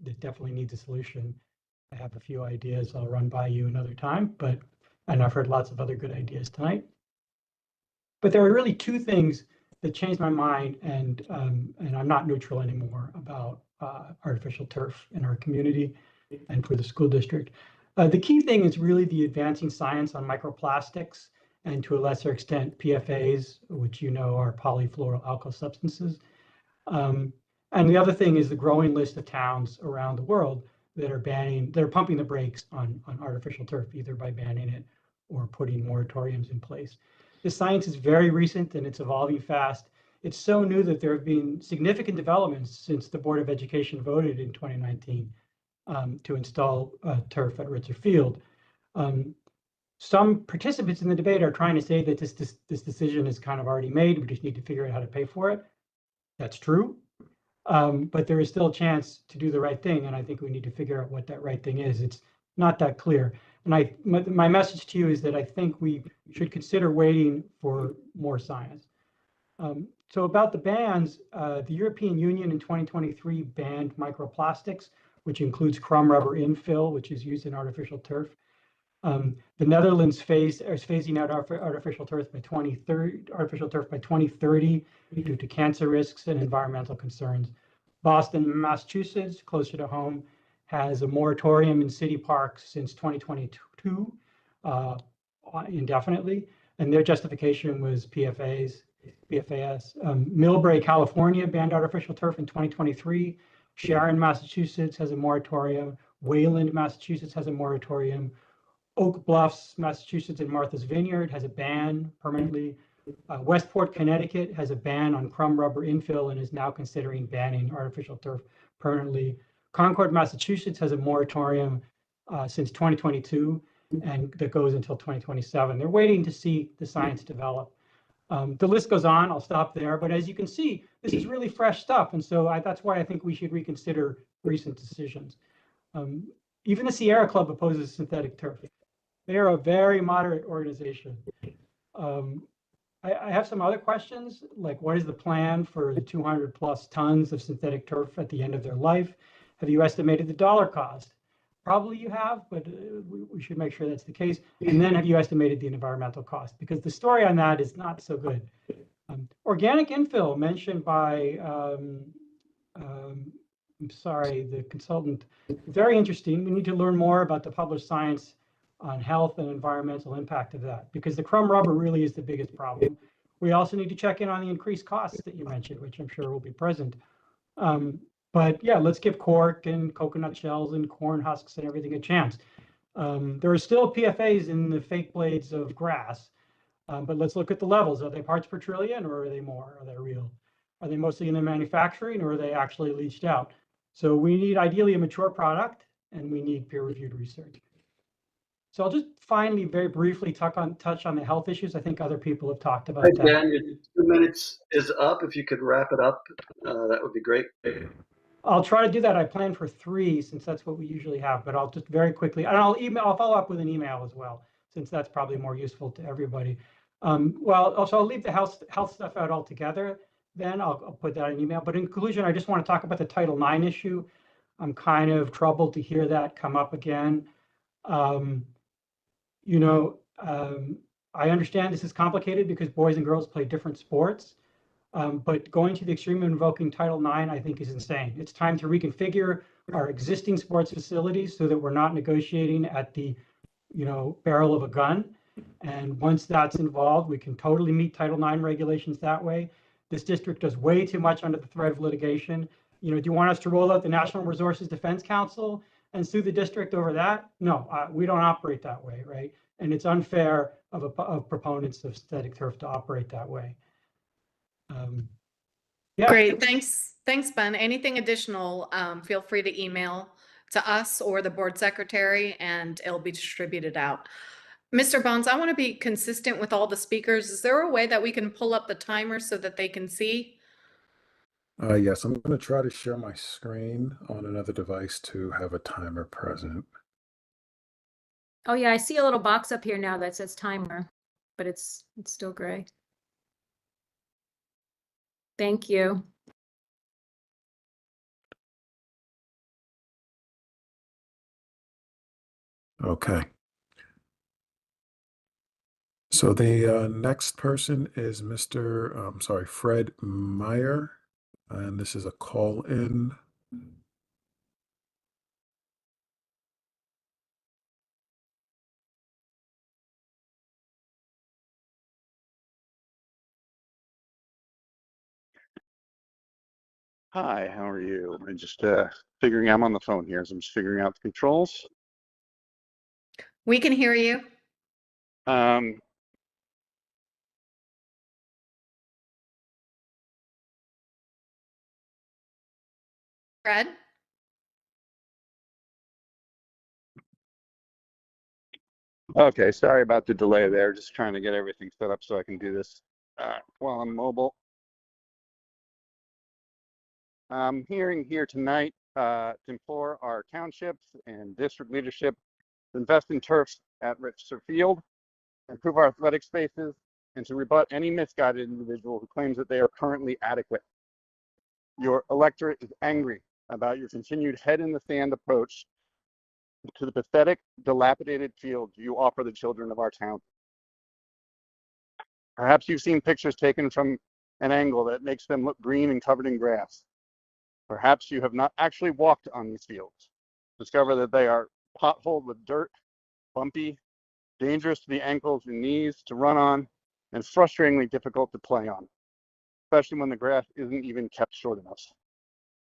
that definitely needs a solution. I have a few ideas I'll run by you another time, and I've heard lots of other good ideas tonight. But there are really 2 things that changed my mind, and I'm not neutral anymore about artificial turf in our community and for the school district. The key thing is really the advancing science on microplastics and to a lesser extent PFAs, which are polyfluoroalkyl substances. And the other thing is the growing list of towns around the world that are pumping the brakes on artificial turf, either by banning it or putting moratoriums in place. The science is very recent and it's evolving fast. It's so new that there have been significant developments since the Board of Education voted in 2019 to install turf at Ritzer Field. Some participants in the debate are trying to say that this decision is kind of already made. We just need to figure out how to pay for it. That's true. But there is still a chance to do the right thing. And I think we need to figure out what that right thing is. It's not that clear. And my message to you is that I think we should consider waiting for more science. So about the bans, the European Union in 2023 banned microplastics, which includes crumb rubber infill, which is used in artificial turf. The Netherlands is phasing out artificial turf by 2030 due to cancer risks and environmental concerns. Boston, Massachusetts, closer to home, has a moratorium in city parks since 2022 indefinitely, and their justification was PFAS. Millbrae, California banned artificial turf in 2023. Sharon, Massachusetts has a moratorium. Wayland, Massachusetts has a moratorium. Oak Bluffs, Massachusetts, and Martha's Vineyard has a ban permanently. Westport, Connecticut has a ban on crumb rubber infill and is now considering banning artificial turf permanently. Concord, Massachusetts has a moratorium since 2022 and that goes until 2027. They're waiting to see the science develop. The list goes on, I'll stop there, but as you can see, this is really fresh stuff. And so that's why I think we should reconsider recent decisions. Even the Sierra Club opposes synthetic turf. They are a very moderate organization. I have some other questions, like what is the plan for the 200 plus tons of synthetic turf at the end of their life? Have you estimated the dollar cost? Probably you have, but we should make sure that's the case. And then have you estimated the environmental cost? Because the story on that is not so good. Organic infill mentioned by, I'm sorry, the consultant, very interesting. We need to learn more about the published science on health and environmental impact of that, because the crumb rubber really is the biggest problem. We also need to check in on the increased costs that you mentioned, which I'm sure will be present. But yeah, let's give cork and coconut shells and corn husks and everything a chance. There are still PFAs in the fake blades of grass, but let's look at the levels. Are they parts per trillion, or are they more? Are they real? Are they mostly in the manufacturing, or are they actually leached out? So we need ideally a mature product, and we need peer-reviewed research. So I'll just finally very briefly touch on the health issues. I think other people have talked about Hey, that. Dan, your 2 minutes is up. If you could wrap it up, that would be great. I'll try to do that. I plan for 3 since that's what we usually have, but I'll just very quickly, and I'll follow up with an email as well, since that's probably more useful to everybody. Well, also I'll leave the health stuff out altogether. Then I'll put that in an email. But in conclusion, I just want to talk about the Title IX issue. I'm kind of troubled to hear that come up again. You know, I understand this is complicated because boys and girls play different sports. But going to the extreme of invoking Title IX, I think, is insane. It's time to reconfigure our existing sports facilities so that we're not negotiating at the, barrel of a gun. And once that's involved, we can totally meet Title IX regulations that way. This district does way too much under the threat of litigation. Do you want us to roll out the National Resources Defense Council and sue the district over that? No, we don't operate that way, right? And it's unfair of proponents of synthetic turf to operate that way. Yeah. Great, thanks, Ben. Anything additional, feel free to email to us or the board secretary, and it'll be distributed out. Mr. Bones, I want to be consistent with all the speakers. Is there a way that we can pull up the timer so that they can see? Yes, I'm going to try to share my screen on another device to have a timer present. Oh yeah, I see a little box up here now that says timer, but it's still gray. Thank you. Okay. So the next person is Fred Meyer, and this is a call-in. Hi, how are you? I'm just figuring I'm on the phone here, so I'm just figuring out the controls. We can hear you. Fred? Okay, sorry about the delay there. Just trying to get everything set up so I can do this while I'm mobile. I'm here tonight to implore our townships and district leadership to invest in turfs at Richester Field, improve our athletic spaces, and to rebut any misguided individual who claims that they are currently adequate. Your electorate is angry about your continued head in the sand approach to the pathetic, dilapidated field you offer the children of our town. Perhaps you've seen pictures taken from an angle that makes them look green and covered in grass. Perhaps you have not actually walked on these fields. Discover that they are potholed with dirt, bumpy, dangerous to the ankles and knees to run on, and frustratingly difficult to play on, especially when the grass isn't even kept short enough.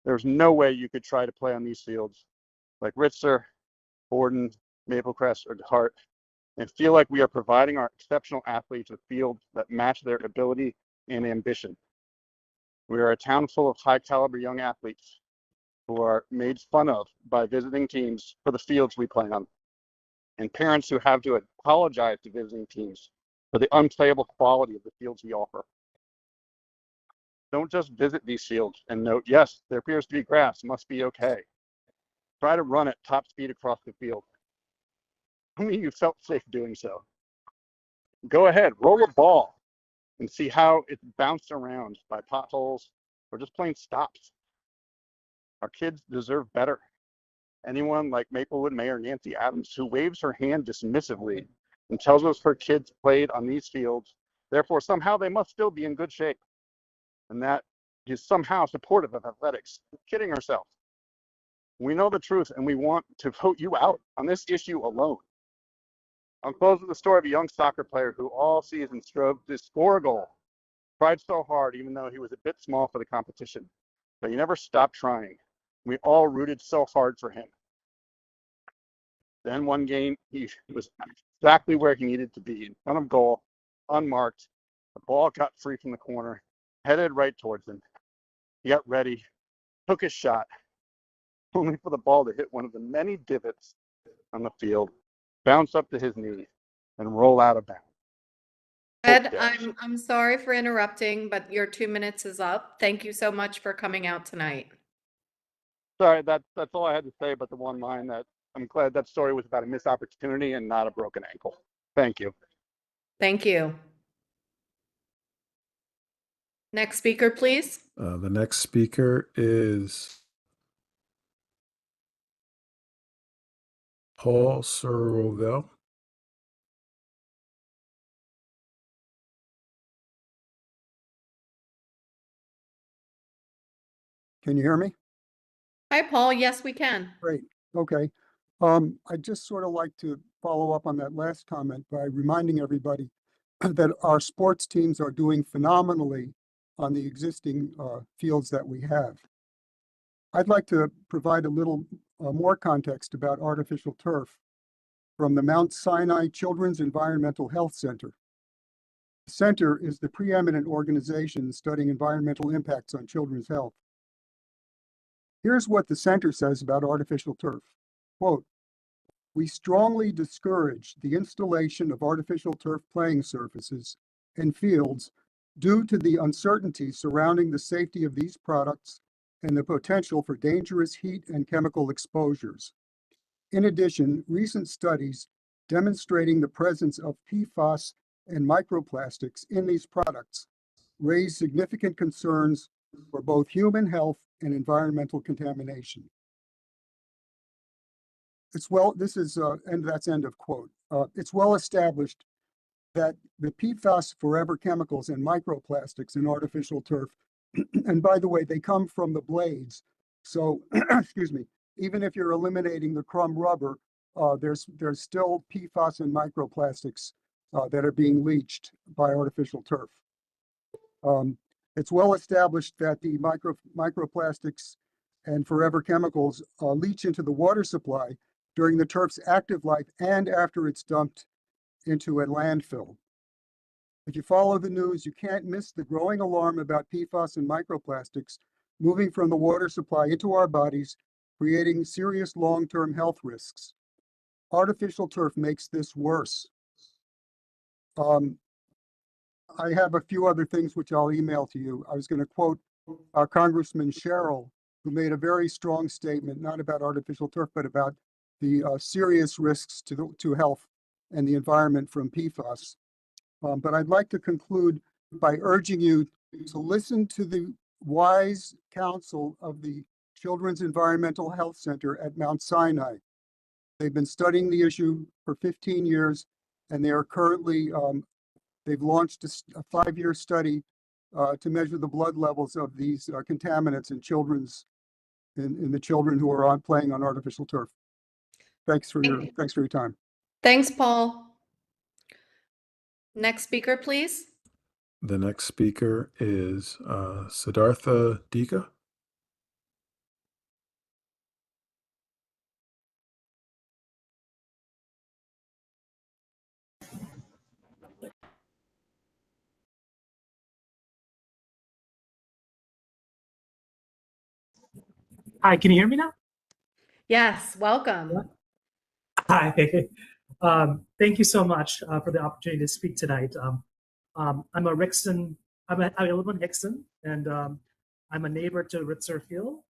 There's no way you could try to play on these fields like Ritzer, Borden, Maple Crest, or DeHart, and feel like we are providing our exceptional athletes with fields that match their ability and ambition. We are a town full of high caliber young athletes who are made fun of by visiting teams for the fields we play on, and parents who have to apologize to visiting teams for the unplayable quality of the fields we offer. Don't just visit these fields and note, yes, there appears to be grass, must be okay. Try to run at top speed across the field. Tell me you felt safe doing so. Go ahead, roll a ball and see how it's bounced around by potholes or just plain stops. Our kids deserve better. Anyone like Maplewood Mayor Nancy Adams, who waves her hand dismissively and tells us her kids played on these fields, therefore somehow they must still be in good shape, and that is somehow supportive of athletics, kidding herself. We know the truth, and we want to vote you out on this issue alone. I'll close with the story of a young soccer player who all season strove to score a goal. Tried so hard, even though he was a bit small for the competition, but he never stopped trying. We all rooted so hard for him. Then one game, he was exactly where he needed to be, in front of goal, unmarked. The ball got free from the corner, headed right towards him. He got ready, took his shot, only for the ball to hit one of the many divots on the field, bounce up to his knee, and roll out of bounds. Ed, I'm sorry for interrupting, but your 2 minutes is up. Thank you so much for coming out tonight. Sorry, that's all I had to say, but the one line that I'm glad that story was about a missed opportunity and not a broken ankle. Thank you. Thank you. Next speaker, please. The next speaker is Paul Sorovel. Can you hear me? Hi, Paul. Yes, we can. Great. Okay. I'd just sort of like to follow up on that last comment by reminding everybody that our sports teams are doing phenomenally on the existing fields that we have. I'd like to provide a little more context about artificial turf from the Mount Sinai Children's Environmental Health Center. The center is the preeminent organization studying environmental impacts on children's health. Here's what the center says about artificial turf. Quote, "We strongly discourage the installation of artificial turf playing surfaces and fields due to the uncertainty surrounding the safety of these products and the potential for dangerous heat and chemical exposures. In addition, recent studies demonstrating the presence of PFAS and microplastics in these products raise significant concerns for both human health and environmental contamination." It's well, this is, and that's end of quote. It's well established that the PFAS forever chemicals and microplastics in artificial turf, and by the way, they come from the blades. So, excuse me, even if you're eliminating the crumb rubber, there's still PFAS and microplastics that are being leached by artificial turf. It's well established that the microplastics and forever chemicals leach into the water supply during the turf's active life and after it's dumped into a landfill. If you follow the news, you can't miss the growing alarm about PFAS and microplastics moving from the water supply into our bodies, creating serious long-term health risks. Artificial turf makes this worse. I have a few other things which I'll email to you. I was going to quote Congressman Sherrill, who made a very strong statement, not about artificial turf, but about the serious risks to health and the environment from PFAS. But I'd like to conclude by urging you to listen to the wise counsel of the Children's Environmental Health Center at Mount Sinai. They've been studying the issue for 15 years, and they are currently, they've launched a 5-year study to measure the blood levels of these contaminants in the children who are playing on artificial turf. Thanks for your time. Thanks, Paul. Next speaker, please. The next speaker is Siddhartha Dika. Hi, can you hear me now? Yes, welcome. Hi. Thank you so much for the opportunity to speak tonight. I'm a Rixon, I live in Hickson, and I'm a neighbor to Ritzer Field.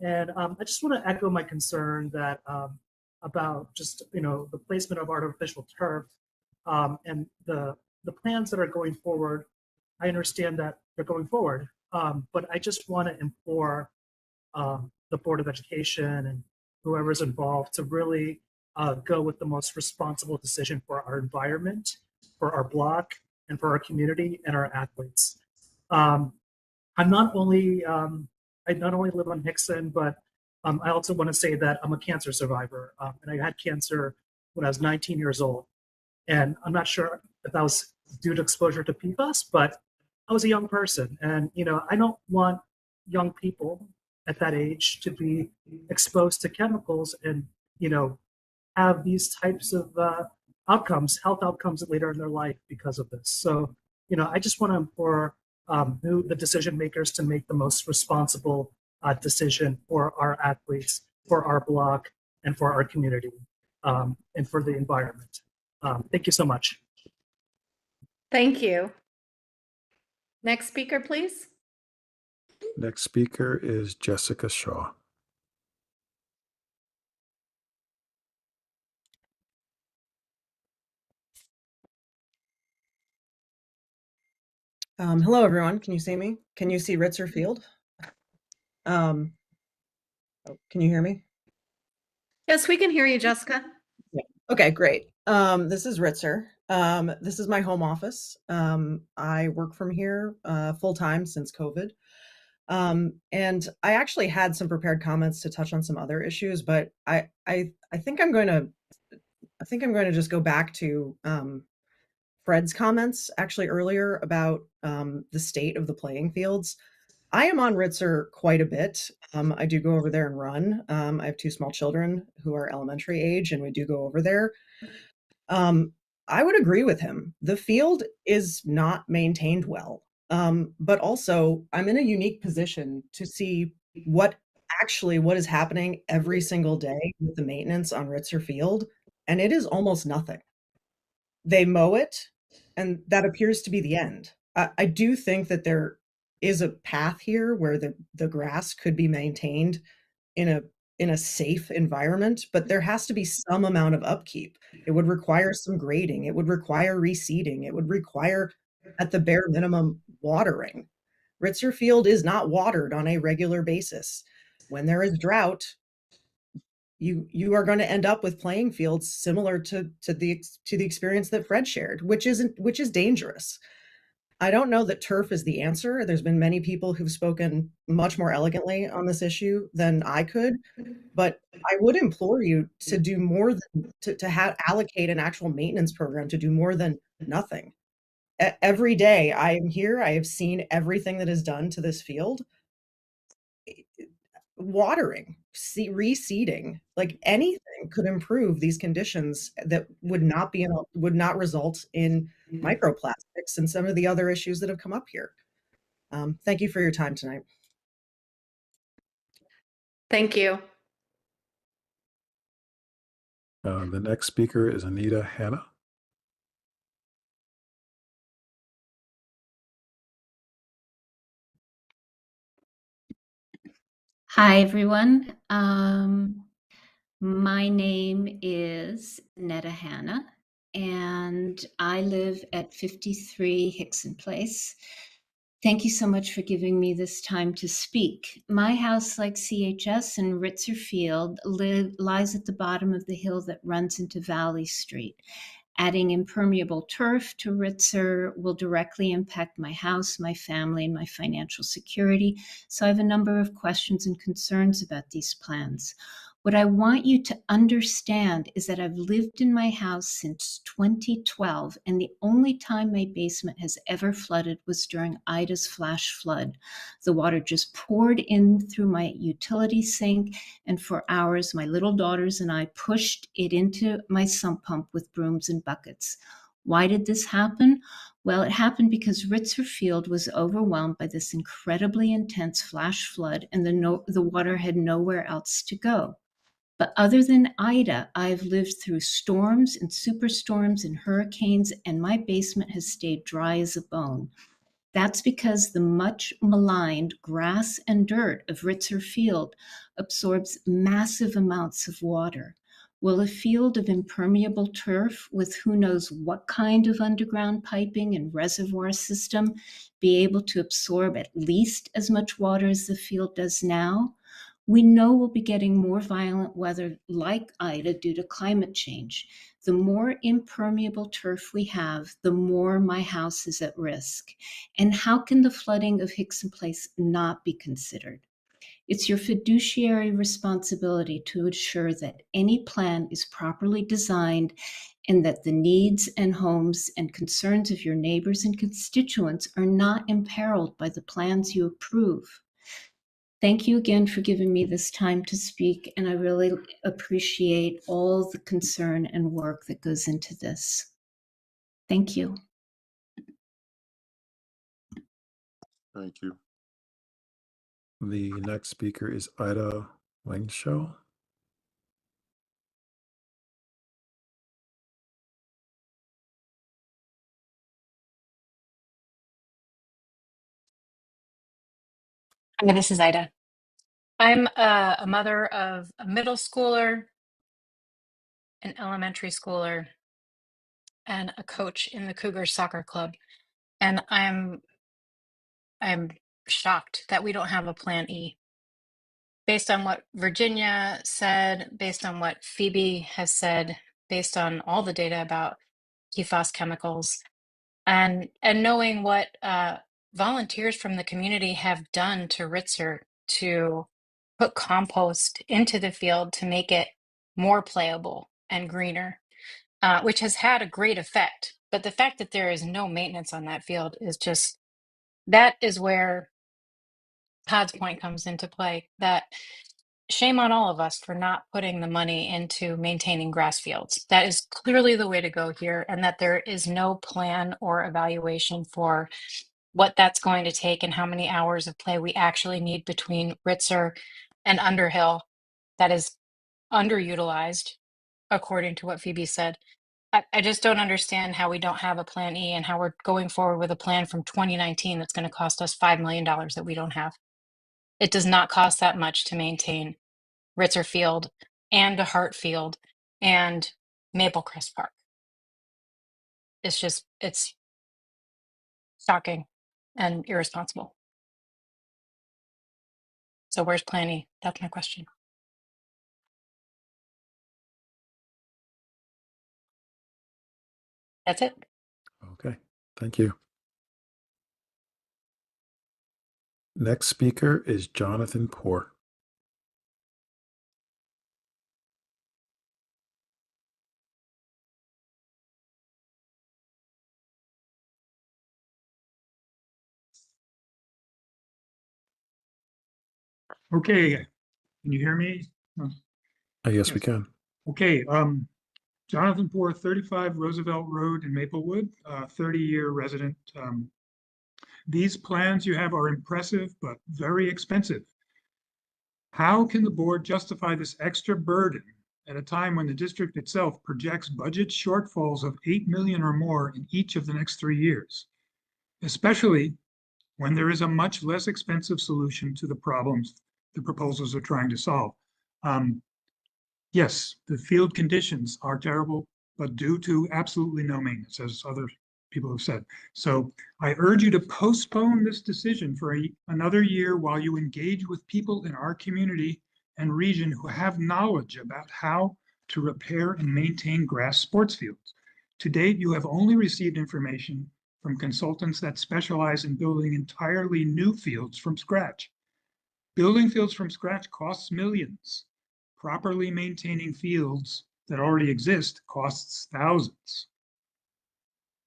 And I just want to echo my concern that about just, the placement of artificial turf and the plans that are going forward. I understand that they're going forward, but I just want to implore the Board of Education and whoever's involved to really go with the most responsible decision for our environment, for our block, and for our community and our athletes. I not only live on Hickson, but I also want to say that I'm a cancer survivor, and I had cancer when I was 19 years old. And I'm not sure if that was due to exposure to PFAS, but I was a young person, and I don't want young people at that age to be exposed to chemicals and have these types of health outcomes later in their life because of this. So I just want to implore the decision makers to make the most responsible decision for our athletes, for our block, and for our community, and for the environment. Thank you so much. Thank you. Next speaker, please. Next speaker is Jessica Shaw. Hello, everyone. Can you see me? Can you see Ritzer Field? Can you hear me? Yes, we can hear you, Jessica. Yeah. Okay, great. This is Ritzer. This is my home office. I work from here full-time since COVID. And I actually had some prepared comments to touch on some other issues, but I think I'm going to just go back to Fred's comments actually earlier about the state of the playing fields. I am on Ritzer quite a bit. I do go over there and run. I have 2 small children who are elementary age, and we do go over there. I would agree with him. The field is not maintained well. But also, I'm in a unique position to see what is happening every single day with the maintenance on Ritzer Field, and it is almost nothing. They mow it, and that appears to be the end. I do think that there is a path here where the grass could be maintained in a safe environment, but there has to be some amount of upkeep. It would require some grading. It would require reseeding. It would require, at the bare minimum, watering. Ritzer Field is not watered on a regular basis. When there is drought, you are going to end up with playing fields similar to the experience that Fred shared, which is dangerous. I don't know that turf is the answer. There's been many people who've spoken much more elegantly on this issue than I could, but I would implore you to do more than to allocate an actual maintenance program to do more than nothing. Every day I am here, I have seen everything that is done to this field. Watering, reseeding, like anything could improve these conditions that would not result in microplastics and some of the other issues that have come up here. Thank you for your time tonight. Thank you. The next speaker is Anita Hanna. Hi, everyone. My name is Netta Hanna, and I live at 53 Hickson Place. Thank you so much for giving me this time to speak. My house, like CHS and Ritzer Field, lies at the bottom of the hill that runs into Valley Street. Adding impermeable turf to Ritzer will directly impact my house, my family, and my financial security. So I have a number of questions and concerns about these plans. What I want you to understand is that I've lived in my house since 2012, and the only time my basement has ever flooded was during Ida's flash flood. The water just poured in through my utility sink, and for hours, my little daughters and I pushed it into my sump pump with brooms and buckets. Why did this happen? Well, it happened because Ritzer Field was overwhelmed by this incredibly intense flash flood, and the water had nowhere else to go. But other than Ida, I've lived through storms and superstorms and hurricanes, and my basement has stayed dry as a bone. That's because the much maligned grass and dirt of Ritzer Field absorbs massive amounts of water. Will a field of impermeable turf with who knows what kind of underground piping and reservoir system be able to absorb at least as much water as the field does now? We know we'll be getting more violent weather like Ida due to climate change. The more impermeable turf we have, the more my house is at risk. And how can the flooding of Hickson Place not be considered? It's your fiduciary responsibility to ensure that any plan is properly designed and that the needs and homes and concerns of your neighbors and constituents are not imperiled by the plans you approve. Thank you again for giving me this time to speak, and I really appreciate all the concern and work that goes into this. Thank you. Thank you. The next speaker is Ida Langshow. Hi, this is Ida. I'm a mother of a middle schooler, an elementary schooler, and a coach in the Cougars soccer club. And I'm shocked that we don't have a plan E. Based on what Virginia said, based on what Phoebe has said, based on all the data about PFAS chemicals, and knowing what volunteers from the community have done to Ritzer to put compost into the field to make it more playable and greener, which has had a great effect. But the fact that there is no maintenance on that field is just, that is where Todd's point comes into play, that shame on all of us for not putting the money into maintaining grass fields. That is clearly the way to go here, and that there is no plan or evaluation for what that's going to take and how many hours of play we actually need between Ritzer and Underhill. That is underutilized, according to what Phoebe said. I just don't understand how we don't have a plan E and how we're going forward with a plan from 2019 that's going to cost us $5 million that we don't have. It does not cost that much to maintain Ritzer Field and DeHart Field and Maple Crest Park. It's shocking and irresponsible. So where's plan E? That's my question. That's it. Okay, thank you. Next speaker is Jonathan Poor. Okay, can you hear me? Yes, we can. Okay, Jonathan Poor, 35 Roosevelt Road in Maplewood, 30-year resident. These plans you have are impressive, but very expensive. How can the board justify this extra burden at a time when the district itself projects budget shortfalls of 8 million or more in each of the next 3 years, especially when there is a much less expensive solution to the problems the proposals are trying to solve? Yes, the field conditions are terrible, but due to absolutely no maintenance, as other people have said. So I urge you to postpone this decision for another year while you engage with people in our community and region who have knowledge about how to repair and maintain grass sports fields. To date, you have only received information from consultants that specialize in building entirely new fields from scratch. Building fields from scratch costs millions. Properly maintaining fields that already exist costs thousands.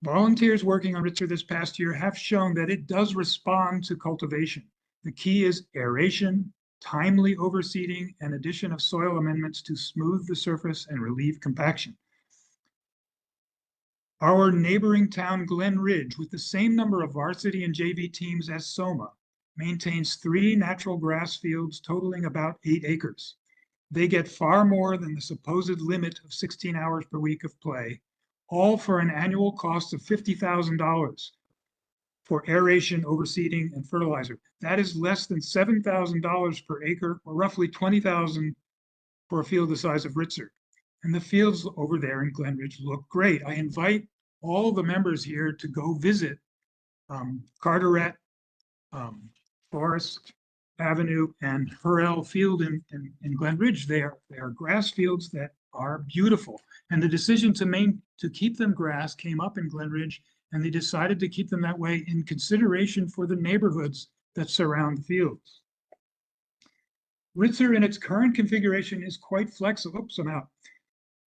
Volunteers working on Ritzer this past year have shown that it does respond to cultivation. The key is aeration, timely overseeding, and addition of soil amendments to smooth the surface and relieve compaction. Our neighboring town, Glen Ridge, with the same number of varsity and JV teams as Soma, maintains 3 natural grass fields totaling about 8 acres. They get far more than the supposed limit of 16 hours per week of play, all for an annual cost of $50,000 for aeration, overseeding, and fertilizer. That is less than $7,000 per acre, or roughly $20,000 for a field the size of Ritzer. And the fields over there in Glen Ridge look great. I invite all the members here to go visit Carteret, Forest, Avenue and Hurrell Field in Glen Ridge. They are grass fields that are beautiful. And the decision to keep them grass came up in Glen Ridge, and they decided to keep them that way in consideration for the neighborhoods that surround the fields. Ritzer in its current configuration is quite flexible. Oops, I'm out.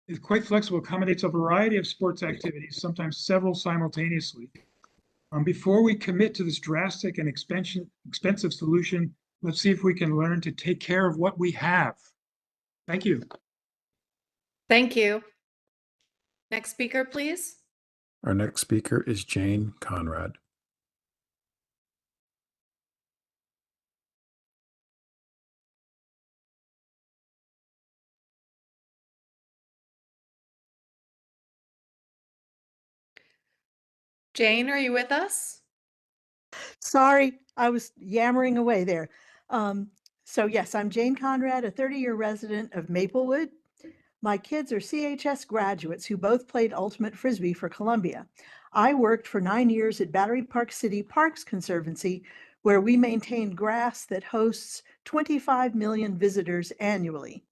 It's quite flexible, accommodates a variety of sports activities, sometimes several simultaneously. Before we commit to this drastic and expensive solution, let's see if we can learn to take care of what we have. Thank you. Thank you. Next speaker, please. Our next speaker is Jane Conrad. Jane, are you with us? Sorry, I was yammering away there. So yes, I'm Jane Conrad, a 30-year resident of Maplewood. My kids are CHS graduates who both played Ultimate Frisbee for Columbia. I worked for 9 years at Battery Park City Parks Conservancy, where we maintain grass that hosts 25 million visitors annually.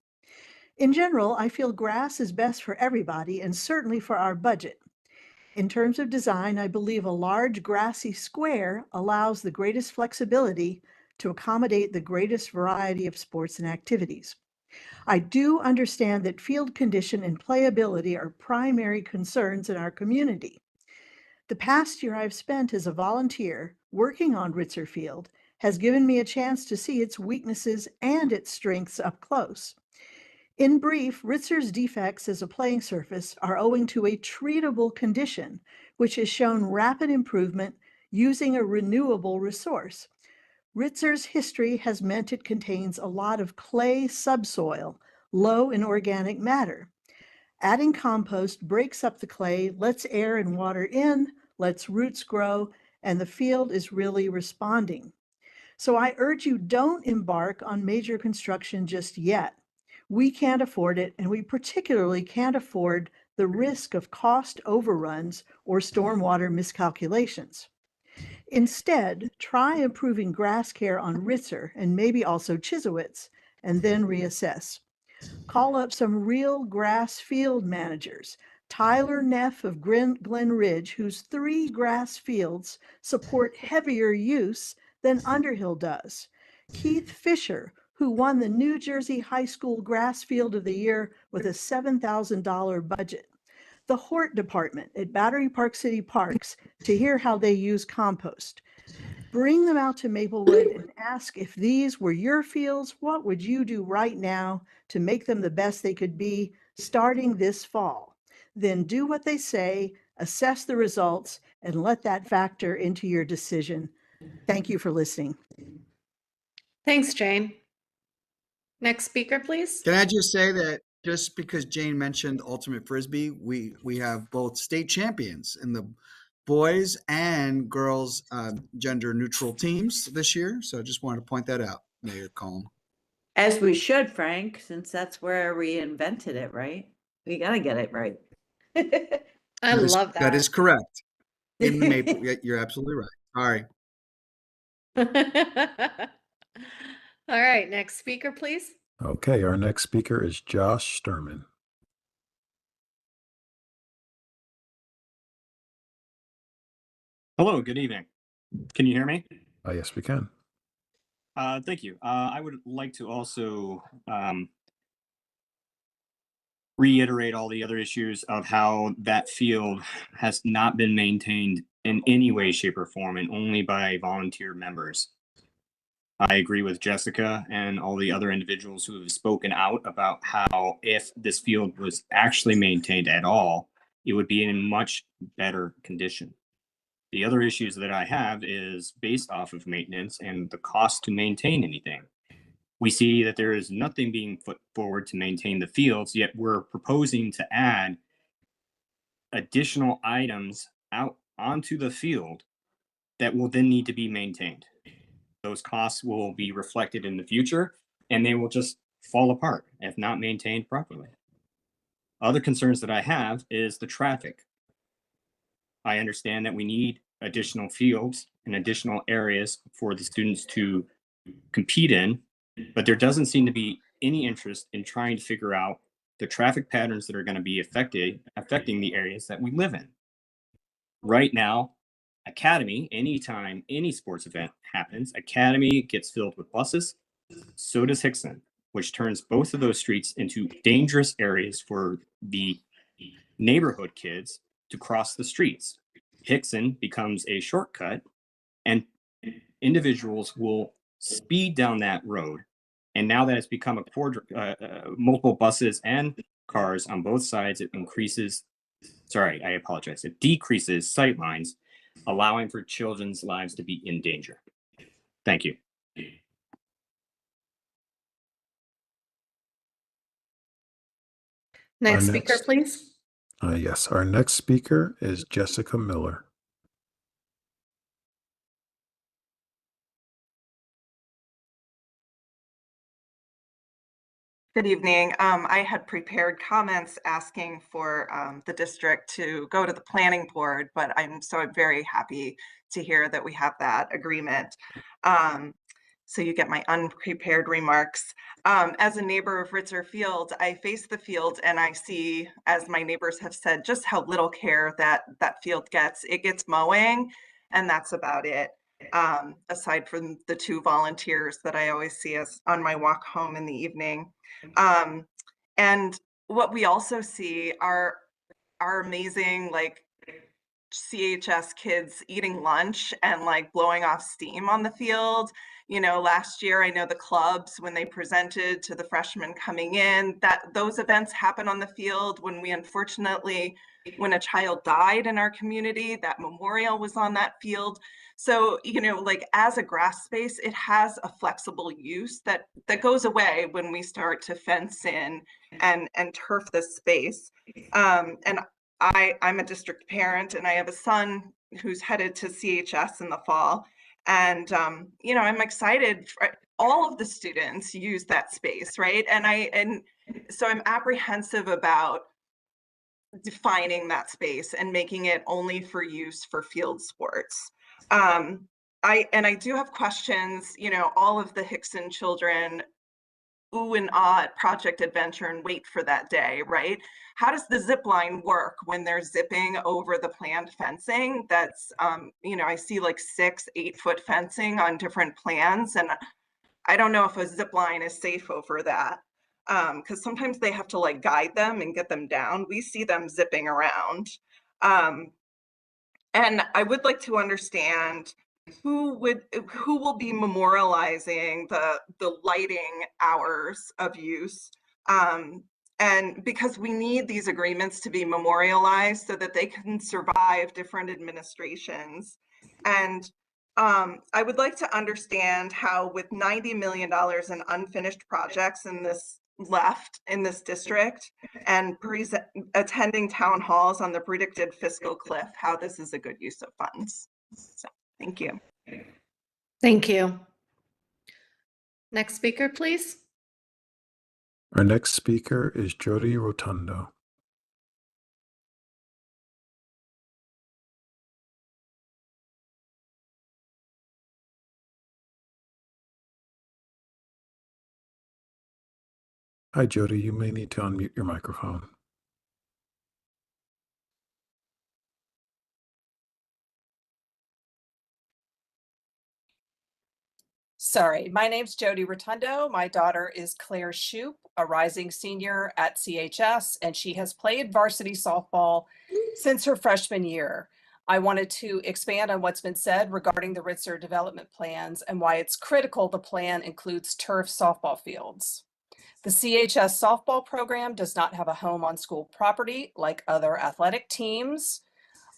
In general, I feel grass is best for everybody and certainly for our budget. In terms of design, I believe a large grassy square allows the greatest flexibility to accommodate the greatest variety of sports and activities. I do understand that field condition and playability are primary concerns in our community. The past year I've spent as a volunteer working on Ritzer Field has given me a chance to see its weaknesses and its strengths up close. In brief, Ritzer's defects as a playing surface are owing to a treatable condition, which has shown rapid improvement using a renewable resource. Ritzer's history has meant it contains a lot of clay subsoil, low in organic matter. Adding compost breaks up the clay, lets air and water in, lets roots grow, and the field is really responding. So I urge you, don't embark on major construction just yet. We can't afford it, and we particularly can't afford the risk of cost overruns or stormwater miscalculations. Instead, try improving grass care on Ritzer and maybe also Chisowitz, and then reassess. Call up some real grass field managers. Tyler Neff of Glen Ridge, whose 3 grass fields support heavier use than Underhill does. Keith Fisher, who won the New Jersey High School Grass Field of the Year with a $7,000 budget. The Hort Department at Battery Park City Parks to hear how they use compost. Bring them out to Maplewood and ask if these were your fields, what would you do right now to make them the best they could be starting this fall? Then do what they say, assess the results, and let that factor into your decision. Thank you for listening. Thanks, Jane. Next speaker, please. Can I just say that just because Jane mentioned Ultimate Frisbee, we have both state champions in the boys and girls gender neutral teams this year. So I just wanted to point that out, Mayor Colm. As we should, Frank, since that's where we invented it, right? We got to get it right. I love that. That is correct. In the Maple, you're absolutely right. Sorry. All right, next speaker, please. Okay, our next speaker is Josh Sturman. Hello, good evening. Can you hear me? Yes, we can. Thank you. I would like to also reiterate all the other issues of how that field has not been maintained in any way, shape, or form, and only by volunteer members. I agree with Jessica and all the other individuals who have spoken out about how if this field was actually maintained at all, it would be in much better condition. The other issues that I have is based off of maintenance and the cost to maintain anything. We see that there is nothing being put forward to maintain the fields, yet we're proposing to add additional items out onto the field that will then need to be maintained. Those costs will be reflected in the future, and they will just fall apart if not maintained properly. Other concerns that I have is the traffic. I understand that we need additional fields and additional areas for the students to compete in, but there doesn't seem to be any interest in trying to figure out the traffic patterns that are going to be affecting the areas that we live in. Right now, Academy, anytime any sports event happens, Academy gets filled with buses. So does Hickson, which turns both of those streets into dangerous areas for the neighborhood kids to cross the streets. Hickson becomes a shortcut, and individuals will speed down that road. And now that it's become a multiple buses and cars on both sides, it decreases sight lines, allowing for children's lives to be in danger. Thank you. Next speaker, please. Yes, our next speaker is Jessica Miller. Good evening. I had prepared comments asking for the district to go to the planning board, but I'm very happy to hear that we have that agreement. So you get my unprepared remarks. As a neighbor of Ritzer Field, I face the field and I see, as my neighbors have said, just how little care that field gets. It gets mowing, and that's about it. Aside from the 2 volunteers that I always see on my walk home in the evening. And what we also see are amazing, like, CHS kids eating lunch and like blowing off steam on the field. You know, last year, I know the clubs, when they presented to the freshmen coming in, that those events happen on the field. When a child died in our community, that memorial was on that field. So, you know, like, as a grass space, it has a flexible use that goes away when we start to fence in and turf this space. And I'm a district parent, and I have a son who's headed to CHS in the fall. And, you know, I'm excited for all of the students use that space, right? And so I'm apprehensive about defining that space and making it only for use for field sports. I do have questions. You know, all of the Hickson children ooh and ah at Project Adventure and wait for that day, right? How does the zip line work when they're zipping over the planned fencing? That's, you know, I see like 6-8 foot fencing on different plans, and I don't know if a zip line is safe over that. Because sometimes they have to like guide them and get them down. We see them zipping around. And I would like to understand who will be memorializing the lighting hours of use. And because we need these agreements to be memorialized so that they can survive different administrations. And I would like to understand how, with $90 million in unfinished projects in this district, and attending town halls on the predicted fiscal cliff, how this is a good use of funds. So, thank you. Thank you. Next speaker, please. Our next speaker is Jody Rotundo. Hi, Jody. You may need to unmute your microphone. Sorry, my name's Jody Rotundo. My daughter is Claire Shoup, a rising senior at CHS, and she has played varsity softball since her freshman year. I wanted to expand on what's been said regarding the Ritzer development plans and why it's critical the plan includes turf softball fields. The CHS softball program does not have a home on school property like other athletic teams.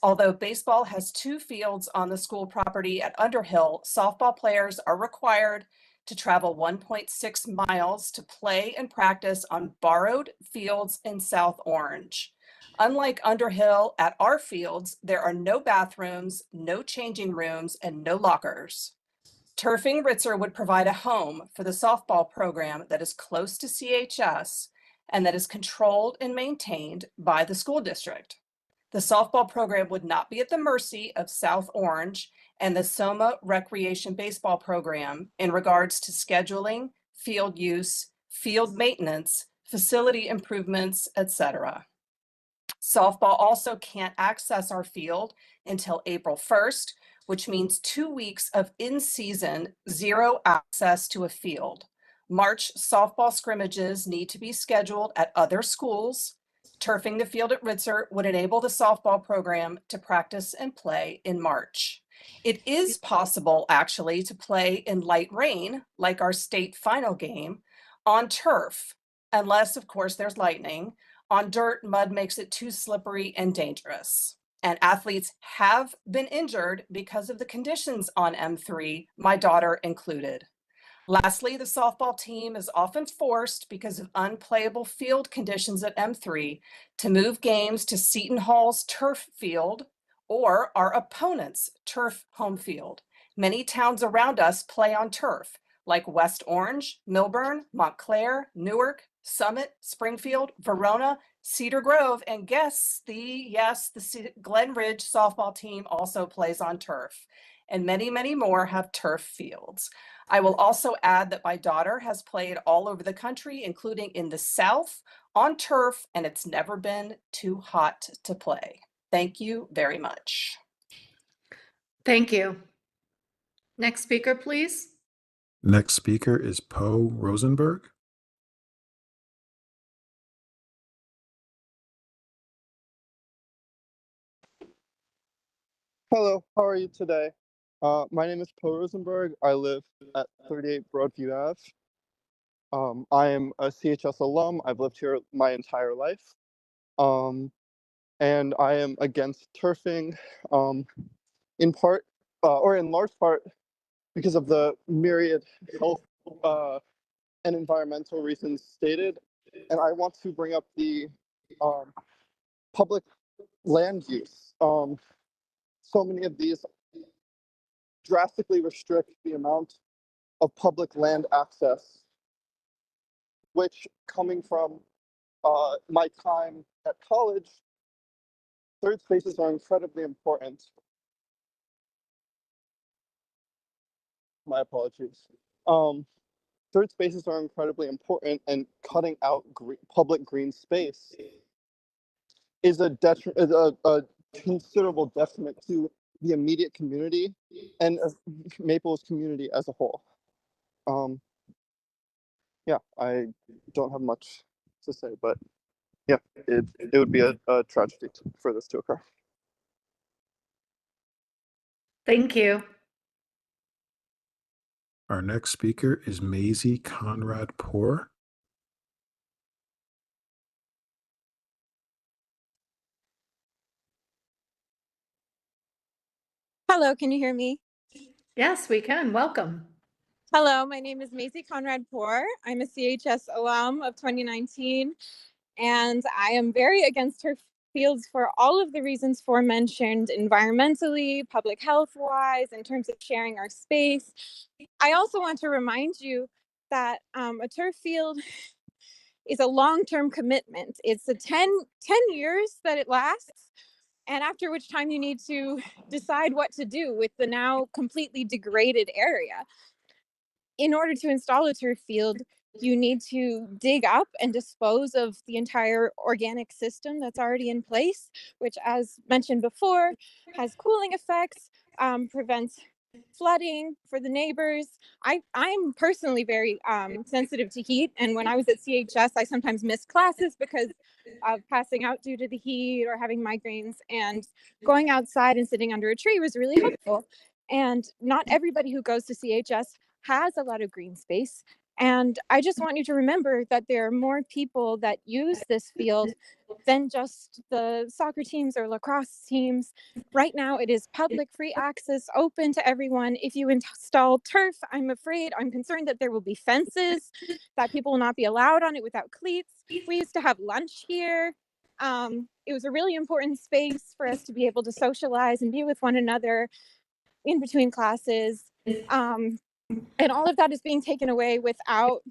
Although baseball has 2 fields on the school property at Underhill, softball players are required to travel 1.6 miles to play and practice on borrowed fields in South Orange. Unlike Underhill, at our fields, there are no bathrooms, no changing rooms, and no lockers. Turfing Ritzer would provide a home for the softball program that is close to CHS and that is controlled and maintained by the school district. The softball program would not be at the mercy of South Orange and the Soma Recreation Baseball Program in regards to scheduling, field use, field maintenance, facility improvements, etc. Softball also can't access our field until April 1st, which means 2 weeks of in-season zero access to a field. March softball scrimmages need to be scheduled at other schools. Turfing the field at Ritzer would enable the softball program to practice and play in March. It is possible, actually, to play in light rain, like our state final game, on turf, unless, of course, there's lightning. On dirt, mud makes it too slippery and dangerous. And athletes have been injured because of the conditions on M3, my daughter included. Lastly, the softball team is often forced, because of unplayable field conditions at M3, to move games to Seton Hall's turf field or our opponent's turf home field. Many towns around us play on turf, like West Orange, Milburn, Montclair, Newark, Summit, Springfield, Verona, Cedar Grove, and guess the Glen Ridge softball team also plays on turf. And many, many more have turf fields. I will also add that my daughter has played all over the country, including in the South, on turf, and it's never been too hot to play. Thank you very much. Thank you. Next speaker, please. Next speaker is Poe Rosenberg. Hello, how are you today? My name is Poe Rosenberg. I live at 38 Broadview Ave. I am a CHS alum. I've lived here my entire life. And I am against turfing, in part, or in large part, because of the myriad health and environmental reasons stated. And I want to bring up the public land use. So many of these drastically restrict the amount of public land access, which, coming from my time at college, third spaces are incredibly important. My apologies. Third spaces are incredibly important, and cutting out public green space is a considerable detriment to the immediate community and Maple's community as a whole. Yeah, I don't have much to say, but yeah, it would be a tragedy for this to occur. Thank you. Our next speaker is Maisie Conrad Poor. Hello, can you hear me? Yes, we can. Welcome. Hello, my name is Maisie Conrad Poor. I'm a CHS alum of 2019, and I am very against turf fields for all of the reasons aforementioned, environmentally, public health-wise, in terms of sharing our space. I also want to remind you that a turf field is a long-term commitment. It's a 10 years that it lasts, and after which time you need to decide what to do with the now completely degraded area. In order to install a turf field, you need to dig up and dispose of the entire organic system that's already in place, which, as mentioned before, has cooling effects, prevents flooding for the neighbors. I'm personally very sensitive to heat, and when I was at CHS, I sometimes missed classes because of passing out due to the heat or having migraines, and going outside and sitting under a tree was really helpful. And not everybody who goes to CHS has a lot of green space. And I just want you to remember that there are more people that use this field than just the soccer teams or lacrosse teams. Right now, it is public free access, open to everyone. If you install turf, I'm concerned that there will be fences, that people will not be allowed on it without cleats. We used to have lunch here. It was a really important space for us to be able to socialize and be with one another in between classes. And all of that is being taken away without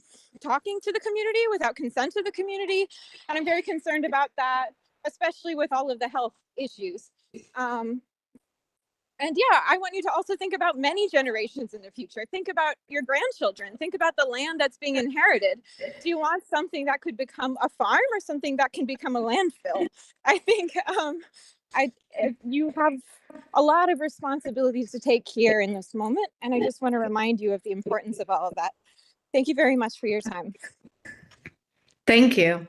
talking to the community, without consent of the community. And I'm very concerned about that, especially with all of the health issues. And yeah, I want you to also think about many generations in the future. Think about your grandchildren. Think about the land that's being inherited. Do you want something that could become a farm or something that can become a landfill? I think you have a lot of responsibilities to take here in this moment. And I just want to remind you of the importance of all of that. Thank you very much for your time. Thank you.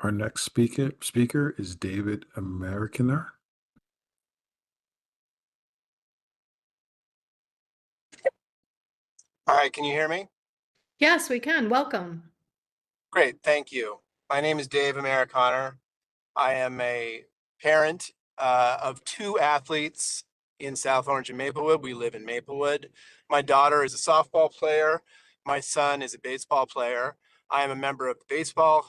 Our next speaker is David Americaner. All right, can you hear me? Yes, we can. Welcome. Great, thank you. My name is Dave Americaner. I am a parent of 2 athletes in South Orange and Maplewood. We live in Maplewood. My daughter is a softball player. My son is a baseball player. I am a member of the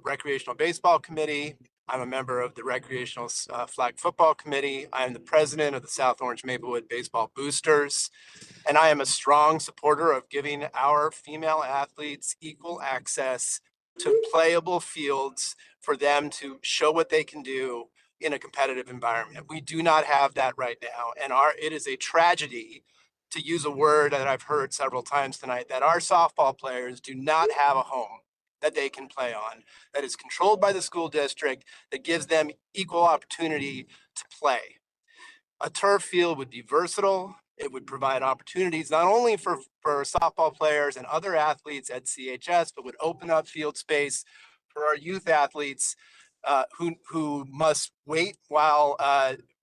Recreational Baseball Committee. I'm a member of the Recreational Flag Football Committee. I am the president of the South Orange Maplewood Baseball Boosters. And I am a strong supporter of giving our female athletes equal access to playable fields for them to show what they can do in a competitive environment. We do not have that right now. And it is a tragedy, to use a word that I've heard several times tonight, that our softball players do not have a home that they can play on, that is controlled by the school district, that gives them equal opportunity to play. A turf field would be versatile. It would provide opportunities not only for softball players and other athletes at CHS, but would open up field space for our youth athletes who must wait while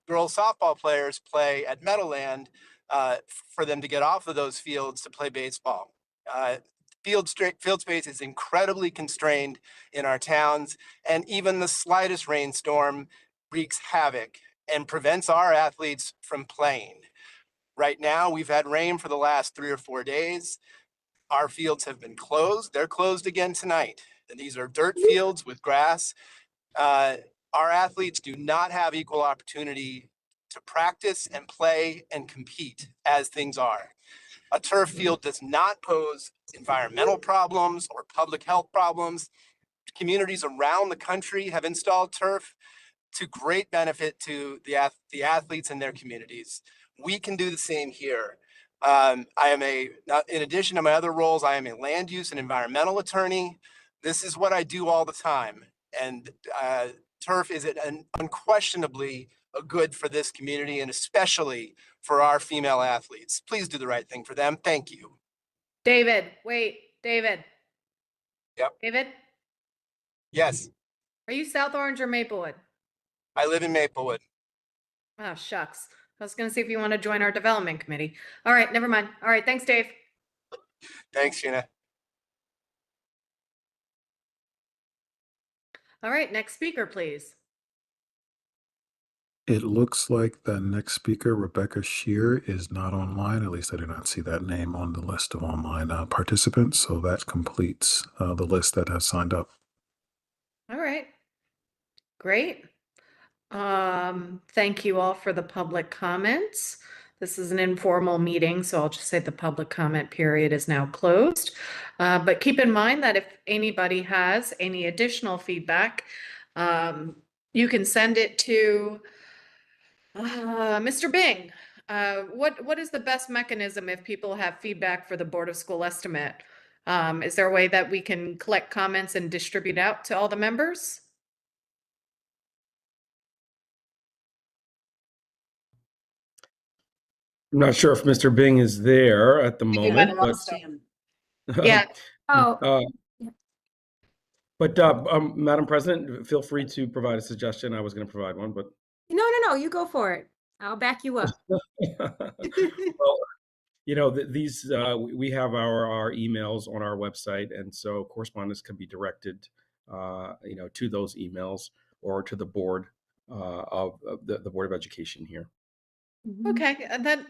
girls softball players play at Meadowland for them to get off of those fields to play baseball. Field space is incredibly constrained in our towns, and even the slightest rainstorm wreaks havoc and prevents our athletes from playing. Right now, we've had rain for the last 3 or 4 days. Our fields have been closed. They're closed again tonight. And these are dirt fields with grass. Our athletes do not have equal opportunity to practice and play and compete as things are. A turf field does not pose environmental problems or public health problems. Communities around the country have installed turf to great benefit to the athletes and their communities. We can do the same here. I am in addition to my other roles, I am a land use and environmental attorney. This is what I do all the time. And turf is unquestionably a good for this community and especially for our female athletes. Please do the right thing for them. Thank you. David, wait, David. Yep. David, Yes, are you South Orange or Maplewood? I live in Maplewood. Oh, shucks. I was going to see if you want to join our development committee. All right, never mind. All right, thanks, Dave. Thanks, Gina. All right, next speaker, please. It looks like the next speaker, Rebecca Shear, is not online. At least I do not see that name on the list of online participants. So that completes the list that has signed up. All right, great. Thank you all for the public comments. This is an informal meeting, so I'll just say the public comment period is now closed. But keep in mind that if anybody has any additional feedback, you can send it to Mr. Bing. What is the best mechanism if people have feedback for the Board of School estimate? Is there a way that we can collect comments and distribute out to all the members? I'm not sure if Mr. Bing is there at the I think we might moment, have lost him. Yeah. Madam President, feel free to provide a suggestion. I was going to provide one, but No, you go for it. I'll back you up. well, these we have our emails on our website, and so correspondence can be directed, to those emails or to the board of the Board of Education here. Okay,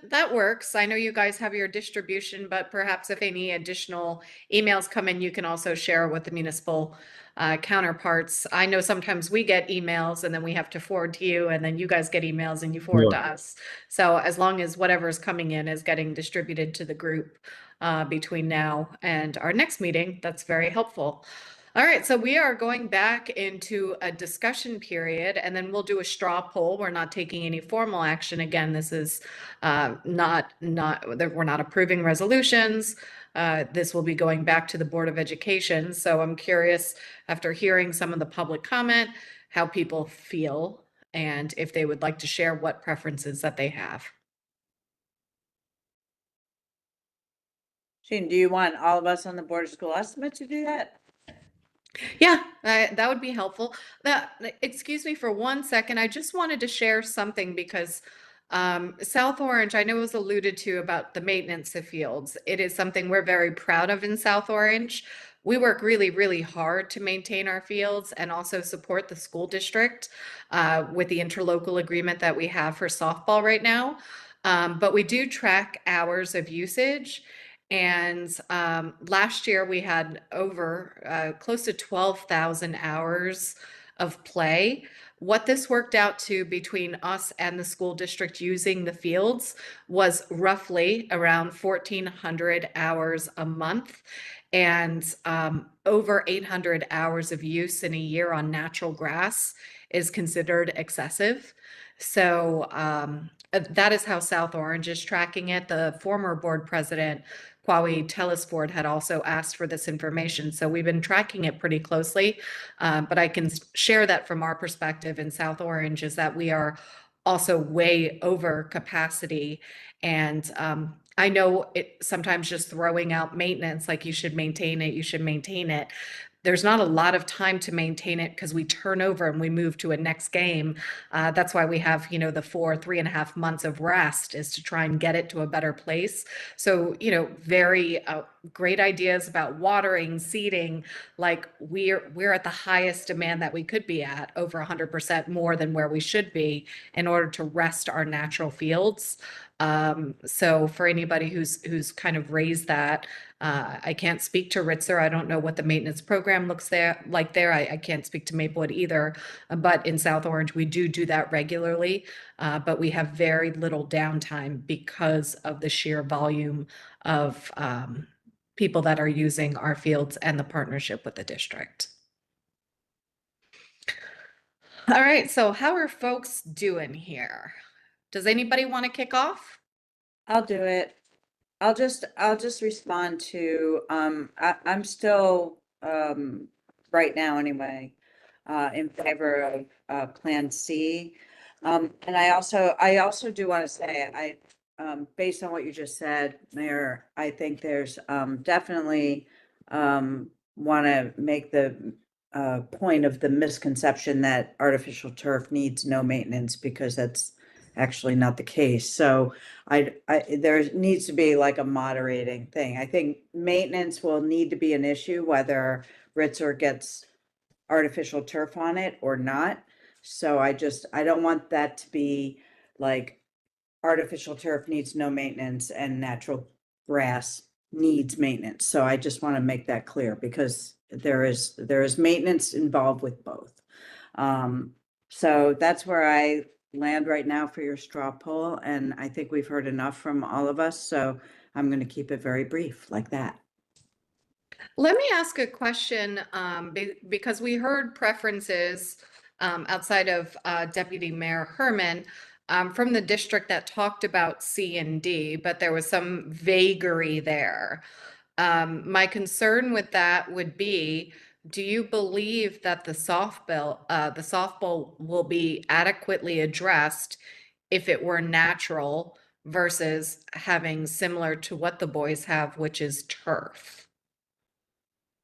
that works. I know you guys have your distribution, but perhaps if any additional emails come in, you can also share with the municipal counterparts. I know sometimes we get emails and then we have to forward to you, and then you guys get emails and you forward to us. So as long as whatever is coming in is getting distributed to the group between now and our next meeting, that's very helpful. All right, so we are going back into a discussion period, and then we'll do a straw poll. We're not taking any formal action. Again, this is we're not approving resolutions. This will be going back to the Board of Education. So I'm curious, after hearing some of the public comment, how people feel and if they would like to share what preferences that they have. Shane, do you want all of us on the Board of School Estimate to do that? Yeah, that would be helpful. Excuse me for 1 second. I just wanted to share something because South Orange, I know was alluded to about the maintenance of fields. It is something we're very proud of in South Orange. We work really, really hard to maintain our fields and also support the school district with the interlocal agreement that we have for softball right now. But we do track hours of usage. And last year we had over close to 12,000 hours of play. What this worked out to between us and the school district using the fields was roughly around 1,400 hours a month and over 800 hours of use in a year on natural grass is considered excessive. So that is how South Orange is tracking it. The former board president, Kwawi Telesport, had also asked for this information. So we've been tracking it pretty closely. But I can share that from our perspective in South Orange is that we are also way over capacity. And I know it sometimes just throwing out maintenance, like you should maintain it, you should maintain it. There's not a lot of time to maintain it because we turn over and we move to a next game. That's why we have, the 3.5 months of rest is to try and get it to a better place. So, very great ideas about watering, seeding. Like we're at the highest demand that we could be at, over 100% more than where we should be in order to rest our natural fields. So for anybody who's kind of raised that, I can't speak to Ritzer. I don't know what the maintenance program looks like there. I can't speak to Maplewood either. But in South Orange, we do that regularly. But we have very little downtime because of the sheer volume of people that are using our fields and the partnership with the district. All right, so how are folks doing here? Does anybody want to kick off? I'll do it. I'll just respond to, I'm still, right now anyway, in favor of Plan C. And I also do want to say, based on what you just said, Mayor, I think there's, definitely, want to make the, point of the misconception that artificial turf needs no maintenance because that's actually not the case. So there needs to be like a moderating thing. I think maintenance will need to be an issue whether Ritzer gets artificial turf on it or not. So I don't want that to be like artificial turf needs no maintenance and natural grass needs maintenance. So I just want to make that clear because there is maintenance involved with both. So that's where I land right now for your straw poll. And I think we've heard enough from all of us. So I'm going to keep it very brief like that. Let me ask a question because we heard preferences outside of Deputy Mayor Herman from the district that talked about C and D, but there was some vagary there. My concern with that would be, do you believe that the softball will be adequately addressed if it were natural versus having similar to what the boys have, which is turf?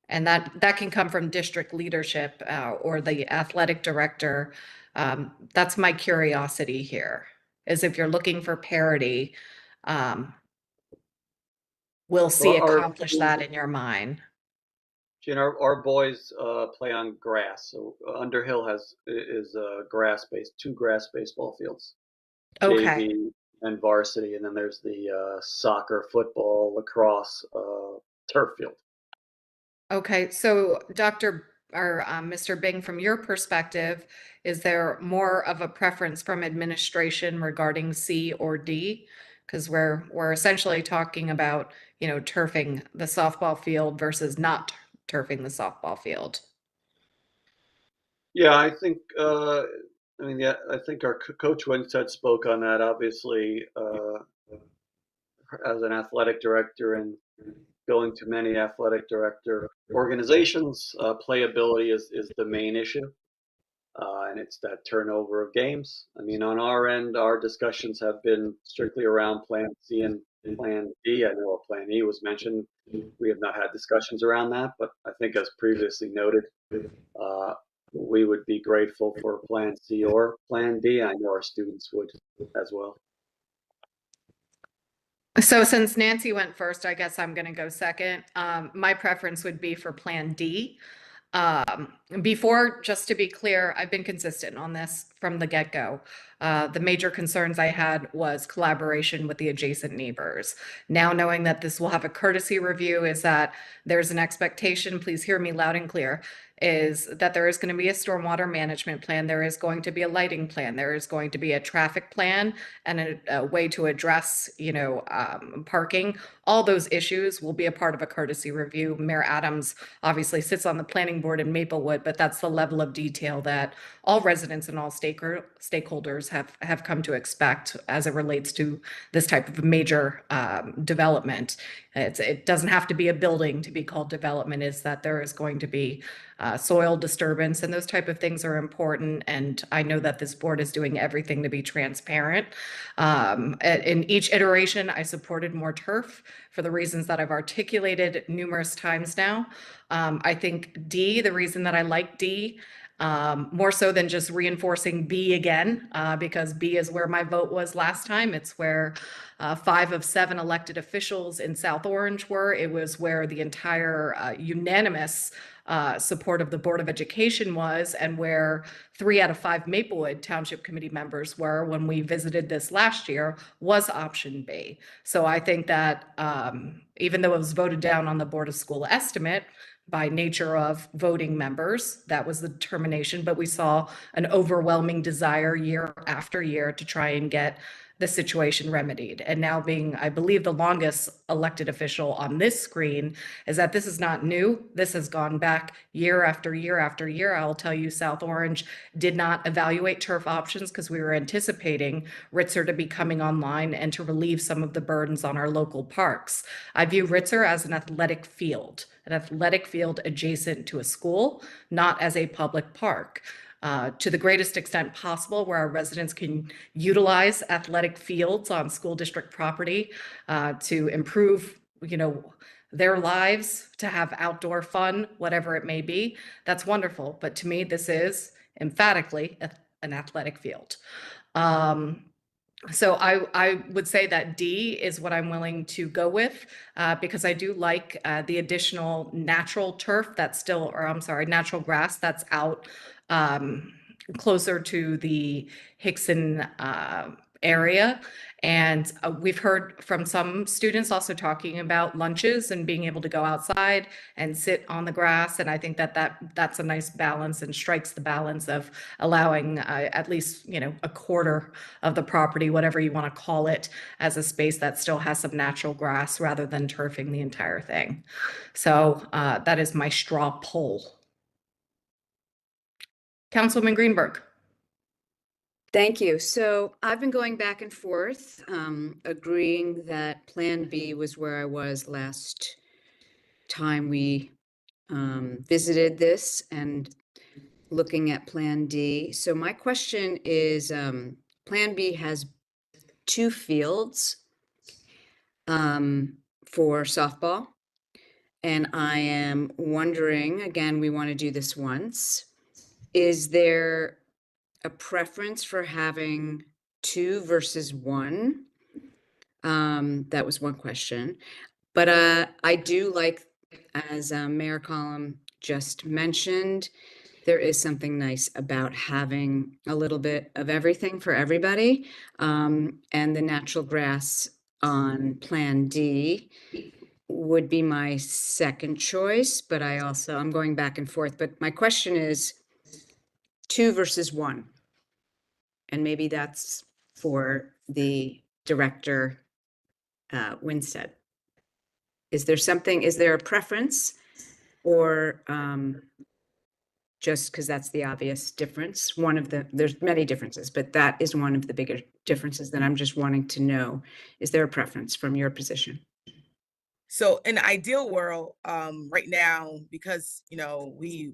And that can come from district leadership or the athletic director. That's my curiosity here, is if you're looking for parity, will C accomplish that in your mind? Jen, our boys play on grass. So Underhill is grass-based, 2 grass baseball fields, Okay. JV and varsity, and then there's the soccer, football, lacrosse turf field. Okay, so Mr. Bing, from your perspective, is there more of a preference from administration regarding C or D? Because we're essentially talking about, turfing the softball field versus not turfing the softball field? Yeah, I think, I think our coach Winstead spoke on that. Obviously, as an athletic director and going to many athletic director organizations, playability is the main issue. And it's that turnover of games. I mean, on our end, our discussions have been strictly around Plan C and Plan D. I know a Plan E was mentioned. We have not had discussions around that, but I think as previously noted, we would be grateful for Plan C or Plan D. I know our students would as well. So since Nancy went first, I guess I'm going to go second. My preference would be for Plan D. Before, just to be clear, I've been consistent on this from the get-go. The major concerns I had was collaboration with the adjacent neighbors. Now knowing that this will have a courtesy review, is that there's an expectation, please hear me loud and clear, is that there is going to be a stormwater management plan, there is going to be a lighting plan, there is going to be a traffic plan, and a way to address, parking. All those issues will be a part of a courtesy review. Mayor Adams obviously sits on the planning board in Maplewood, but that's the level of detail that all residents and all stakeholders have come to expect as it relates to this type of major development. It doesn't have to be a building to be called development, is that there is going to be soil disturbance, and those type of things are important. And I know that this board is doing everything to be transparent. In each iteration, I supported more turf for the reasons that I've articulated numerous times now. I think D, the reason that I like D, more so than just reinforcing B again, because B is where my vote was last time. It's where 5 of 7 elected officials in South Orange were. It was where the entire unanimous support of the Board of Education was, and where 3 out of 5 Maplewood Township Committee members were when we visited this last year, was option B. So I think that even though it was voted down on the Board of School Estimate, by nature of voting members, that was the determination, but we saw an overwhelming desire year after year to try and get the situation remedied. And now being, I believe, the longest elected official on this screen, is that this is not new. This has gone back year after year after year. I'll tell you, South Orange did not evaluate turf options because we were anticipating Ritzer to be coming online and to relieve some of the burdens on our local parks. I view Ritzer as an athletic field adjacent to a school, not as a public park. To the greatest extent possible, where our residents can utilize athletic fields on school district property to improve, their lives, to have outdoor fun, whatever it may be. That's wonderful. But to me, this is emphatically an athletic field. So I would say that D is what I'm willing to go with, because I do like the additional natural turf that's still, or I'm sorry, natural grass that's out closer to the Hickson area. And we've heard from some students also talking about lunches and being able to go outside and sit on the grass. And I think that's a nice balance and strikes the balance of allowing at least, a quarter of the property, whatever you want to call it, as a space that still has some natural grass rather than turfing the entire thing. So that is my straw poll. Councilwoman Greenberg. Thank you. So I've been going back and forth, agreeing that Plan B was where I was last time we visited this, and looking at Plan D. So my question is, Plan B has 2 fields for softball. And I am wondering, again, we want to do this once. Is there a preference for having 2 versus 1? That was one question. But I do like, as Mayor Collum just mentioned, there is something nice about having a little bit of everything for everybody. And the natural grass on Plan D would be my second choice, but I'm going back and forth. But my question is 2 versus 1. And maybe that's for the director, Winstead. Is there a preference or just because that's the obvious difference? There's many differences, but that is one of the bigger differences that I'm just wanting to know. Is there a preference from your position? So in the ideal world, right now, because we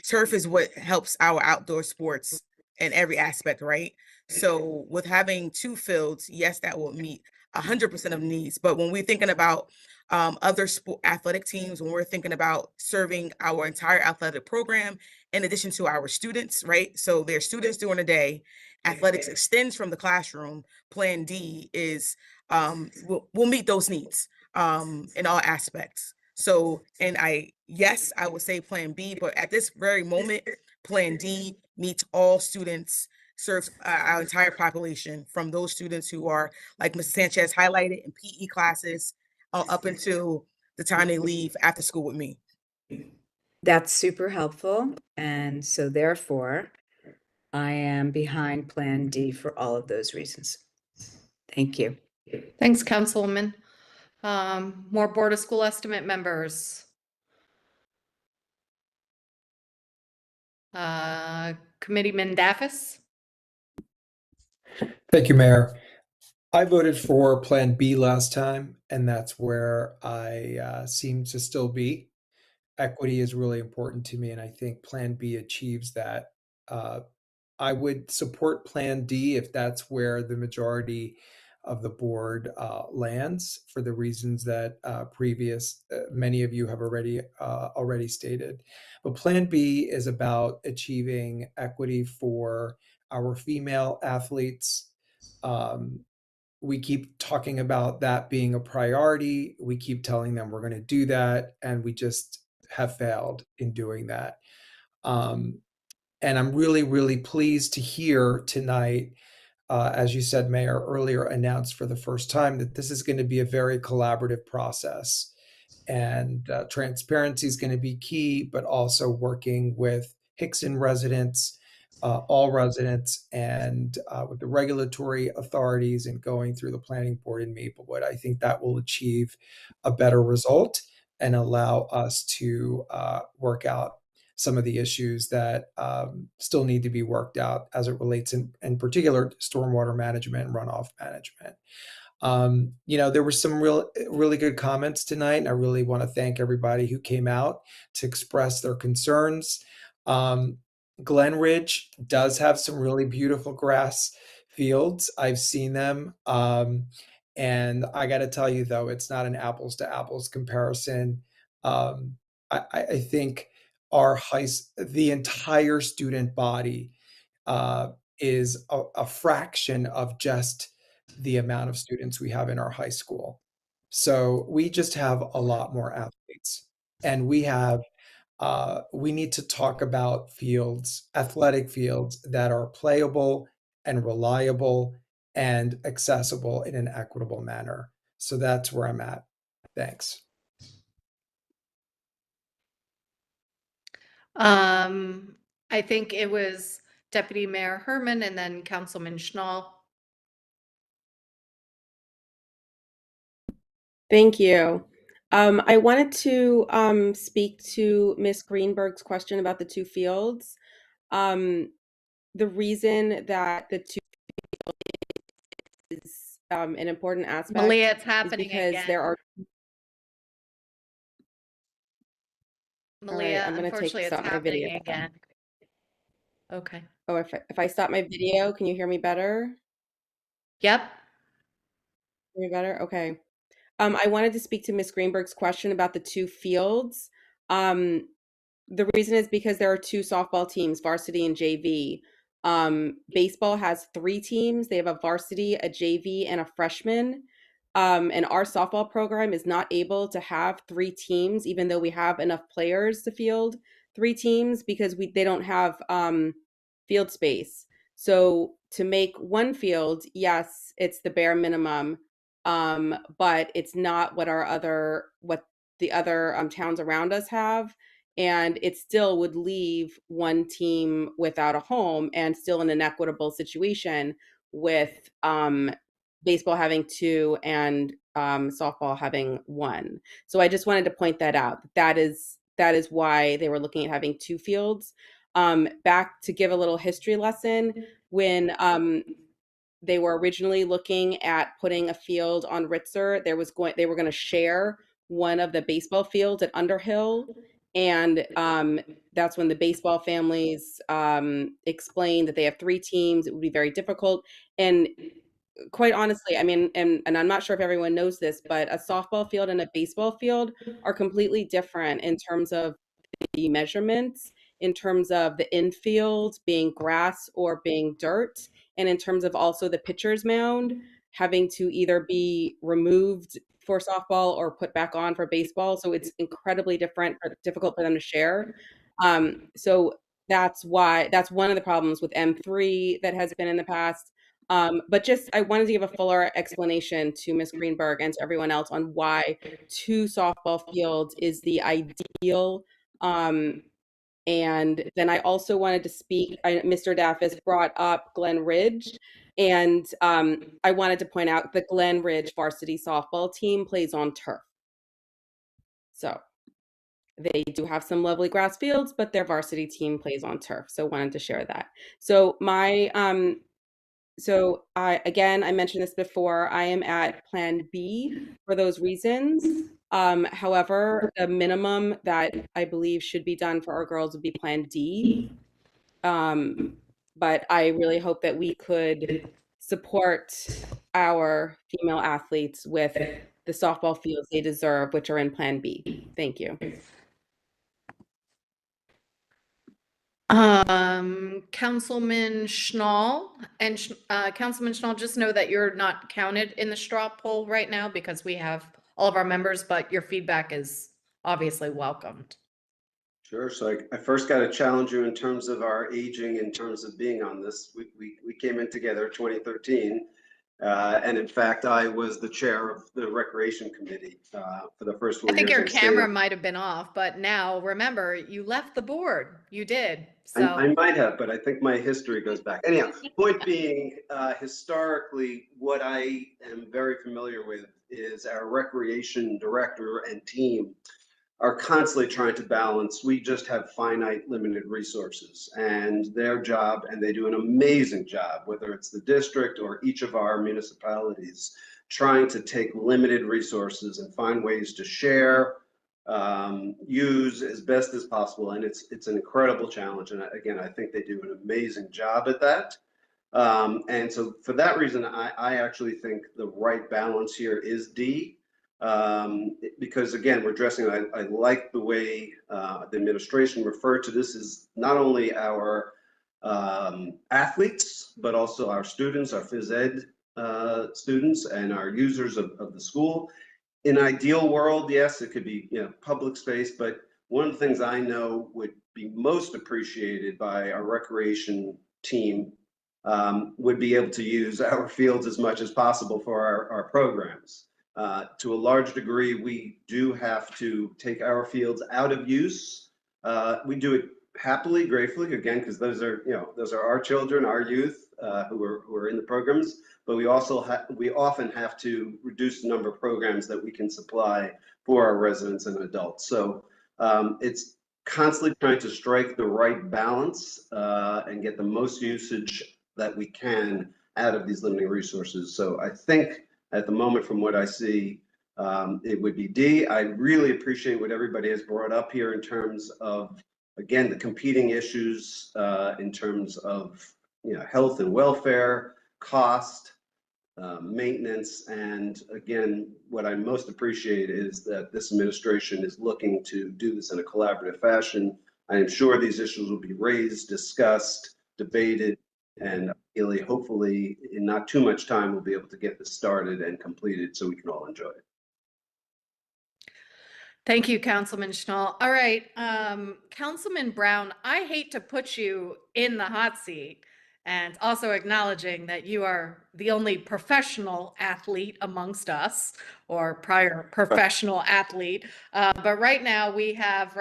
turf is what helps our outdoor sports in every aspect, right? So with having two fields, yes, that will meet 100% of needs. But when we're thinking about other athletic teams, when we're thinking about serving our entire athletic program, in addition to our students, right? So there's students during the day. Athletics extends from the classroom. Plan D is we'll meet those needs in all aspects. So, and yes, I would say plan B, but at this very moment, plan D meets all students, serves our entire population, from those students who are, like Mrs. Sanchez highlighted, in PE classes, up until the time they leave after school with me. That's super helpful. And so therefore, I am behind Plan D for all of those reasons. Thank you. Thanks, Councilwoman. More Board of School Estimate members. Committeeman Daffis. Thank you, Mayor. I voted for Plan B last time, and that's where I seem to still be. Equity is really important to me, and I think Plan B achieves that. I would support Plan D if that's where the majority of the board lands, for the reasons that many of you have already stated. But Plan B is about achieving equity for our female athletes. We keep talking about that being a priority. We keep telling them we're going to do that, and we just have failed in doing that. And I'm really, really pleased to hear tonight, as you said, Mayor, earlier, announced for the first time that this is going to be a very collaborative process. And transparency is going to be key, but also working with Hickson residents, all residents, and with the regulatory authorities, and going through the planning board in Maplewood. I think that will achieve a better result and allow us to work out some of the issues that still need to be worked out as it relates in particular to stormwater management and runoff management. There were some really good comments tonight, and I really want to thank everybody who came out to express their concerns. Glen Ridge does have some really beautiful grass fields. I've seen them. And I got to tell you, though, it's not an apples to apples comparison. I think the entire student body is a fraction of just the amount of students we have in our high school. So we just have a lot more athletes, and we need to talk about athletic fields that are playable and reliable and accessible in an equitable manner. So that's where I'm at. Thanks. I think it was Deputy Mayor Herman and then Councilman Schnall. Thank you. I wanted to speak to Ms. Greenberg's question about the two fields. The reason that the two fields is an important aspect Malia, it's happening is because again. there are. Malia, I'm going to unfortunately, stop it's my happening video. again. Okay. Oh, if I stop my video, can you hear me better? Yep. Hear me better? Okay. I wanted to speak to Ms. Greenberg's question about the two fields. The reason is because there are two softball teams, varsity and JV. Baseball has 3 teams. They have a varsity, a JV, and a freshman. And our softball program is not able to have 3 teams, even though we have enough players to field 3 teams, because they don't have field space. So to make one field, yes, it's the bare minimum, but it's not what the other towns around us have. And it still would leave one team without a home and still in an equitable situation with baseball having 2 and softball having one. So I just wanted to point that out. That is why they were looking at having two fields. Back to give a little history lesson, when they were originally looking at putting a field on Ritzer, they were going to share one of the baseball fields at Underhill, and that's when the baseball families explained that they have 3 teams. It would be very difficult, and quite honestly, I mean, and I'm not sure if everyone knows this, but a softball field and a baseball field are completely different in terms of the measurements, in terms of the infield being grass or being dirt, and in terms of also the pitcher's mound having to either be removed for softball or put back on for baseball. So it's incredibly difficult for them to share. So that's one of the problems with M3 that has been in the past. But just, I wanted to give a fuller explanation to Ms. Greenberg and to everyone else on why 2 softball fields is the ideal. And then I also wanted to speak, Mr. Daffis brought up Glen Ridge, and I wanted to point out the Glen Ridge varsity softball team plays on turf. So they do have some lovely grass fields, but their varsity team plays on turf. So wanted to share that. So I mentioned this before, I am at Plan B for those reasons. However, the minimum that I believe should be done for our girls would be Plan D. But I really hope that we could support our female athletes with the softball fields they deserve, which are in Plan B. Thank you. Councilman Schnall, and Councilman Schnall, just know that you're not counted in the straw poll right now because we have all of our members, but your feedback is obviously welcomed. Sure. So I first got to challenge you in terms of our aging, in terms of being on this. We came in together 2013. And in fact, I was the chair of the Recreation Committee for the first 4 years. I think your camera stayed. might have been off, but now remember, you left the board. You did. So I might have, but I think my history goes back. Anyhow, point being, historically, what I am very familiar with is our recreation director and team are constantly trying to balance. We just have finite, limited resources, and their job, and they do an amazing job, whether it's the district or each of our municipalities, trying to take limited resources and find ways to share, use as best as possible. And it's an incredible challenge. And again, I think they do an amazing job at that. And so for that reason, I actually think the right balance here is D. Because again, we're addressing, I like the way the administration referred to this as not only our athletes, but also our students, our phys ed students, and our users of the school. In an ideal world, yes, it could be public space, but one of the things I know would be most appreciated by our recreation team would be able to use our fields as much as possible for our programs. To a large degree, we do have to take our fields out of use. We do it happily, gratefully, again, because those are our children, our youth who are in the programs. But we often have to reduce the number of programs that we can supply for our residents and adults. So it's constantly trying to strike the right balance and get the most usage that we can out of these limiting resources. So I think at the moment, from what I see, it would be D. I really appreciate what everybody has brought up here in terms of, again, the competing issues in terms of health and welfare, cost, maintenance, and again, what I most appreciate is that this administration is looking to do this in a collaborative fashion. I am sure these issues will be raised, discussed, debated, and ideally, hopefully, in not too much time, we'll be able to get this started and completed so we can all enjoy it. thank you, Councilman Schnall. All right, Councilman Brown, I hate to put you in the hot seat, and also acknowledging that you are the only professional athlete amongst us, or prior professional athlete. But right now we have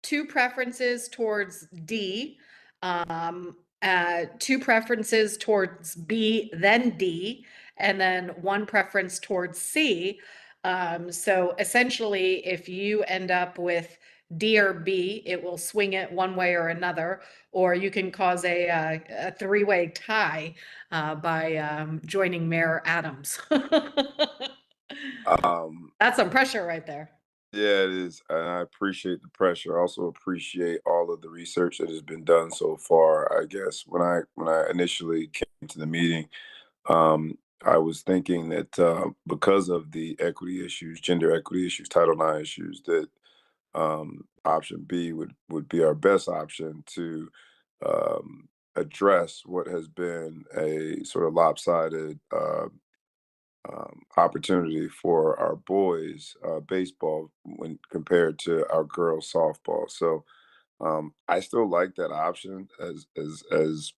2 preferences towards D, 2 preferences towards B, then D, and then one preference towards C. So essentially, if you end up with D or B, it will swing it one way or another, or you can cause a three-way tie by joining Mayor Adams. That's some pressure right there. Yeah, it is. And I appreciate the pressure. I also appreciate all of the research that has been done so far. I guess when I initially came to the meeting, I was thinking that because of the equity issues, gender equity issues, Title IX issues, that option B would be our best option to address what has been a sort of lopsided opportunity for our boys baseball when compared to our girls softball. So I still like that option as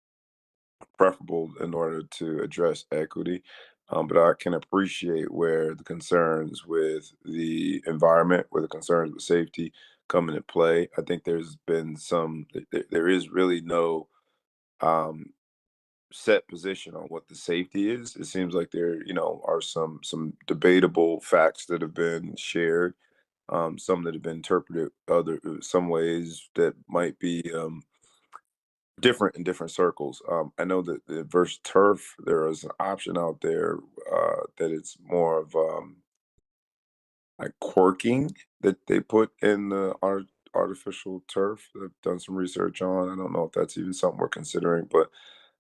preferable in order to address equity. But I can appreciate where the concerns with the environment, where the concerns with safety come into play. I think there's been there is really no um, set position on what the safety is. It seems like there, are some debatable facts that have been shared, some that have been interpreted some ways that might be different in different circles. I know that the versus turf, there is an option out there that it's more of like quirking that they put in the artificial turf. I've done some research on. I don't know if that's even something we're considering, but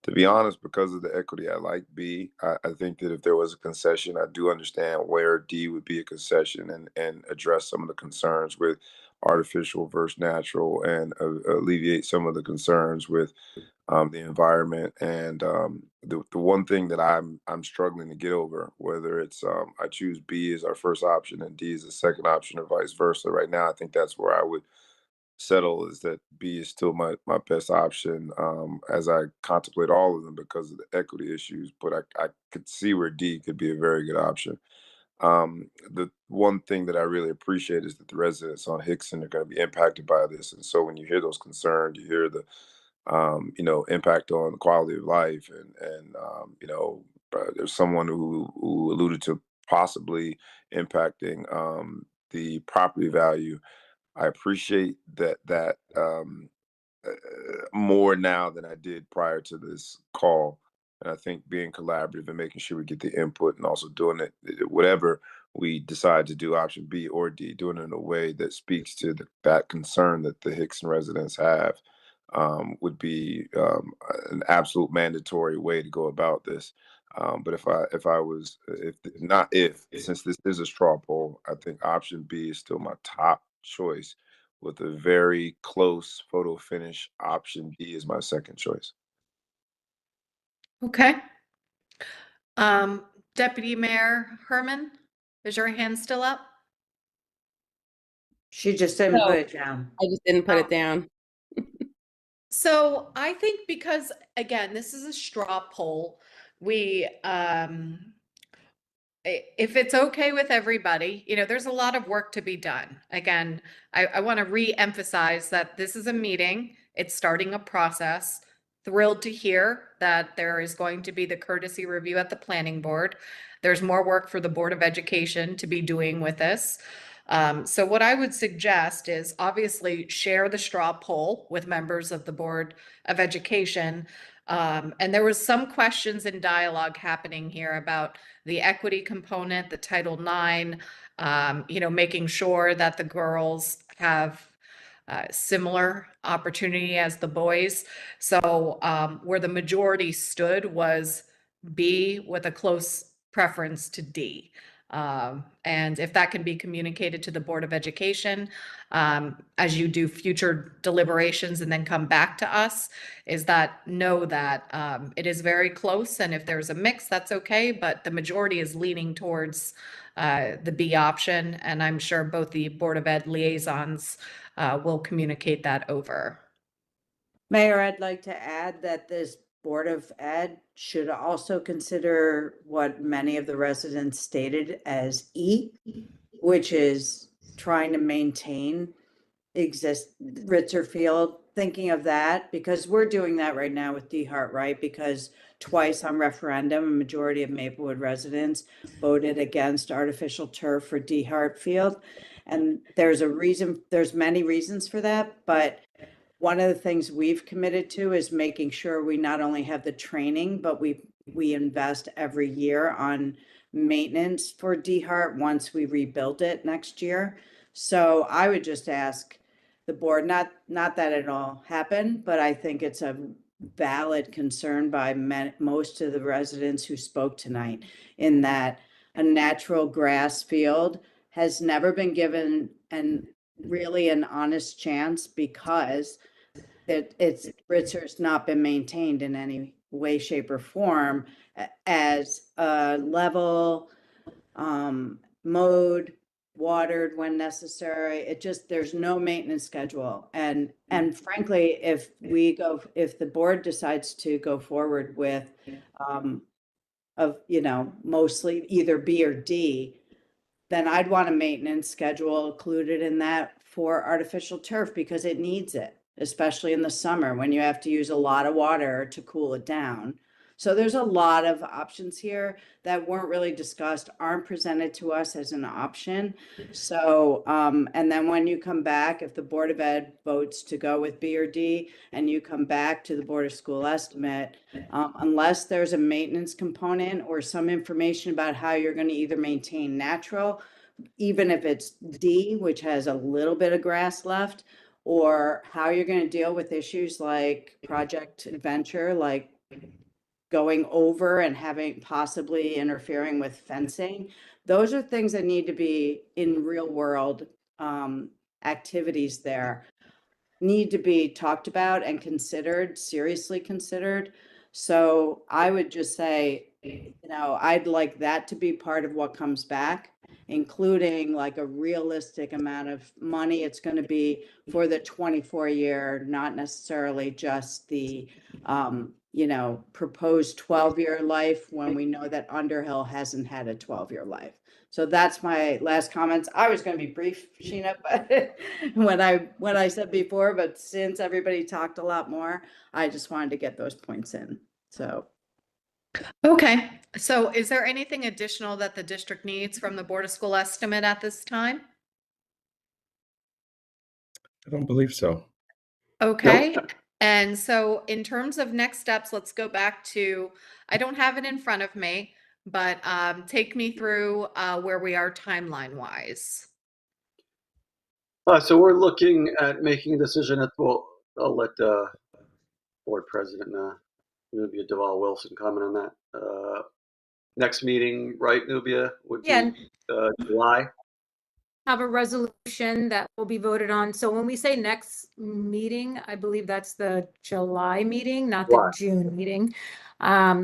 to be honest, because of the equity, I like B. I think that if there was a concession, I do understand where D would be a concession and address some of the concerns with artificial versus natural and alleviate some of the concerns with the environment. And the one thing that I'm struggling to get over, whether it's I choose B as our first option and D as the second option, or vice versa. Right now, I think that's where I would settle, is that B is still my best option as I contemplate all of them because of the equity issues. But I could see where D could be a very good option. The one thing that I really appreciate is that the residents on Hickson are going to be impacted by this. And so when you hear those concerns, you hear the impact on the quality of life, and there's someone who alluded to possibly impacting the property value. I appreciate that more now than I did prior to this call. And I think being collaborative and making sure we get the input, and also doing it, whatever we decide to do, option B or D, doing it in a way that speaks to that concern that the Hickson residents have, would be an absolute mandatory way to go about this. But since this is a straw poll, I think option B is still my top choice, with a very close photo finish. Option D is my second choice. Okay. Deputy Mayor Herman, is your hand still up? She just didn't put it down. I just didn't put it down. So I think because, again, this is a straw poll, we if it's okay with everybody, there's a lot of work to be done. Again, I want to re-emphasize that this is a meeting. It's starting a process. Thrilled to hear that there is going to be the courtesy review at the planning board. There's more work for the Board of Education to be doing with this. So what I would suggest is obviously share the straw poll with members of the Board of Education. And there was some questions and dialogue happening here about the equity component, the Title IX, making sure that the girls have similar opportunity as the boys. So where the majority stood was B with a close preference to D. And if that can be communicated to the Board of Education, as you do future deliberations and then come back to us, is that know that it is very close. And if there's a mix, that's okay. But the majority is leaning towards the B option. And I'm sure both the Board of Ed liaisons will communicate that over. Mayor, I'd like to add that this Board of Ed should also consider what many of the residents stated as E, which is trying to maintain Ritzer Field thinking of that, because we're doing that right now with DeHart, right? Because twice on referendum, a majority of Maplewood residents voted against artificial turf for DeHart Field. And there's a reason, there's many reasons for that, but one of the things we've committed to is making sure we not only have the training, but we invest every year on maintenance for DeHart once we rebuild it next year. So I would just ask the board, not that it'll happen, but I think it's a valid concern by most of the residents who spoke tonight, in that a natural grass field has never been given really an honest chance, because Ritzer's not been maintained in any way, shape, or form as level, mowed, watered when necessary. It just, there's no maintenance schedule. And frankly, if the board decides to go forward with mostly either B or D, then I'd want a maintenance schedule included in that for artificial turf, because it needs it, especially in the summer when you have to use a lot of water to cool it down. So there's a lot of options here that weren't really discussed, aren't presented to us as an option. So, and then when you come back, if the Board of Ed votes to go with B or D, and you come back to the Board of School estimate, unless there's a maintenance component or some information about how you're going to either maintain natural, even if it's D, which has a little bit of grass left, or how you're going to deal with issues like Project Adventure, like going over and having possibly interfering with fencing. Those are things that need to be in real world activities there, need to be talked about and considered, seriously considered. So I would just say, I'd like that to be part of what comes back, including like a realistic amount of money it's going to be for the 24-year, not necessarily just the proposed 12-year life, when we know that Underhill hasn't had a 12-year life. So that's my last comments. I was going to be brief, Sheena, but when I said before, but since everybody talked a lot more, I just wanted to get those points in. So. Okay, so is there anything additional that the district needs from the Board of School estimate at this time? I don't believe so. Okay, and so in terms of next steps, let's go back to, I don't have it in front of me, but take me through where we are timeline wise. So we're looking at making a decision well, I'll let board president Nubia Deval Wilson comment on that. Next meeting, right, Nubia, would be July. Have a resolution that will be voted on. So when we say next meeting, I believe that's the July meeting, not the June meeting.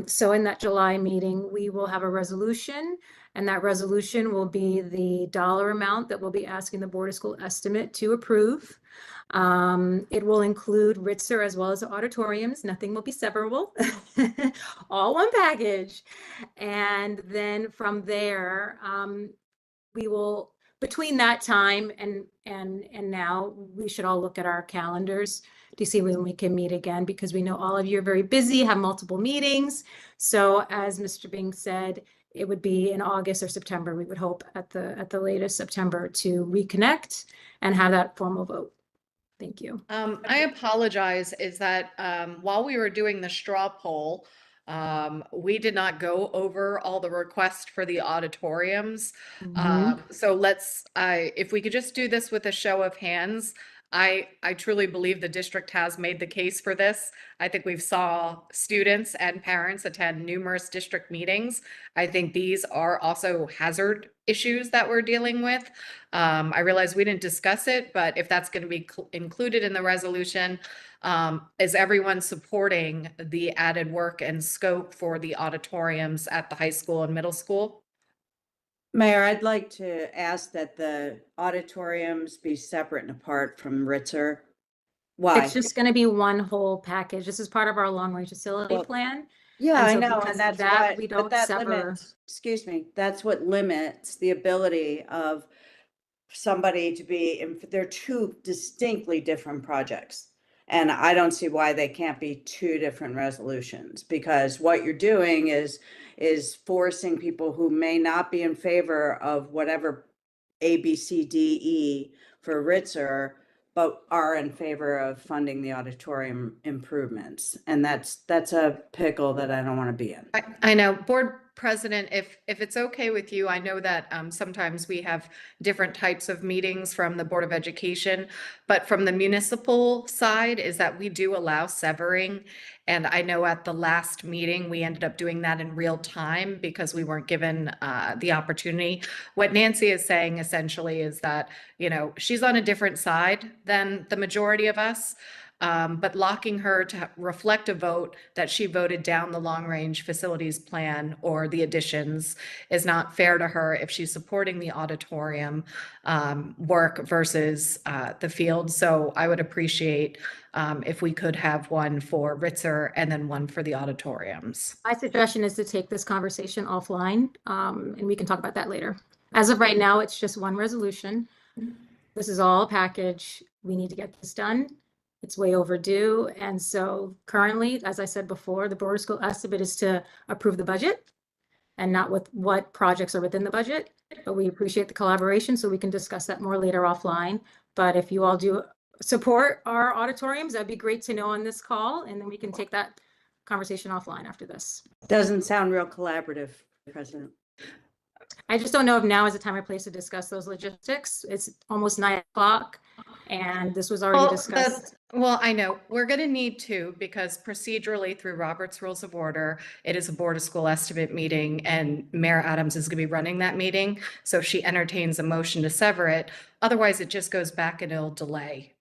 So in that July meeting, we will have a resolution, and that resolution will be the dollar amount that we'll be asking the Board of School estimate to approve. It will include Ritzer as well as auditoriums. Nothing will be severable, all one package. And then from there, we will, between that time and now, we should all look at our calendars to see when we can meet again, because we know all of you are very busy, have multiple meetings. So as Mr. Bing said, it would be in August or September, we would hope at the latest September, to reconnect and have that formal vote. Thank you. I apologize, is that while we were doing the straw poll, we did not go over all the requests for the auditoriums. So let's, if we could just do this with a show of hands. I truly believe the district has made the case for this. I think we've saw students and parents attend numerous district meetings. I think these are also hazard issues that we're dealing with. I realize we didn't discuss it, but if that's going to be included in the resolution, is everyone supporting the added work and scope for the auditoriums at the high school and middle school? Mayor, I'd like to ask that the auditoriums be separate and apart from Ritzer. Why? It's just going to be one whole package. This is part of our long-range facility plan. Yeah, And I so know, because and that's that, what, we but don't that sever. limits, excuse me, that's what limits the ability of somebody to be, they're two distinctly different projects. And I don't see why they can't be two different resolutions, because what you're doing is forcing people who may not be in favor of whatever A, B, C, D, E for Ritzer, but are in favor of funding the auditorium improvements. And that's a pickle that I don't want to be in. I know, Board President, if it's okay with you, I know that sometimes we have different types of meetings from the Board of Education, but from the municipal side is that we do allow severing. And I know at the last meeting, we ended up doing that in real time because we weren't given the opportunity. What Nancy is saying essentially is that, you know, she's on a different side than the majority of us. But locking her to reflect a vote that she voted down the long-range facilities plan or the additions is not fair to her if she's supporting the auditorium work versus the field. So I would appreciate if we could have one for Ritzer and then one for the auditoriums. My suggestion is to take this conversation offline, and we can talk about that later. As of right now, it's just one resolution. This is all a package. We need to get this done. It's way overdue. And so currently, as I said before, the Board of School estimate is to approve the budget and not with what projects are within the budget. But we appreciate the collaboration, so we can discuss that more later offline. But if you all do support our auditoriums, that'd be great to know on this call. And then we can take that conversation offline after this. Doesn't sound real collaborative, President. I just don't know if now is the time or place to discuss those logistics. It's almost 9 o'clock and this was already discussed. Well, I know we're going to need to, because procedurally through Robert's Rules of Order, it is a Board of School estimate meeting and Mayor Adams is going to be running that meeting. So if she entertains a motion to sever it, otherwise it just goes back and it'll delay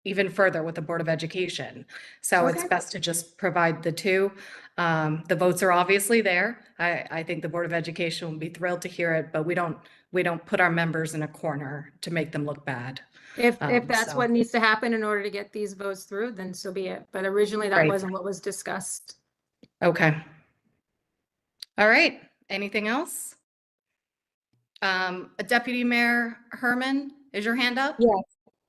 even further with the Board of Education. So it's best to just provide the two. The votes are obviously there. I think the Board of Education will be thrilled to hear it, but we don't put our members in a corner to make them look bad. If that's what needs to happen in order to get these votes through, then so be it. But originally that wasn't what was discussed. Okay. All right. Anything else? Deputy Mayor Herman, is your hand up?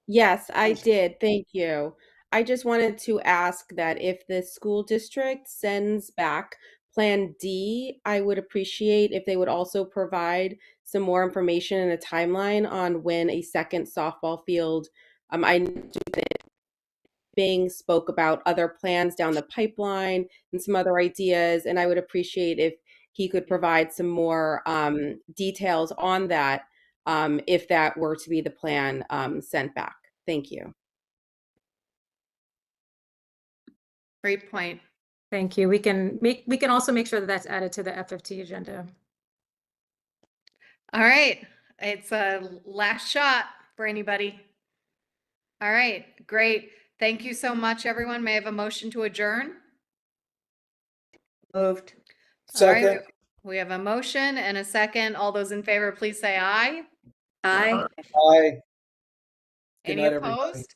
Yes, I did. Thank you. I just wanted to ask that if the school district sends back Plan D, I would appreciate if they would also provide some more information and a timeline on when a second softball field. I know that Bing spoke about other plans down the pipeline and some other ideas, and I would appreciate if he could provide some more details on that if that were to be the plan sent back. Thank you. Great point. Thank you. We can also make sure that that's added to the FFT agenda. All right. It's a last shot for anybody. All right. Great. Thank you so much, everyone. May I have a motion to adjourn? Moved. Second. All right. We have a motion and a second. All those in favor, please say aye. Aye. Aye. Good Any night, everybody. opposed?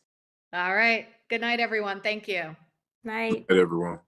All right. Good night, everyone. Thank you. Night. Good, everyone.